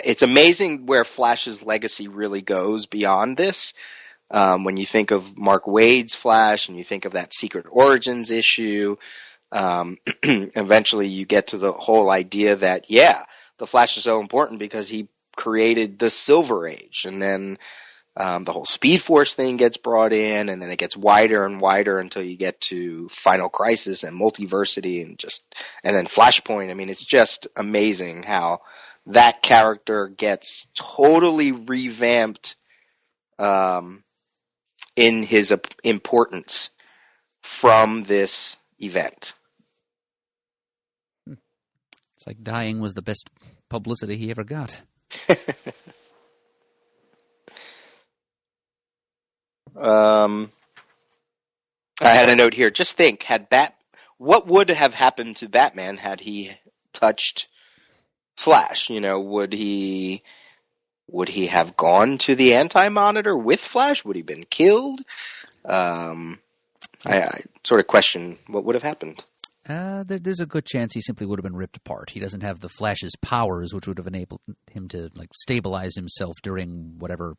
it's amazing where Flash's legacy really goes beyond this. When you think of Mark Waid's Flash and you think of that Secret Origins issue, eventually you get to the whole idea that, the Flash is so important because he created the Silver Age. And then the whole Speed Force thing gets brought in, and then it gets wider and wider until you get to Final Crisis and Multiversity and then Flashpoint. I mean, it's just amazing how that character gets totally revamped in his importance from this event. It's like dying was the best publicity he ever got. I had a note here. Just think, what would have happened to Batman had he touched Flash? Would he have gone to the Anti-Monitor with Flash? Would he have been killed? I sort of question what would have happened. There's a good chance he simply would have been ripped apart. He doesn't have the Flash's powers, which would have enabled him to stabilize himself during whatever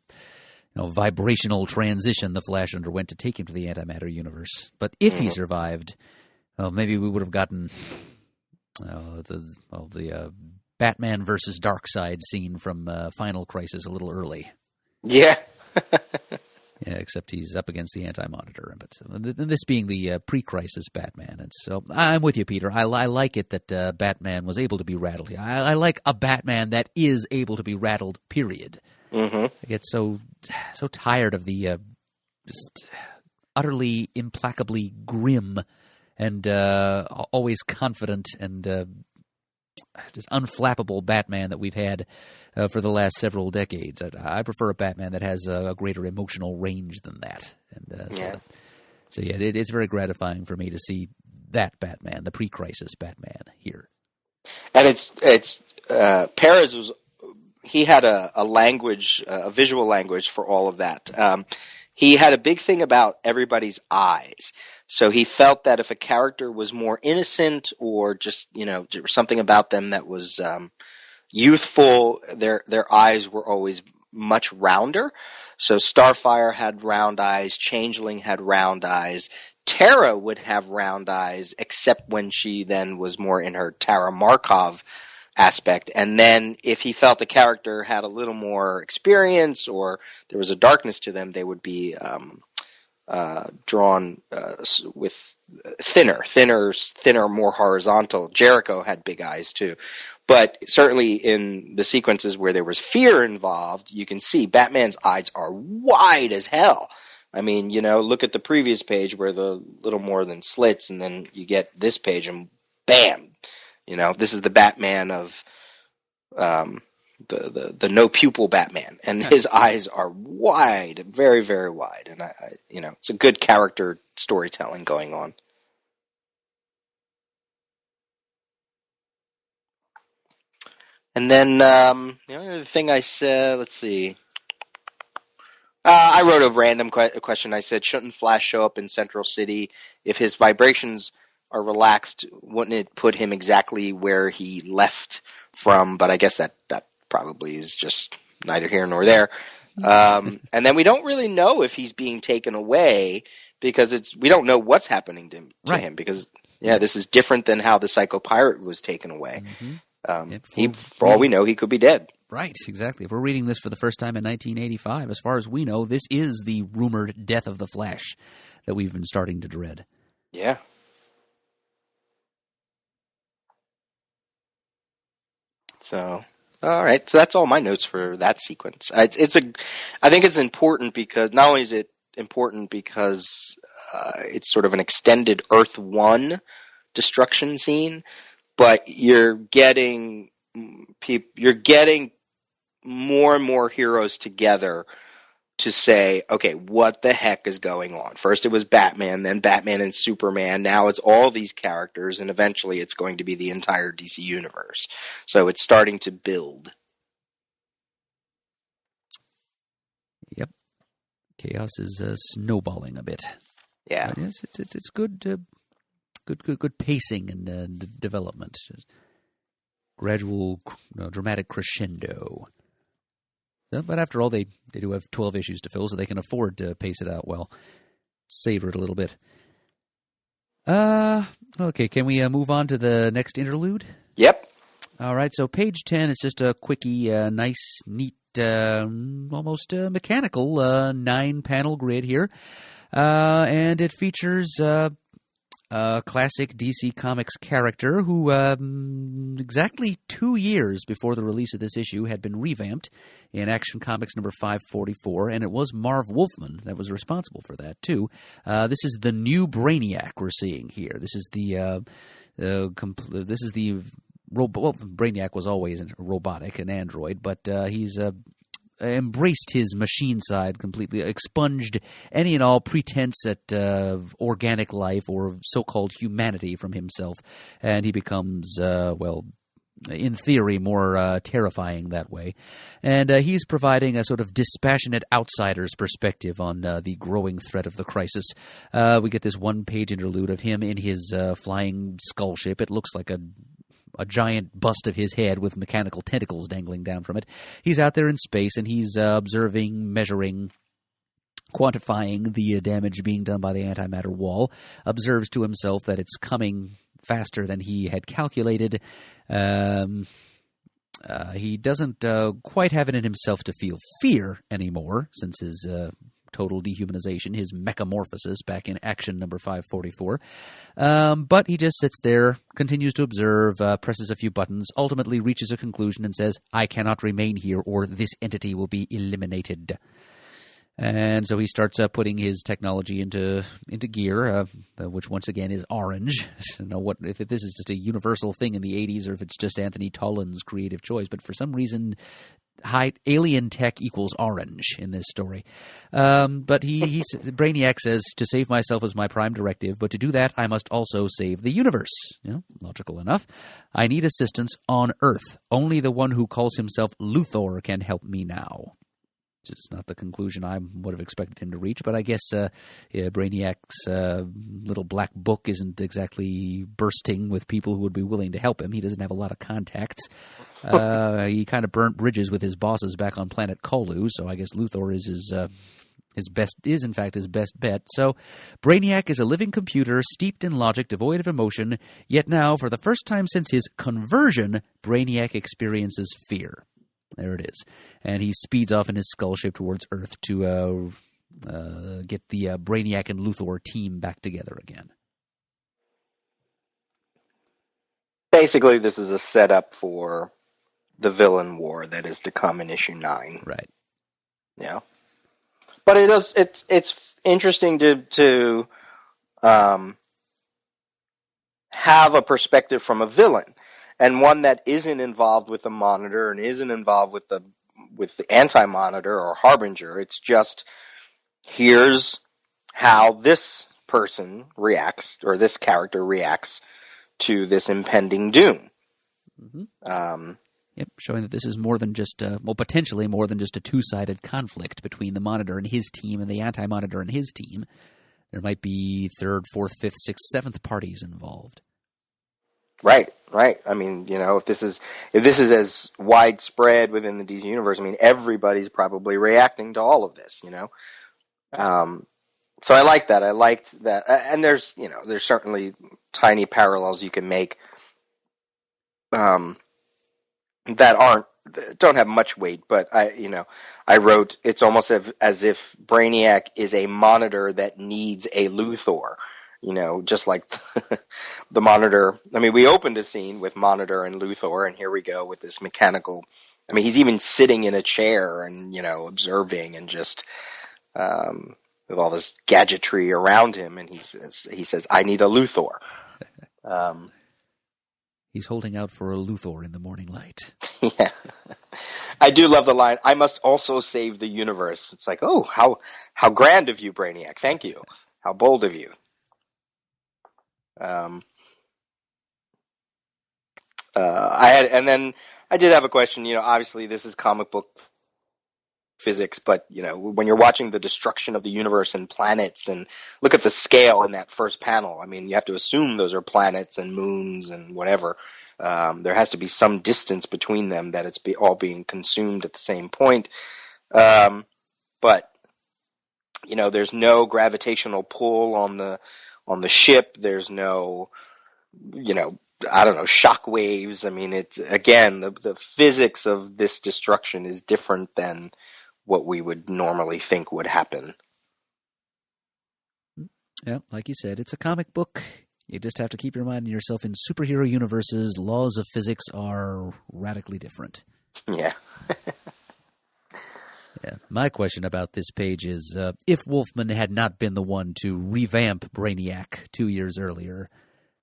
vibrational transition the Flash underwent to take him to the antimatter universe. But if he survived, maybe we would have gotten the Batman versus Darkseid scene from Final Crisis a little early. Yeah. Yeah, except he's up against the Anti-Monitor. But this being the pre-crisis Batman. And so I'm with you, Peter. I like it that Batman was able to be rattled. I like a Batman that is able to be rattled, period. Mm-hmm. I get so tired of the just utterly, implacably grim and always confident and just unflappable Batman that we've had for the last several decades. I prefer a Batman that has a greater emotional range than that. And so it's very gratifying for me to see that Batman, the pre-crisis Batman, here. And it's Perez was. He had a language, a visual language for all of that. He had a big thing about everybody's eyes. So he felt that if a character was more innocent or just, something about them that was youthful, their eyes were always much rounder. So Starfire had round eyes, Changeling had round eyes, Tara would have round eyes, except when she then was more in her Tara Markov aspect. And then if he felt the character had a little more experience or there was a darkness to them, they would be drawn with thinner, more horizontal. Jericho had big eyes too. But certainly in the sequences where there was fear involved, you can see Batman's eyes are wide as hell. I mean, look at the previous page where the little more than slits, and then you get this page and bam, this is the Batman of the no pupil Batman, and his eyes are wide, very, very wide, and I it's a good character storytelling going on. And then the other thing I said, let's see. I wrote a random question. I said, shouldn't Flash show up in Central City? If his vibrations are relaxed, wouldn't it put him exactly where he left from? But I guess that probably is just neither here nor there. And then we don't really know if he's being taken away because we don't know what's happening to him because this is different than how the Psycho Pirate was taken away. Mm-hmm. For all we know, he could be dead. Right, exactly. If we're reading this for the first time in 1985, as far as we know, this is the rumored death of the Flash that we've been starting to dread. Yeah. So, all right. So that's all my notes for that sequence. I think it's important because not only is it important because it's sort of an extended Earth 1 destruction scene, but you're getting more and more heroes together to say, okay, what the heck is going on? First it was Batman, then Batman and Superman. Now it's all these characters, and eventually it's going to be the entire DC universe. So it's starting to build. Yep. Chaos is snowballing a bit. Yeah. But yes, it's good, good pacing and development. Gradual, dramatic crescendo. But after all, they do have 12 issues to fill, so they can afford to pace it out well. Savor it a little bit. Okay, can we move on to the next interlude? Yep. All right, so page 10 is just a quickie, nice, neat, almost mechanical 9-panel grid here. And it features a classic DC Comics character who, exactly 2 years before the release of this issue, had been revamped in Action Comics number 544, and it was Marv Wolfman that was responsible for that, too. This is the new Brainiac we're seeing here. This is Brainiac was always robotic, an android, but he's embraced his machine side completely, expunged any and all pretense at organic life or so-called humanity from himself, and he becomes, in theory, more terrifying that way. And he's providing a sort of dispassionate outsider's perspective on the growing threat of the crisis. We get this one-page interlude of him in his flying skull ship. It looks like a giant bust of his head with mechanical tentacles dangling down from it. He's out there in space, and he's observing, measuring, quantifying the damage being done by the antimatter wall, observes to himself that it's coming faster than he had calculated. He doesn't quite have it in himself to feel fear anymore, since his total dehumanization, his mechamorphosis back in Action number 544. But he just sits there, continues to observe, presses a few buttons, ultimately reaches a conclusion and says, I cannot remain here or this entity will be eliminated. And so he starts putting his technology into gear, which once again is orange. I don't know what if this is just a universal thing in the 80s or if it's just Anthony Tollan's creative choice, but for some reason alien tech equals orange in this story. But Brainiac says, to save myself is my prime directive, but to do that, I must also save the universe. Logical enough. I need assistance on Earth. Only the one who calls himself Luthor can help me now. It's not the conclusion I would have expected him to reach, but I guess Brainiac's little black book isn't exactly bursting with people who would be willing to help him. He doesn't have a lot of contacts. He kind of burnt bridges with his bosses back on planet Kolu, so I guess Luthor is his best bet. So Brainiac is a living computer steeped in logic, devoid of emotion, yet now, for the first time since his conversion, Brainiac experiences fear. There it is. And he speeds off in his skull ship towards Earth to get the Brainiac and Luthor team back together again. Basically, this is a setup for the villain war that is to come in issue 9. Right. Yeah. But it's interesting to have a perspective from a villain. And one that isn't involved with the Monitor and isn't involved with the Anti-Monitor or Harbinger. It's just, here's how this person reacts, or this character reacts to this impending doom. Mm-hmm. Showing that this is more than just, potentially more than just a two-sided conflict between the Monitor and his team and the Anti-Monitor and his team. There might be third, fourth, fifth, sixth, seventh parties involved. Right. I mean, if this is as widespread within the DC universe, I mean, everybody's probably reacting to all of this, So I like that. I liked that, and there's certainly tiny parallels you can make, that don't have much weight, but I wrote it's almost as if Brainiac is a Monitor that needs a Luthor. just like the Monitor. I mean, we opened a scene with Monitor and Luthor, and here we go with this mechanical. I mean, he's even sitting in a chair and, observing and just with all this gadgetry around him, and he says, "I need a Luthor." He's holding out for a Luthor in the morning light. Yeah. I do love the line, "I must also save the universe." It's like, oh, how grand of you, Brainiac. Thank you. How bold of you. I did have a question. Obviously this is comic book physics, but when you're watching the destruction of the universe and planets, and look at the scale in that first panel. I mean, you have to assume those are planets and moons and whatever. There has to be some distance between them, that it's all being consumed at the same point. But there's no gravitational pull on the ship. There's no, I don't know, shock waves. I mean, it's, again, the physics of this destruction is different than what we would normally think would happen. Yeah, like you said, it's a comic book. You just have to keep reminding yourself, in superhero universes, laws of physics are radically different. Yeah. Yeah. My question about this page is, if Wolfman had not been the one to revamp Brainiac 2 years earlier,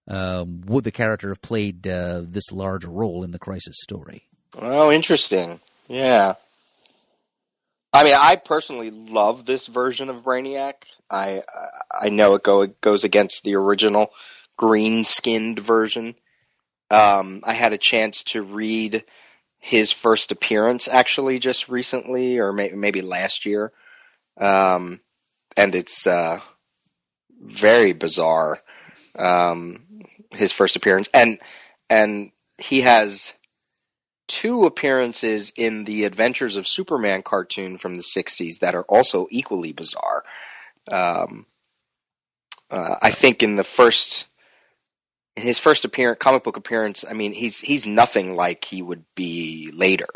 would the character have played this large role in the Crisis story? Oh, interesting. Yeah. I mean, I personally love this version of Brainiac. I know it goes against the original green-skinned version. I had a chance to read his first appearance, actually, just recently, or maybe last year. And it's very bizarre, his first appearance. And he has 2 appearances in the Adventures of Superman cartoon from the 60s that are also equally bizarre. I think in his first comic book appearance, I mean, he's nothing like he would be later.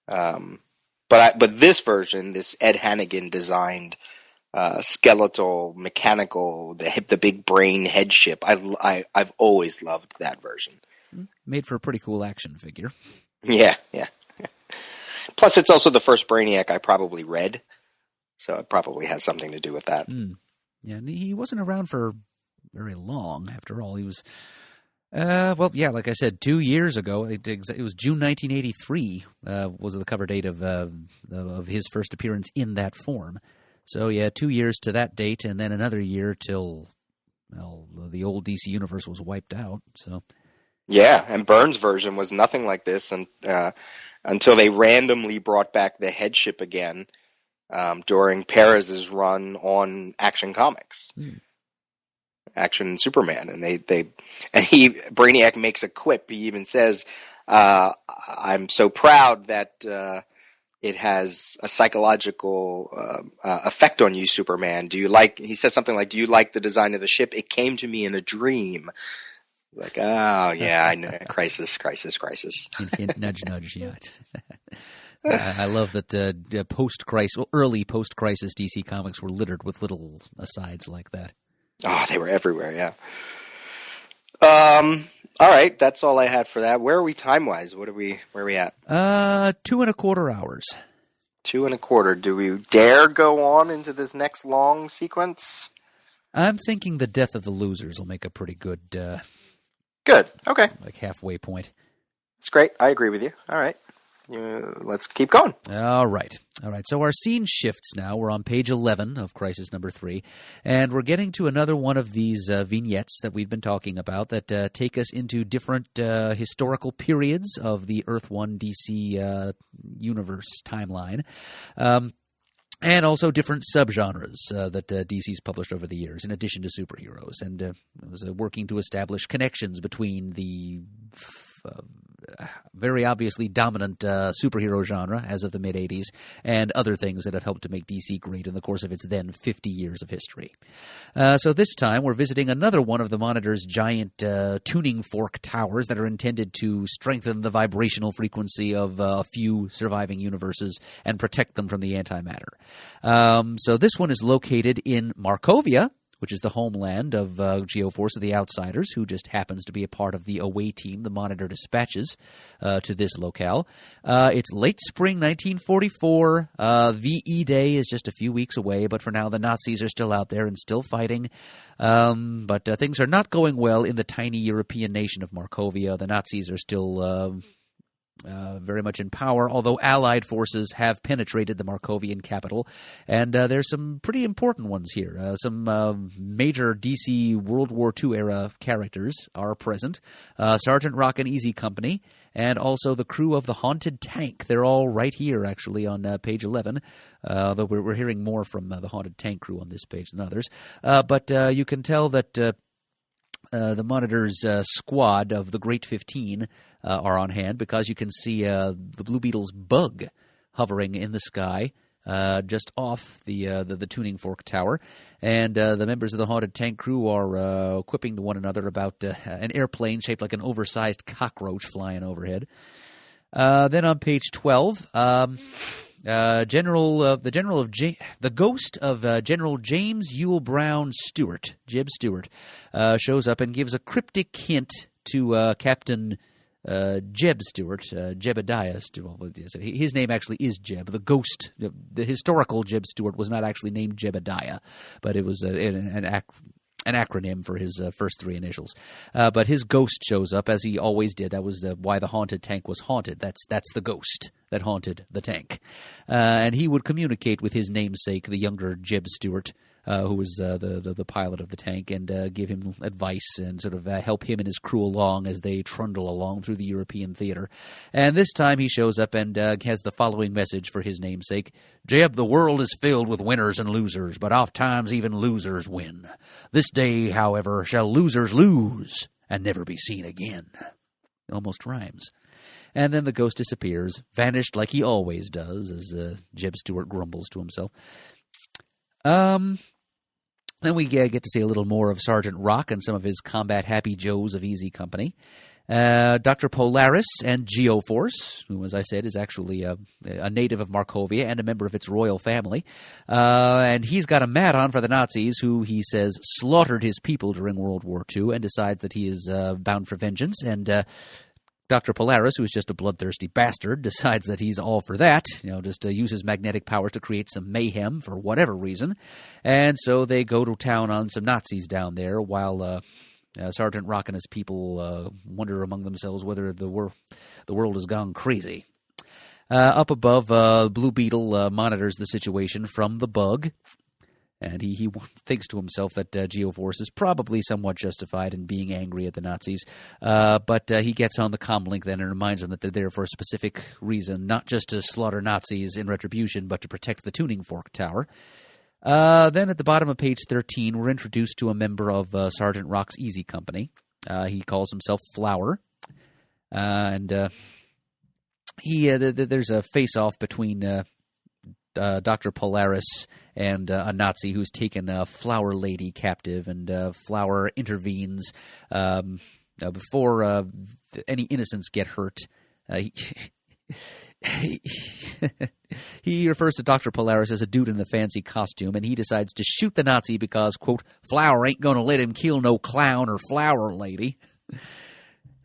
But this version, this Ed Hannigan designed skeletal, mechanical, the big brain head ship, I've always loved that version. Made for a pretty cool action figure. Yeah. Plus, it's also the first Brainiac I probably read, so it probably has something to do with that. Yeah, and he wasn't around for very long, after all. He was, like I said, 2 years ago. It was June 1983 was the cover date of his first appearance in that form. So, 2 years to that date, and then another year till, the old DC universe was wiped out, so... Yeah, and Byrne's version was nothing like this until they randomly brought back the headship again during Perez's run on Action Comics, Action Superman, and Brainiac makes a quip. He even says, "I'm so proud that it has a psychological effect on you, Superman. Do you like?" He says something like, "Do you like the design of the ship? It came to me in a dream." Like, oh, yeah, I know. Crisis. Hint, nudge, yeah. I love that early post-crisis DC comics were littered with little asides like that. Oh, they were everywhere, yeah. All right, that's all I had for that. Where are we time-wise? Where are we at? 2.25 hours. 2.25. Do we dare go on into this next long sequence? I'm thinking the death of the losers will make a pretty good... Good. Okay. Like halfway point. That's great. I agree with you. All right. Let's keep going. All right. So our scene shifts now. We're on page 11 of Crisis number 3, and we're getting to another one of these vignettes that we've been talking about that take us into different historical periods of the Earth 1 DC universe timeline. And also different subgenres that DC's published over the years, in addition to superheroes. And it was working to establish connections between the very obviously dominant superhero genre as of the mid-'80s and other things that have helped to make DC great in the course of its then 50 years of history. So this time we're visiting another one of the Monitor's giant tuning fork towers that are intended to strengthen the vibrational frequency of a few surviving universes and protect them from the antimatter. So this one is located in Markovia, which is the homeland of Geoforce of the Outsiders, who just happens to be a part of the away team the Monitor dispatches to this locale. It's late spring 1944. VE Day is just a few weeks away, but for now the Nazis are still out there and still fighting. But things are not going well in the tiny European nation of Markovia. The Nazis are still very much in power, although Allied forces have penetrated the Markovian capital, and there's some pretty important ones here. Some major DC World War II era characters are present. Sergeant Rock and Easy Company, and also the crew of the Haunted Tank. They're all right here, actually, on page 11, though we're hearing more from the Haunted Tank crew on this page than others. But you can tell that the Monitor's squad of the Great 15 are on hand, because you can see the Blue Beetle's bug hovering in the sky just off the tuning fork tower. And the members of the Haunted Tank crew are quipping to one another about an airplane shaped like an oversized cockroach flying overhead. Then on page 12... the ghost of General James Ewell Brown Stewart, Jeb Stewart, shows up and gives a cryptic hint to Captain Jeb Stewart, Jebediah Stewart. His name actually is Jeb. The ghost, the historical Jeb Stewart, was not actually named Jebediah, but it was an acronym for his first three initials. But his ghost shows up, as he always did. That was why the Haunted Tank was haunted. That's the ghost that haunted the tank. And he would communicate with his namesake, the younger Jeb Stewart, who was the pilot of the tank, and give him advice and sort of help him and his crew along as they trundle along through the European theater. And this time he shows up and has the following message for his namesake. Jeb, the world is filled with winners and losers, but oft times even losers win. This day, however, shall losers lose and never be seen again. It almost rhymes. And then the ghost disappears, vanished like he always does, as Jeb Stewart grumbles to himself. Then we get to see a little more of Sergeant Rock and some of his combat-happy Joes of Easy Company. Dr. Polaris and Geoforce, who, as I said, is actually a native of Markovia and a member of its royal family. And he's got a mat on for the Nazis, who, he says, slaughtered his people during World War II, and decides that he is bound for vengeance. And Dr. Polaris, who's just a bloodthirsty bastard, decides that he's all for that, just to use his magnetic powers to create some mayhem for whatever reason. And so they go to town on some Nazis down there, while Sergeant Rock and his people wonder among themselves whether the world has gone crazy. Up above, Blue Beetle monitors the situation from the bug. And he thinks to himself that Geoforce is probably somewhat justified in being angry at the Nazis. But he gets on the comlink then and reminds them that they're there for a specific reason, not just to slaughter Nazis in retribution, but to protect the tuning fork tower. Then at the bottom of page 13, we're introduced to a member of Sergeant Rock's Easy Company. He calls himself Flower. And there's a face-off between Dr. Polaris and a Nazi who's taken a Flower Lady captive, and Flower intervenes before any innocents get hurt. He refers to Dr. Polaris as a dude in the fancy costume, and he decides to shoot the Nazi because, quote, Flower ain't gonna let him kill no clown or Flower Lady.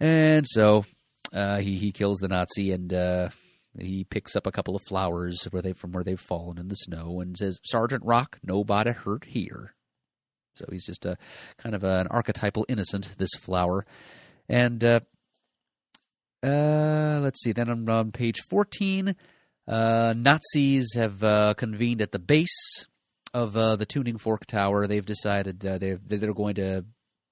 And so he kills the Nazi, and he picks up a couple of flowers from where they've fallen in the snow, and says, Sergeant Rock, nobody hurt here. So he's just a kind of an archetypal innocent, this Flower. And let's see, then on page 14, Nazis have convened at the base of the tuning fork tower. They've decided they're going to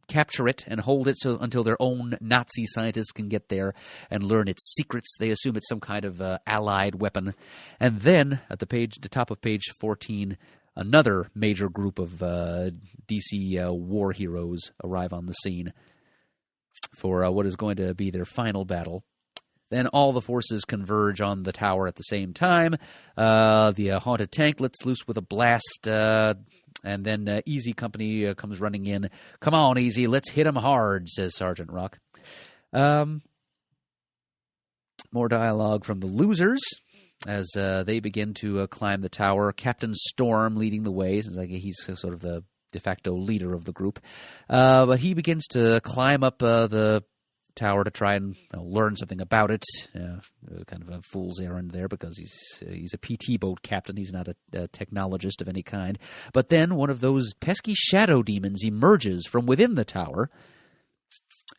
capture it and hold it until their own Nazi scientists can get there and learn its secrets. They assume it's some kind of allied weapon. And then at the top of page 14, another major group of DC war heroes arrive on the scene for what is going to be their final battle. Then all the forces converge on the tower at the same time. The Haunted Tank lets loose with a blast, and then Easy Company comes running in. Come on, Easy, let's hit 'em hard, says Sergeant Rock. More dialogue from the losers as they begin to climb the tower. Captain Storm leading the way. It's like he's sort of the de facto leader of the group. But he begins to climb up the tower to try and learn something about it. Kind of a fool's errand there because he's a PT boat captain. He's not a technologist of any kind. But then one of those pesky shadow demons emerges from within the tower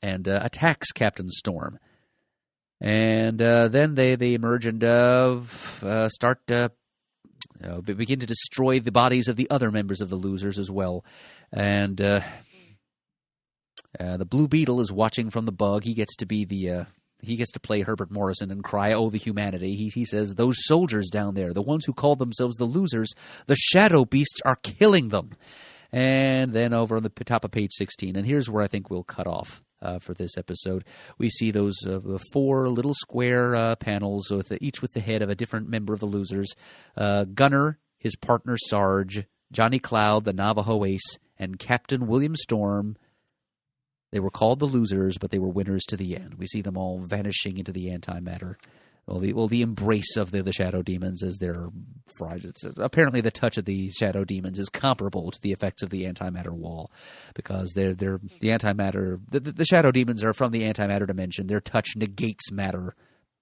and attacks Captain Storm. And then they emerge and begin to destroy the bodies of the other members of the Losers as well. And the Blue Beetle is watching from the bug. He gets to be he gets to play Herbert Morrison and cry, "Oh, the humanity." He says, "Those soldiers down there, the ones who call themselves the Losers, the shadow beasts are killing them." And then over on the top of page 16, and here's where I think we'll cut off for this episode, we see those 4 little square panels, each with the head of a different member of the Losers. Gunner, his partner Sarge, Johnny Cloud, the Navajo Ace, and Captain William Storm. They were called the Losers, but they were winners to the end. We see them all vanishing into the antimatter. The embrace of the shadow demons as they're fried. Apparently, the touch of the shadow demons is comparable to the effects of the antimatter wall, because they're the antimatter. The shadow demons are from the antimatter dimension. Their touch negates matter,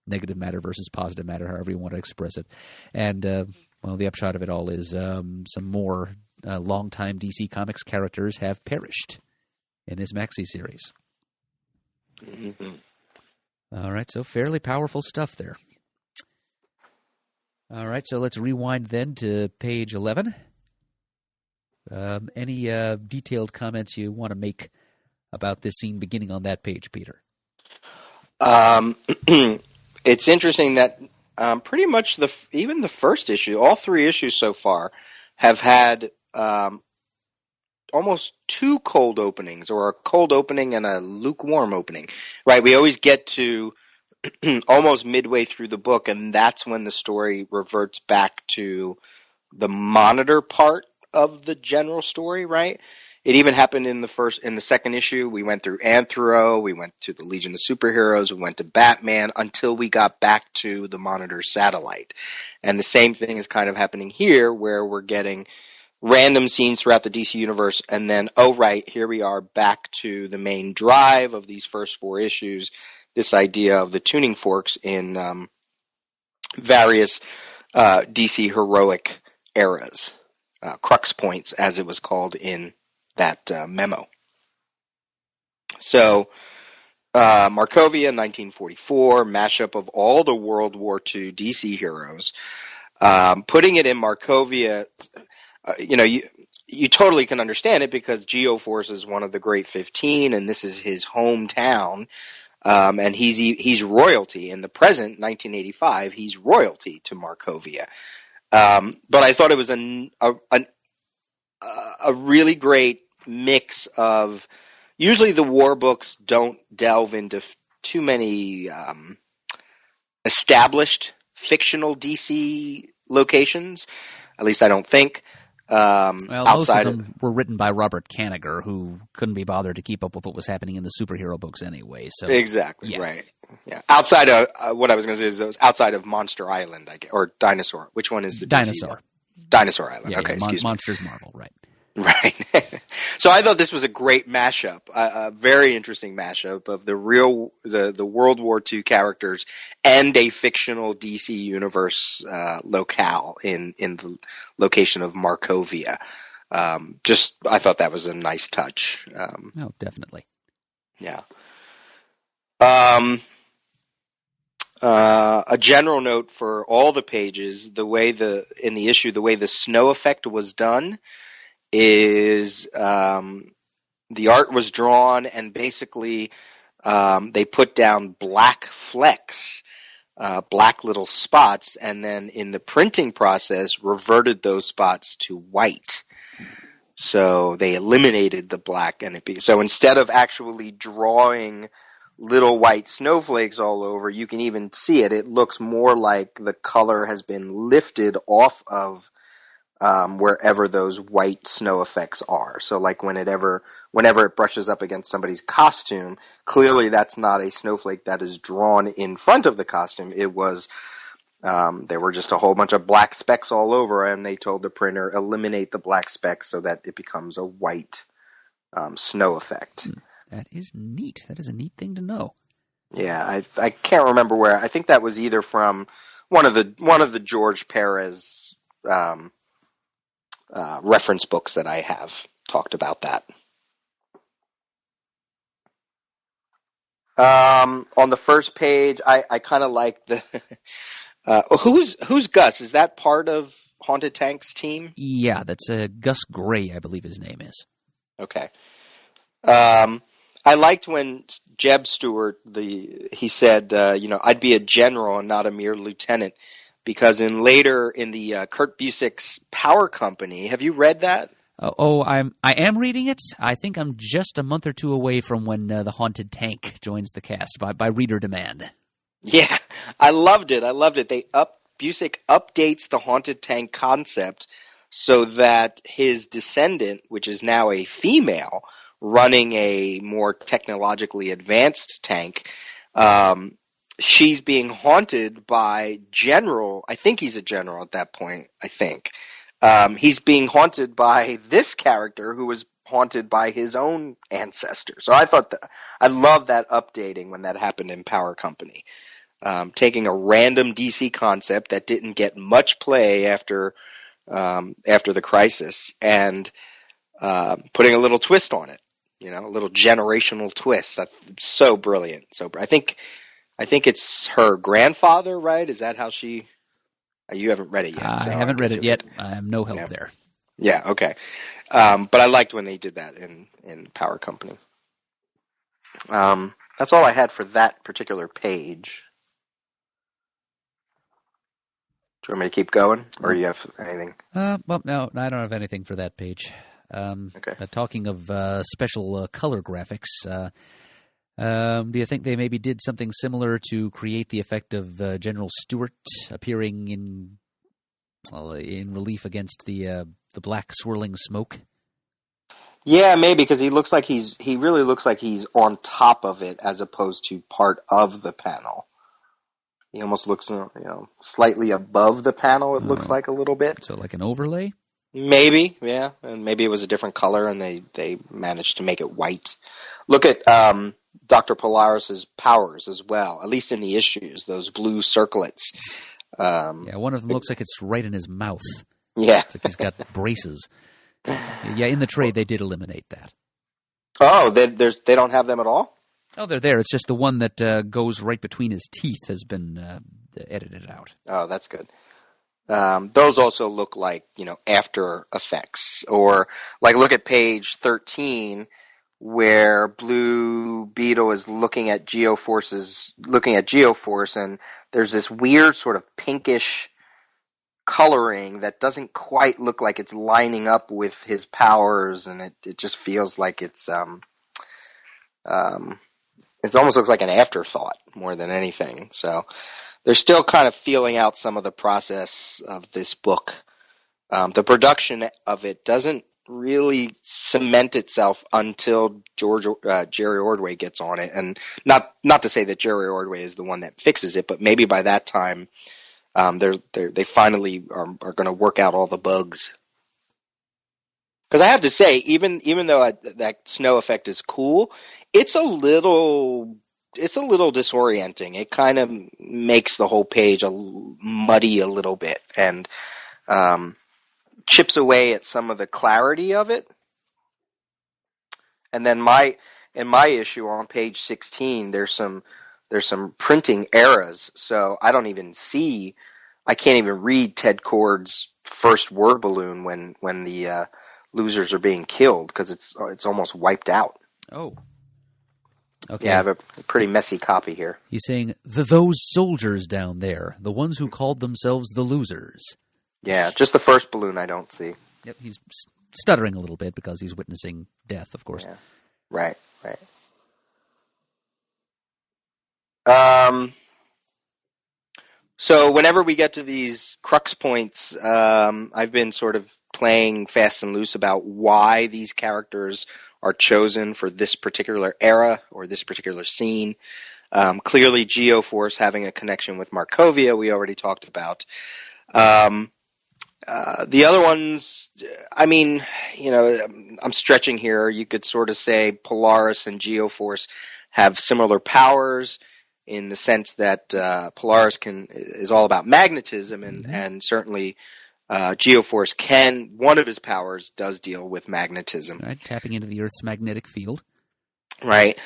negative matter versus positive matter, however you want to express it. And the upshot of it all is some more longtime DC Comics characters have perished in this maxi series. Mm-hmm. All right, so fairly powerful stuff there. All right, so let's rewind then to page 11. Any detailed comments you want to make about this scene beginning on that page, Peter? It's interesting that pretty much even the first issue, all 3 issues so far, have had almost 2 cold openings, or a cold opening and a lukewarm opening, right? We always get to almost midway through the book, and that's when the story reverts back to the Monitor part of the general story, right? It even happened in the second issue. We went through Anthro, we went to the Legion of Superheroes, we went to Batman, until we got back to the Monitor satellite. And the same thing is kind of happening here, where we're getting random scenes throughout the DC universe, and then, oh right, here we are back to the main drive of these first 4 issues, this idea of the tuning forks in various DC heroic eras, crux points, as it was called in that memo. So, Markovia, 1944, mashup of all the World War II DC heroes. Putting it in Markovia, you totally can understand it, because Geoforce is one of the Great 15, and this is his hometown, and he's royalty. In the present, 1985, he's royalty to Markovia. But I thought it was a really great mix of. Usually, the war books don't delve into too many established fictional DC locations. At least I don't think. Most of them were written by Robert Kanigher, who couldn't be bothered to keep up with what was happening in the superhero books anyway. So exactly, yeah. Right. Yeah. Outside of what I was going to say is those outside of Monster Island, or Dinosaur. Which one is the Dinosaur? DC? Dinosaur Island. Yeah, okay, excuse me. Monsters Marvel, right? Right. So I thought this was a great mashup, a very interesting mashup of the World War II characters and a fictional DC universe locale in the location of Markovia. I thought that was a nice touch. Oh, definitely. Yeah. A general note for all the pages: the way the snow effect was done is the art was drawn, and basically they put down black flecks, black little spots, and then in the printing process reverted those spots to white. So they eliminated the black, and so instead of actually drawing little white snowflakes all over, you can even see it. It looks more like the color has been lifted off of wherever those white snow effects are. So like whenever it brushes up against somebody's costume, clearly that's not a snowflake that is drawn in front of the costume. It was There were just a whole bunch of black specks all over, and they told the printer, eliminate the black specks so that it becomes a white snow effect. That is neat. That is a neat thing to know. Yeah, I can't remember where. I think that was either from one of the George Perez reference books that I have talked about that. On the first page, I kind of like the who's Gus? Is that part of Haunted Tank's team? Yeah, that's Gus Gray, I believe his name is. Okay. I liked when Jeb Stewart, he said, I'd be a general and not a mere lieutenant, because later in the Kurt Busiek's Power Company, have you read that? I am reading it. I think I'm just a month or two away from when the Haunted Tank joins the cast by reader demand. Yeah, I loved it. Busiek updates the Haunted Tank concept so that his descendant, which is now a female, running a more technologically advanced tank, she's being haunted by General. I think he's a general at that point. I think he's being haunted by this character who was haunted by his own ancestor. So I love that updating when that happened in Power Company, taking a random DC concept that didn't get much play after the Crisis and putting a little twist on it. A little generational twist. So brilliant. I think it's her grandfather, right? Is that how she? You haven't read it yet. I haven't read it yet. I have no help there. Yeah. Okay. But I liked when they did that in Power Company. That's all I had for that particular page. Do you want me to keep going, or do you have anything? Well, no, I don't have anything for that page. Okay. Talking of special color graphics, do you think they maybe did something similar to create the effect of General Stewart appearing in relief against the black swirling smoke? Yeah, maybe, because he really looks like he's on top of it as opposed to part of the panel. He almost looks, slightly above the panel. It looks like a little bit. So, like an overlay. Maybe, yeah, and maybe it was a different color, and they managed to make it white. Look at Dr. Polaris's powers as well, at least in the issues, those blue circlets. One of them looks like it's right in his mouth. Yeah. It's like he's got braces. Yeah, in the trade they did eliminate that. Oh, they don't have them at all? Oh, they're there. It's just the one that goes right between his teeth has been edited out. Oh, that's good. Those also look like, After Effects. Or, look at page 13, where Blue Beetle is looking at Geoforce, and there's this weird sort of pinkish coloring that doesn't quite look like it's lining up with his powers, and it just feels like it almost looks like an afterthought more than anything. So they're still kind of feeling out some of the process of this book. The production of it doesn't really cement itself until Jerry Ordway gets on it, and not to say that Jerry Ordway is the one that fixes it, but maybe by that time they finally are going to work out all the bugs. Because I have to say, even though that snow effect is cool, it's a little disorienting. It kind of makes the whole page muddy a little bit, and chips away at some of the clarity of it. And then in my issue on page 16, there's some printing errors, so I can't even read Ted Kord's first word balloon when the losers are being killed, because it's almost wiped out. Oh. Okay. Yeah, I have a pretty messy copy here. He's saying, those soldiers down there, the ones who called themselves the losers. Yeah, just the first balloon I don't see. Yep, he's stuttering a little bit because he's witnessing death, of course. Yeah. Right. So whenever we get to these crux points, I've been sort of playing fast and loose about why these characters are chosen for this particular era or this particular scene. Clearly, Geoforce having a connection with Markovia, we already talked about. The other ones, I mean, I'm stretching here. You could sort of say Polaris and Geoforce have similar powers in the sense that Polaris is all about magnetism, and certainly Geoforce one of his powers does deal with magnetism. Right, tapping into the Earth's magnetic field. Right.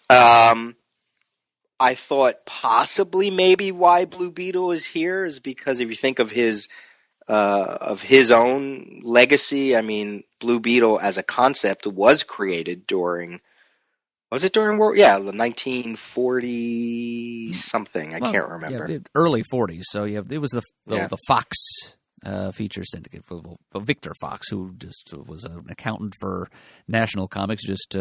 I thought possibly maybe why Blue Beetle is here is because if you think of his own legacy, I mean, Blue Beetle as a concept was created during World? Yeah, the 1940 something. I can't remember. Yeah, early 40s. So yeah, it was the Fox feature syndicate. Victor Fox, who just was an accountant for National Comics, just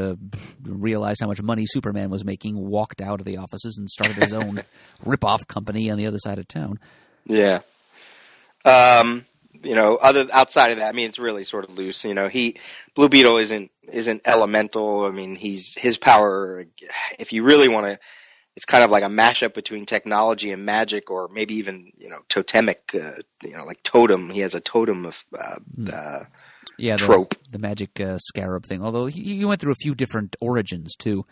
realized how much money Superman was making, walked out of the offices, and started his own rip-off company on the other side of town. Yeah. Outside of that, I mean, it's really sort of loose. Blue Beetle isn't elemental. I mean, his power, if you really want to, it's kind of like a mashup between technology and magic, or maybe even, totemic, like totem. He has a totem of, trope. The magic scarab thing. Although he went through a few different origins too.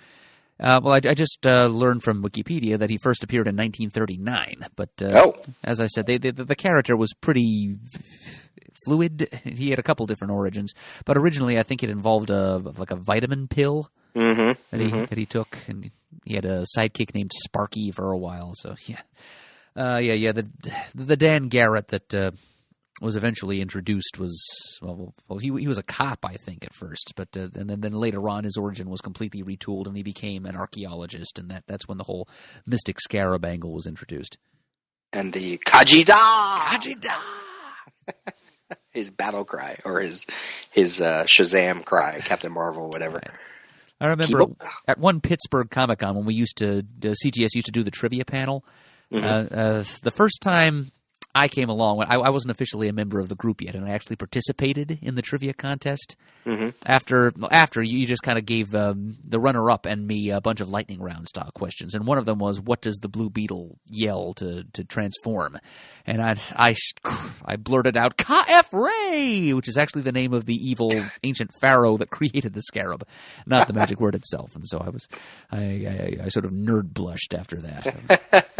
I just learned from Wikipedia that he first appeared in 1939. But as I said, the character was pretty fluid. He had a couple different origins, but originally I think it involved a vitamin pill that he took, and he had a sidekick named Sparky for a while. So yeah. The Dan Garrett that was eventually introduced was he was a cop, I think, at first, but and then later on his origin was completely retooled and he became an archaeologist, and that's when the whole mystic scarab angle was introduced. And the Kajida, his battle cry, or his Shazam cry, Captain Marvel, whatever. Right. I remember at one Pittsburgh Comic-Con when CTS used to do the trivia panel. The first time I came along, I wasn't officially a member of the group yet, and I actually participated in the trivia contest. After you just kind of gave the runner-up and me a bunch of lightning round style questions, and one of them was, what does the Blue Beetle yell to transform? And I blurted out, Ka-F-Ray, which is actually the name of the evil ancient pharaoh that created the scarab, not the magic word itself. And so I sort of nerd blushed after that.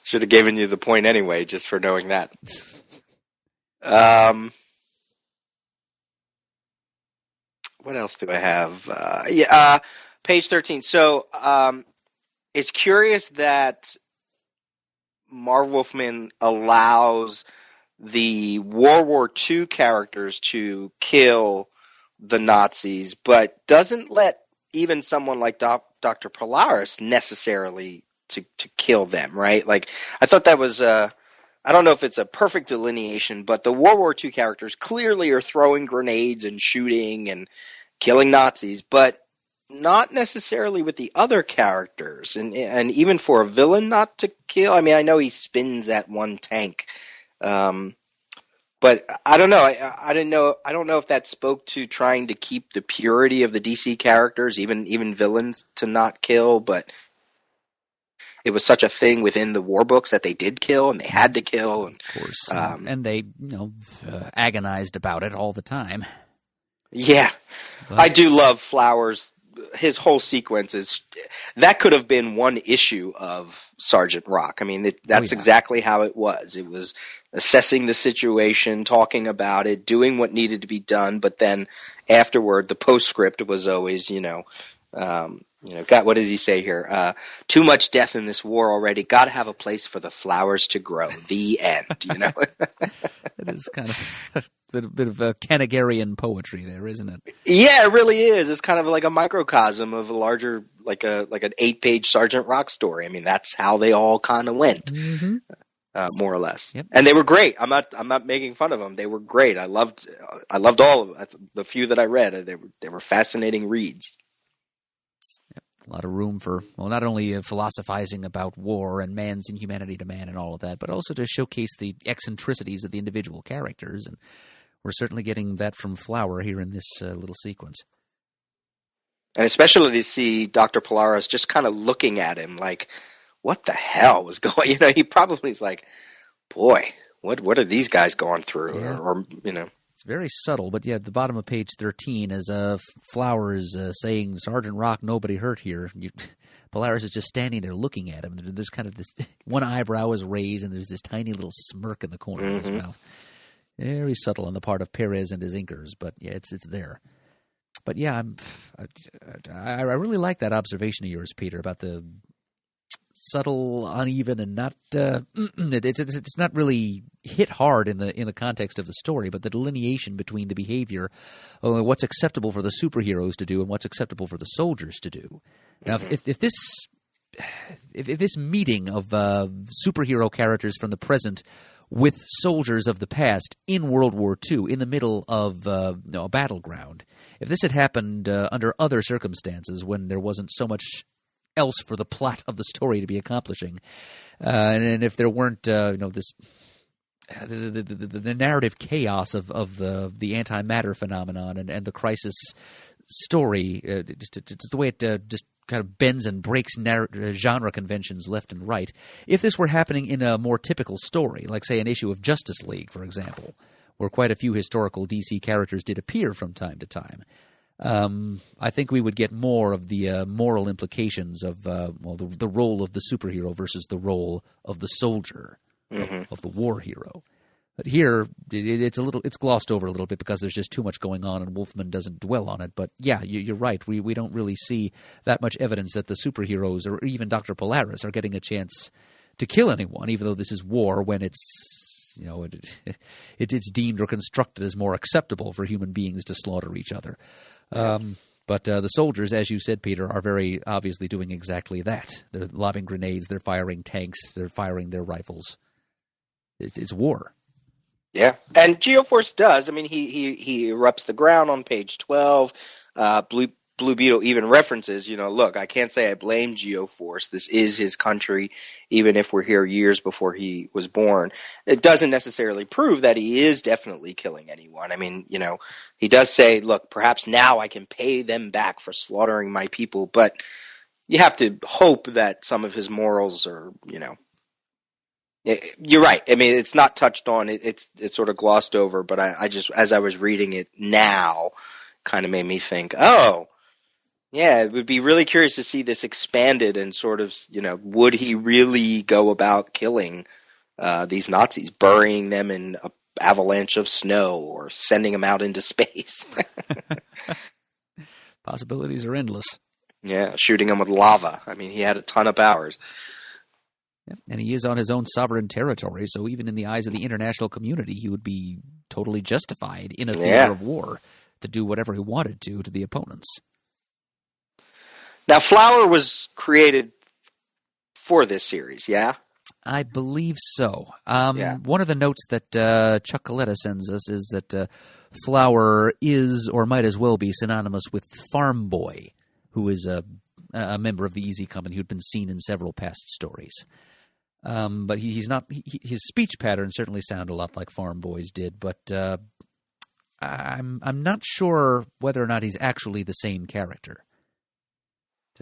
Should have given you the point anyway, just for knowing that. What else do I have? Page 13. So it's curious that Marv Wolfman allows the World War II characters to kill the Nazis, but doesn't let even someone like Dr. Polaris necessarily to kill them, right? Like, I thought that was I don't know if it's a perfect delineation, but the World War II characters clearly are throwing grenades and shooting and killing Nazis, but not necessarily with the other characters. And even for a villain not to kill, I mean, I know he spins that one tank, but I don't know. I don't know if that spoke to trying to keep the purity of the DC characters, even villains, to not kill, but it was such a thing within the war books that they did kill and they had to kill. And, of course. And they, agonized about it all the time. Yeah. But I do love Flowers. His whole sequence that could have been one issue of Sergeant Rock. I mean, that's exactly how it was. It was assessing the situation, talking about it, doing what needed to be done. But then afterward, the postscript was always, what does he say here? Too much death in this war already. Got to have a place for the flowers to grow. The end. It is kind of a bit of a Kanagarian poetry there, isn't it? Yeah, it really is. It's kind of like a microcosm of a larger, like an 8-page Sergeant Rock story. I mean, that's how they all kind of went, more or less. Yep. And they were great. I'm not making fun of them. They were great. I loved all of them. The few that I read. They were fascinating reads. A lot of room for, not only philosophizing about war and man's inhumanity to man and all of that, but also to showcase the eccentricities of the individual characters. And we're certainly getting that from Flower here in this little sequence. And especially to see Dr. Polaris just kind of looking at him like, what the hell was going, he probably is like, boy, what are these guys going through? Yeah. Or It's very subtle, but yeah, at the bottom of page 13, as Flower is saying, Sergeant Rock, nobody hurt here. Polaris is just standing there looking at him. There's kind of this, one eyebrow is raised, and there's this tiny little smirk in the corner of his mouth. Very subtle on the part of Perez and his inkers, but yeah, it's there. But yeah, I really like that observation of yours, Peter, about the subtle, uneven, and not it's not really hit hard in the context of the story, but the delineation between the behavior, what's acceptable for the superheroes to do and what's acceptable for the soldiers to do. Now, if this meeting of superhero characters from the present with soldiers of the past in World War II, in the middle of a battleground, if this had happened under other circumstances when there wasn't so much else for the plot of the story to be accomplishing, and if there weren't this the narrative chaos of the antimatter phenomenon and the crisis story, it's the way it just kind of bends and breaks genre conventions left and right. If this were happening in a more typical story, like, say, an issue of Justice League, for example, where quite a few historical DC characters did appear from time to time, I think we would get more of the moral implications of the role of the superhero versus the role of the soldier, of the war hero. But here, it's glossed over a little bit because there's just too much going on, and Wolfman doesn't dwell on it. But yeah, you're right. We don't really see that much evidence that the superheroes or even Dr. Polaris are getting a chance to kill anyone, even though this is war when it's it's deemed or constructed as more acceptable for human beings to slaughter each other. But the soldiers, as you said, Peter, are very obviously doing exactly that. They're lobbing grenades, they're firing tanks, they're firing their rifles. It's war. Yeah, and Geoforce does. I mean, he erupts the ground on page 12. Blue Beetle even references, look, I can't say I blame Geoforce. This is his country, even if we're here years before he was born. It doesn't necessarily prove that he is definitely killing anyone. I mean, he does say, look, perhaps now I can pay them back for slaughtering my people, but you have to hope that some of his morals are, You're right. I mean, it's not touched on. It's sort of glossed over, but I just, as I was reading it now, kind of made me think, oh, yeah, it would be really curious to see this expanded and sort of, would he really go about killing these Nazis, burying them in an avalanche of snow or sending them out into space? Possibilities are endless. Yeah, shooting them with lava. I mean, he had a ton of powers. Yeah. And he is on his own sovereign territory, so even in the eyes of the international community, he would be totally justified in a theater of war to do whatever he wanted to the opponents. Now, Flower was created for this series, yeah? I believe so. One of the notes that Chuck Coletta sends us is that Flower is, or might as well be, synonymous with Farm Boy, who is a member of the Easy Company who'd been seen in several past stories. But he's not. His speech patterns certainly sound a lot like Farm Boy's did, but I'm not sure whether or not he's actually the same character.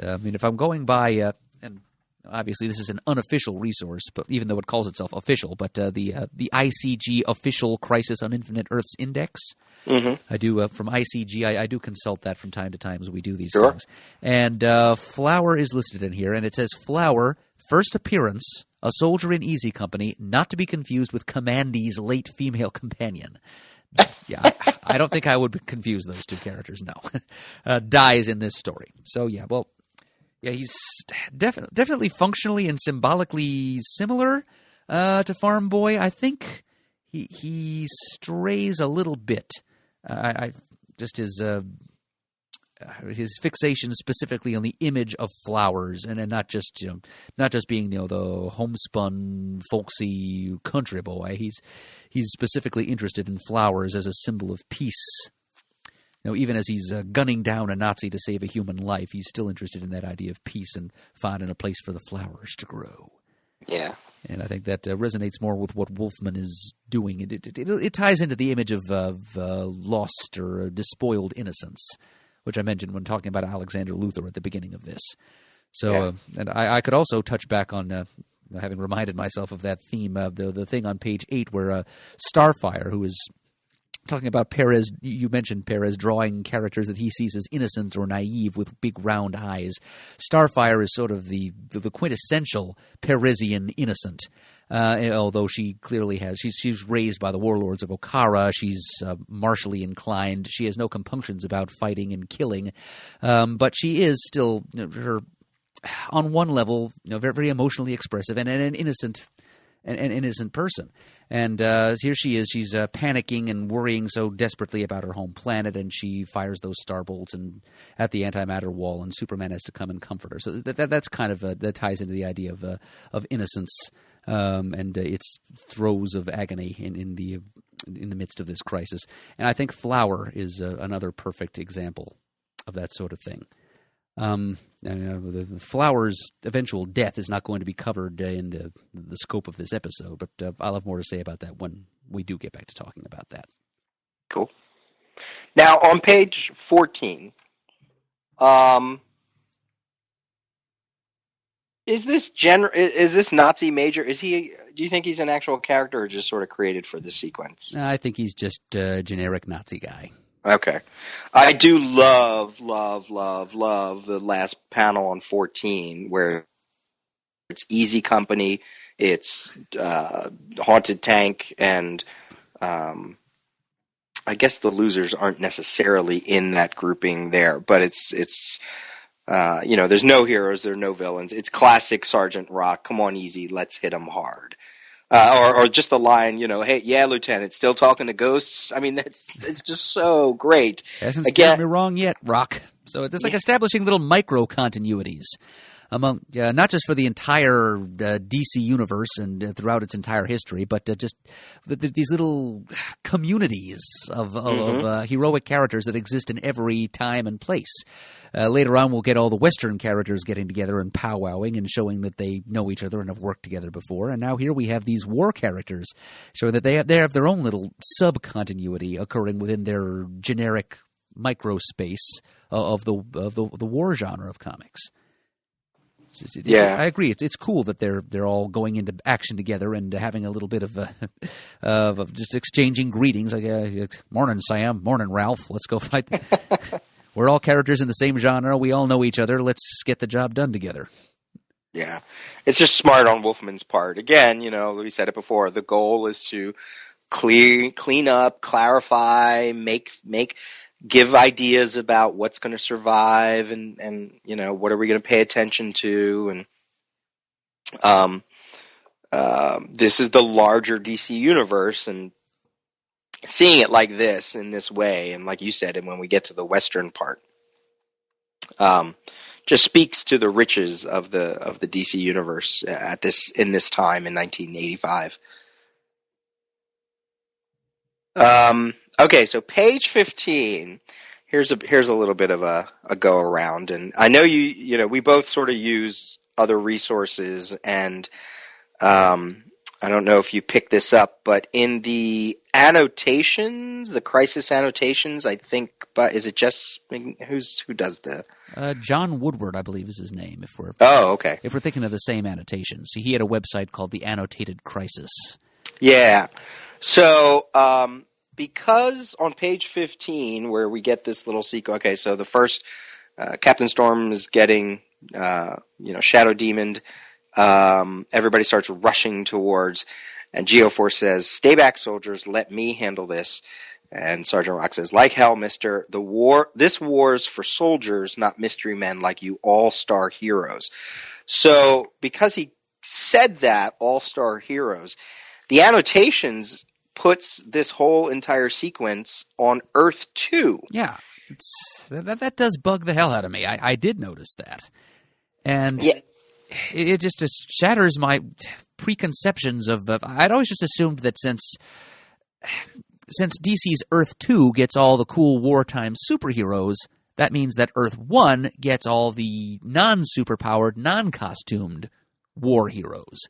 I mean, if I'm going by, and obviously this is an unofficial resource, but even though it calls itself official, but the ICG official Crisis on Infinite Earths Index, I do from ICG. I do consult that from time to time as we do these things. And Flower is listed in here, and it says Flower, first appearance, a soldier in Easy Company, not to be confused with Commandy's late female companion. Yeah, I don't think I would confuse those two characters, no. Dies in this story. So, yeah, well, yeah, he's definitely functionally and symbolically similar to Farm Boy. I think he strays a little bit. Just his fixation specifically on the image of flowers, and not just being the homespun folksy country boy. He's specifically interested in flowers as a symbol of peace. Even as he's gunning down a Nazi to save a human life, he's still interested in that idea of peace and finding a place for the flowers to grow. Yeah. And I think that resonates more with what Wolfman is doing. It ties into the image of lost or despoiled innocence, which I mentioned when talking about Alexander Luthor at the beginning of this. So, and I could also touch back on having reminded myself of that theme, the thing on page 8 where Starfire, who is talking about Perez, you mentioned Perez drawing characters that he sees as innocent or naive with big round eyes. Starfire is sort of the quintessential Perezian innocent. Although she clearly has, she's raised by the warlords of Okara. She's martially inclined. She has no compunctions about fighting and killing, but she is still her on one level, very, very emotionally expressive and an innocent person. And here she is. She's panicking and worrying so desperately about her home planet, and she fires those star bolts at the antimatter wall, and Superman has to come and comfort her. So that's kind of that ties into the idea of innocence and its throes of agony in the midst of this crisis. And I think Flower is another perfect example of that sort of thing. The Flower's eventual death is not going to be covered in the scope of this episode, but I'll have more to say about that when we do get back to talking about that. Cool. Now, on page 14, is this Nazi Major? Do you think he's an actual character or just sort of created for this sequence? I think he's just a generic Nazi guy. Okay. I do love the last panel on 14 where it's Easy Company, it's Haunted Tank, and I guess the losers aren't necessarily in that grouping there, but it's there's no heroes, there are no villains. It's classic Sergeant Rock. Come on, Easy, let's hit 'em hard. Or just the line, hey, yeah, Lieutenant, still talking to ghosts. I mean, it's just so great. Hasn't scared me wrong yet, Rock. So it's like establishing little micro continuities among not just for the entire DC universe and throughout its entire history, but just these little communities of heroic characters that exist in every time and place. Later on, we'll get all the Western characters getting together and powwowing and showing that they know each other and have worked together before. And now here we have these war characters showing that they have their own little sub-continuity occurring within their generic microspace of the war genre of comics. I agree. It's cool that they're all going into action together and having a little bit of just exchanging greetings, like "Morning, Sam. Morning, Ralph. Let's go fight." We're all characters in the same genre. We all know each other. Let's get the job done together. Yeah, it's just smart on Wolfman's part. Again, we said it before. The goal is to clean up, clarify, give ideas about what's going to survive and what are we going to pay attention to. And this is the larger DC universe, and seeing it like this, in this way, and like you said, and when we get to the Western part, just speaks to the riches of the DC universe in this time in 1985. Okay, so page 15. Here's a little bit of a go around, and I know we both sort of use other resources, and I don't know if you picked this up, but in the annotations, the crisis annotations, I think, but is it just who does the? John Woodward, I believe, is his name. If we're thinking of the same annotations, he had a website called the Annotated Crisis. Yeah. So because on page 15, where we get this little sequence, okay, so the first Captain Storm is getting shadow demoned. Everybody starts rushing towards, and Geoforce says, "Stay back, soldiers. Let me handle this." And Sergeant Rock says, "Like hell, mister. This war's for soldiers, not mystery men like you all-star heroes." So because he said that, all-star heroes, the annotations puts this whole entire sequence on Earth 2. Yeah, that does bug the hell out of me. I did notice that. And it just shatters my preconceptions of I'd always just assumed that since DC's Earth 2 gets all the cool wartime superheroes, that means that Earth 1 gets all the non-superpowered, non-costumed war heroes.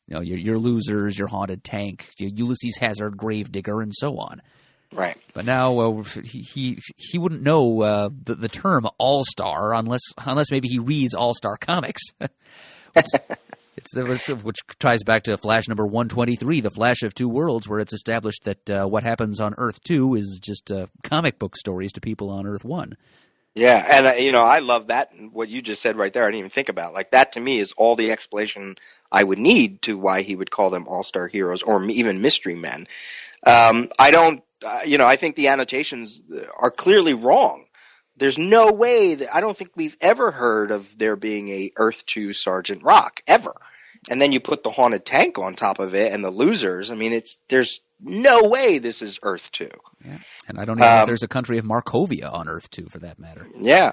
Your losers, your Haunted Tank, your Ulysses Hazard, Gravedigger, and so on. Right. But now he wouldn't know the term All-Star unless maybe he reads All-Star comics. Which ties back to Flash number 123, The Flash of Two Worlds, where it's established that what happens on Earth 2 is just comic book stories to people on Earth 1. Yeah, and I love that. What you just said right there, I didn't even think about. Like, that to me is all the explanation I would need to why he would call them all-star heroes or even mystery men. I don't, I think the annotations are clearly wrong. There's no way I don't think we've ever heard of there being a Earth 2 Sergeant Rock, ever. And then you put the haunted tank on top of it and the losers. I mean, there's no way this is Earth 2. Yeah. And I don't even know if there's a country of Markovia on Earth 2 for that matter. Yeah.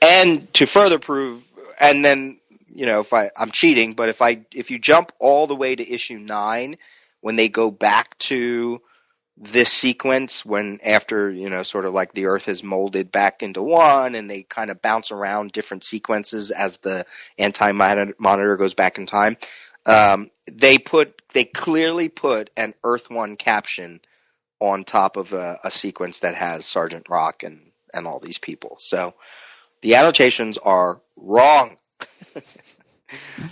And to further prove, and then, I'm cheating, but if you jump all the way to issue 9, when they go back to this sequence when after, sort of like the Earth has molded back into one and they kind of bounce around different sequences as the anti-monitor goes back in time, they clearly put an Earth 1 caption on top of a sequence that has Sergeant Rock and all these people. So the annotations are wrong.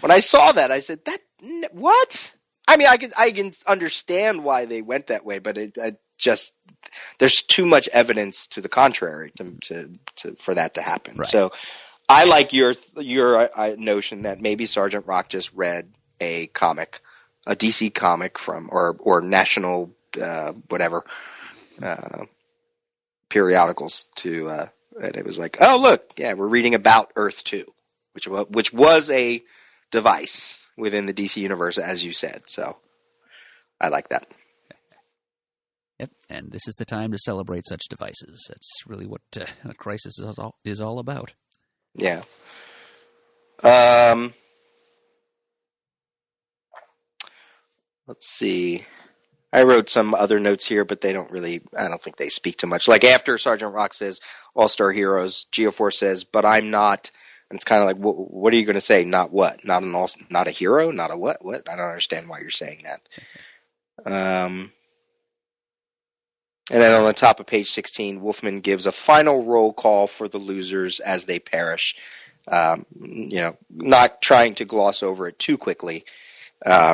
When I saw that, I said, what? I mean, I can understand why they went that way, but there's too much evidence to the contrary for that to happen. Right. So I like your notion that maybe Sergeant Rock just read a comic, a DC comic from or national whatever periodicals and it was like, oh look, yeah, we're reading about Earth 2, which was a device within the DC universe, as you said. So I like that. Yep, and this is the time to celebrate such devices. That's really what Crisis is all about. Yeah. Let's see. I wrote some other notes here, but I don't think they speak too much. Like after Sergeant Rock says all-star heroes, Geoforce says, but I'm not. And it's kind of like, what are you going to say? Not what? Not a hero? Not a what? What? I don't understand why you're saying that. And then on the top of page 16, Wolfman gives a final roll call for the losers as they perish. Not trying to gloss over it too quickly,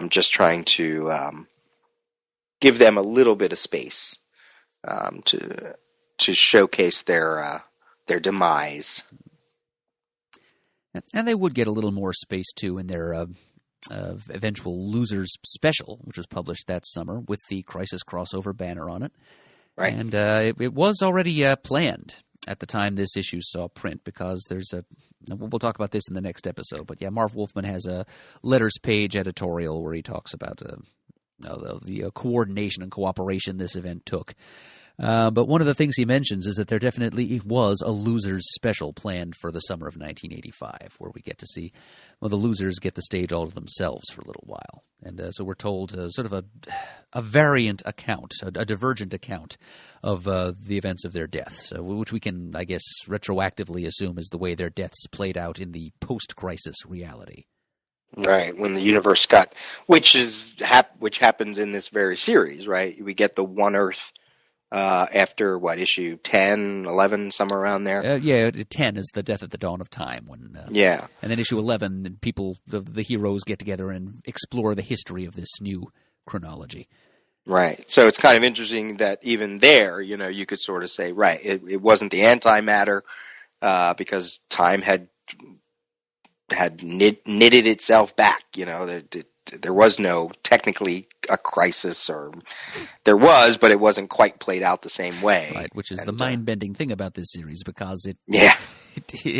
just trying to give them a little bit of space to showcase their demise. And they would get a little more space, too, in their eventual Losers special, which was published that summer with the Crisis crossover banner on it. Right. And it was already planned at the time this issue saw print because we'll talk about this in the next episode, but yeah, Marv Wolfman has a letters page editorial where he talks about the coordination and cooperation this event took. But one of the things he mentions is that there definitely was a Losers special planned for the summer of 1985, where we get to see the losers get the stage all to themselves for a little while. And so we're told sort of a variant account, a divergent account of the events of their death, which we can, I guess, retroactively assume is the way their deaths played out in the post-crisis reality. Right, when the universe which happens in this very series, right? We get the One Earth after, issue 10, 11, somewhere around there? 10 is the death at the dawn of time. Yeah. And then issue 11, the heroes get together and explore the history of this new chronology. Right. So it's kind of interesting that even there, you could sort of say, right, it wasn't the antimatter because time had knitted itself back, there was no technically a crisis, or there was, but it wasn't quite played out the same way. Right, which is the mind-bending thing about this series, because it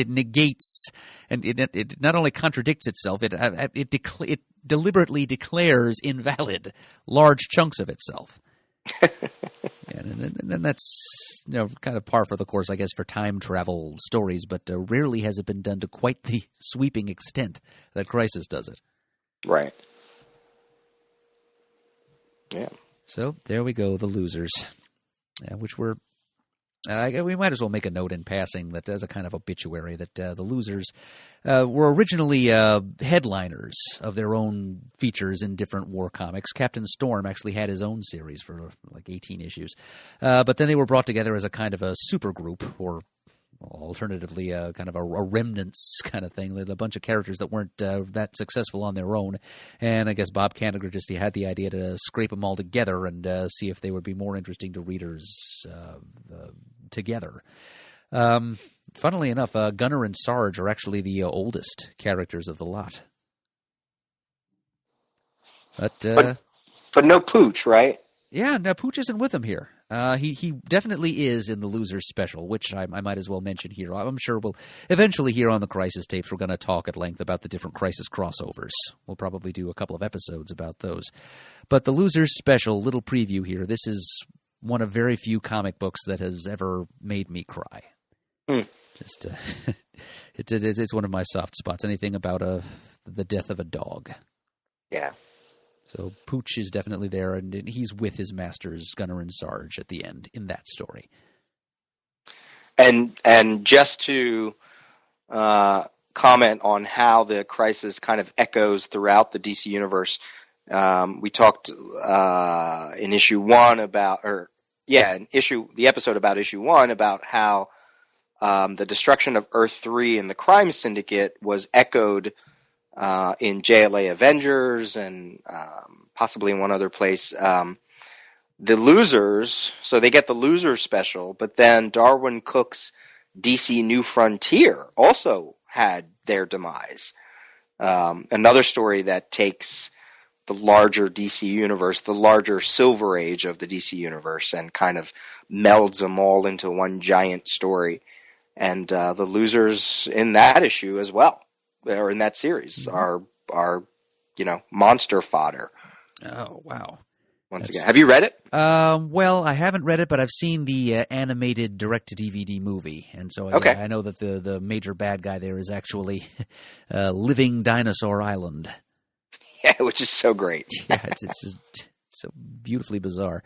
negates, and it not only contradicts itself, it deliberately declares invalid large chunks of itself. And that's kind of par for the course, I guess, for time travel stories, but rarely has it been done to quite the sweeping extent that Crisis does it. Right. Yeah. So there we go, the losers, which were We might as well make a note in passing that as a kind of obituary that the Losers were originally headliners of their own features in different war comics. Captain Storm actually had his own series for like 18 issues. But then they were brought together as a kind of a supergroup, or alternatively kind of a remnants kind of thing. A bunch of characters that weren't that successful on their own. And I guess Bob Kanigher just had the idea to scrape them all together and see if they would be more interesting to readers together. Funnily enough, Gunner and Sarge are actually the oldest characters of the lot. But no Pooch, right? Yeah, no, Pooch isn't with him here. He definitely is in the Losers special, which I might as well mention here. I'm sure we'll eventually here on the Crisis Tapes, we're going to talk at length about the different Crisis crossovers. We'll probably do a couple of episodes about those. But the Losers special, little preview here. This is one of very few comic books that has ever made me cry. Just it's one of my soft spots. Anything about the death of a dog. Yeah. So Pooch is definitely there, and he's with his masters, Gunner and Sarge, at the end in that story. And just to comment on how the Crisis kind of echoes throughout the DC universe, we talked in issue 1 the episode about issue 1 about how the destruction of Earth 3 and the Crime Syndicate was echoed in JLA Avengers and possibly in one other place. The Losers, so they get the Losers special, but then Darwin Cook's DC New Frontier also had their demise. Another story that takes the larger DC universe, the larger Silver Age of the DC universe, and kind of melds them all into one giant story. And the Losers in that issue as well, or in that series, are monster fodder. Oh, wow. Once again. Have you read it? Well, I haven't read it, but I've seen the animated direct-to-DVD movie. And so I know that the major bad guy there is actually Living Dinosaur Island. Yeah, which is so great. Yeah, it's just so beautifully bizarre.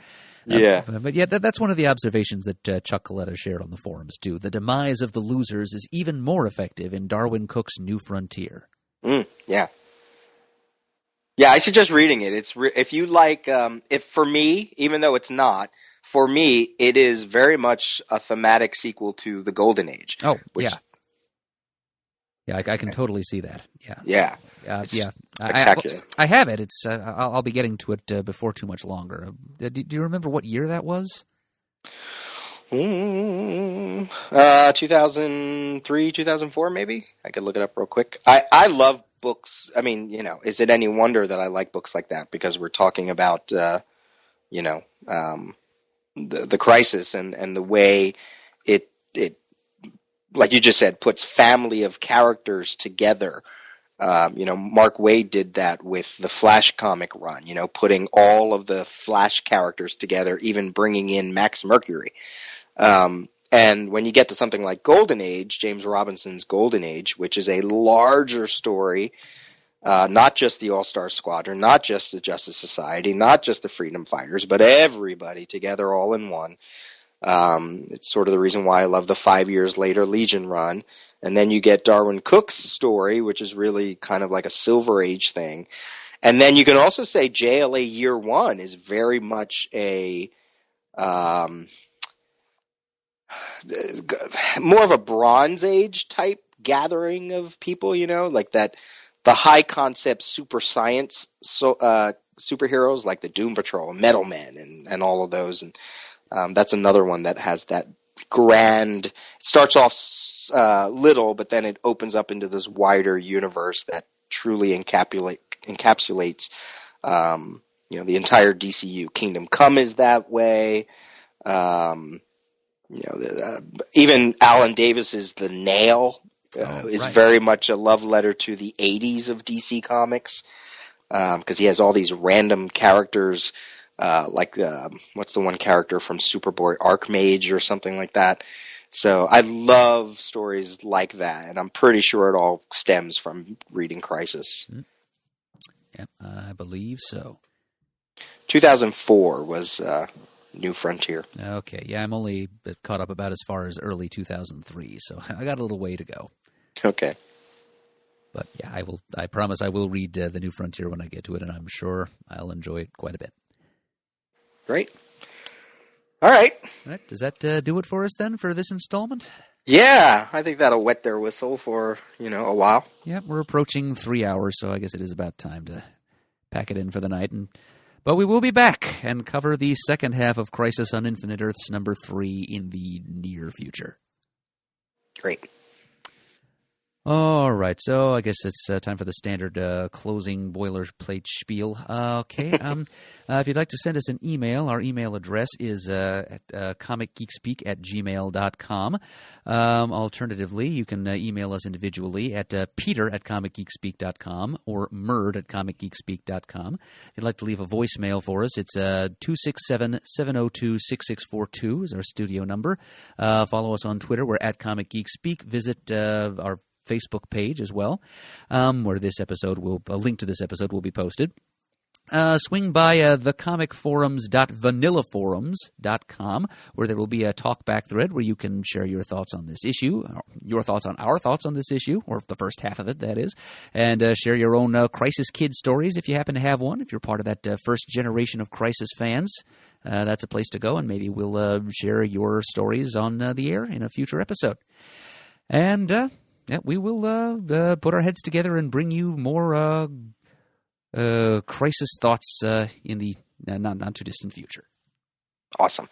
Yeah. But yeah, that's one of the observations that Chuck Coletta shared on the forums, too. The demise of the Losers is even more effective in Darwin Cook's New Frontier. Yeah. Yeah, I suggest reading it. If you like, if for me, even though it's not, for me, it is very much a thematic sequel to The Golden Age. Oh, yeah. Yeah, I can totally see that. Yeah. Yeah. Yeah. Spectacular. I have it. It's I'll be getting to it before too much longer. Do you remember what year that was? 2003, 2004, maybe. I could look it up real quick. I love books. I mean, is it any wonder that I like books like that? Because we're talking about, the Crisis and the way it, like you just said, puts family of characters together. Mark Waid did that with the Flash comic run, putting all of the Flash characters together, even bringing in Max Mercury. And when you get to something like Golden Age, James Robinson's Golden Age, which is a larger story, not just the All-Star Squadron, not just the Justice Society, not just the Freedom Fighters, but everybody together all in one. It's sort of the reason why I love the 5 years later Legion run. And then you get Darwin Cook's story, which is really kind of like a Silver Age thing. And then you can also say JLA Year One is very much a more of a Bronze Age type gathering of people, like that the high concept super science superheroes like the Doom Patrol, Metal Men, and all of those. And that's another one that has that grand. It starts off little, but then it opens up into this wider universe that truly encapsulates the entire DCU. Kingdom Come is that way. Even Alan Davis's The Nail is very much a love letter to the 80s of DC Comics, because he has all these random characters, like what's the one character from Superboy, Archmage or something like that. So I love stories like that, and I'm pretty sure it all stems from reading Crisis. Yep, I believe so. 2004 was New Frontier. Okay, yeah, I'm only caught up about as far as early 2003, so I got a little way to go. Okay. But yeah, I promise I will read The New Frontier when I get to it, and I'm sure I'll enjoy it quite a bit. Great. All right. All right, does that do it for us then for this installment? Yeah, I think that'll wet their whistle for, a while. Yeah, we're approaching 3 hours, so I guess it is about time to pack it in for the night. But we will be back and cover the second half of Crisis on Infinite Earths number 3 in the near future. Great. All right, so I guess it's time for the standard closing boilerplate spiel. Okay, if you'd like to send us an email, our email address is at comicgeekspeak@gmail.com. Alternatively, you can email us individually at peter@comicgeekspeak.com or murd@comicgeekspeak.com. If you'd like to leave a voicemail for us, it's 267-702-6642 is our studio number. Follow us on Twitter. We're at Comic Geek Speak. Visit our Facebook page as well, where this episode a link to this episode will be posted. Swing by thecomicforums.vanillaforums.com, where there will be a talkback thread where you can share your thoughts on this issue, your thoughts on our thoughts on this issue, or the first half of it, that is, and share your own Crisis Kid stories if you happen to have one. If you're part of that first generation of Crisis fans, that's a place to go, and maybe we'll share your stories on the air in a future episode. And yeah, we will put our heads together and bring you more Crisis thoughts in the not too distant future. Awesome.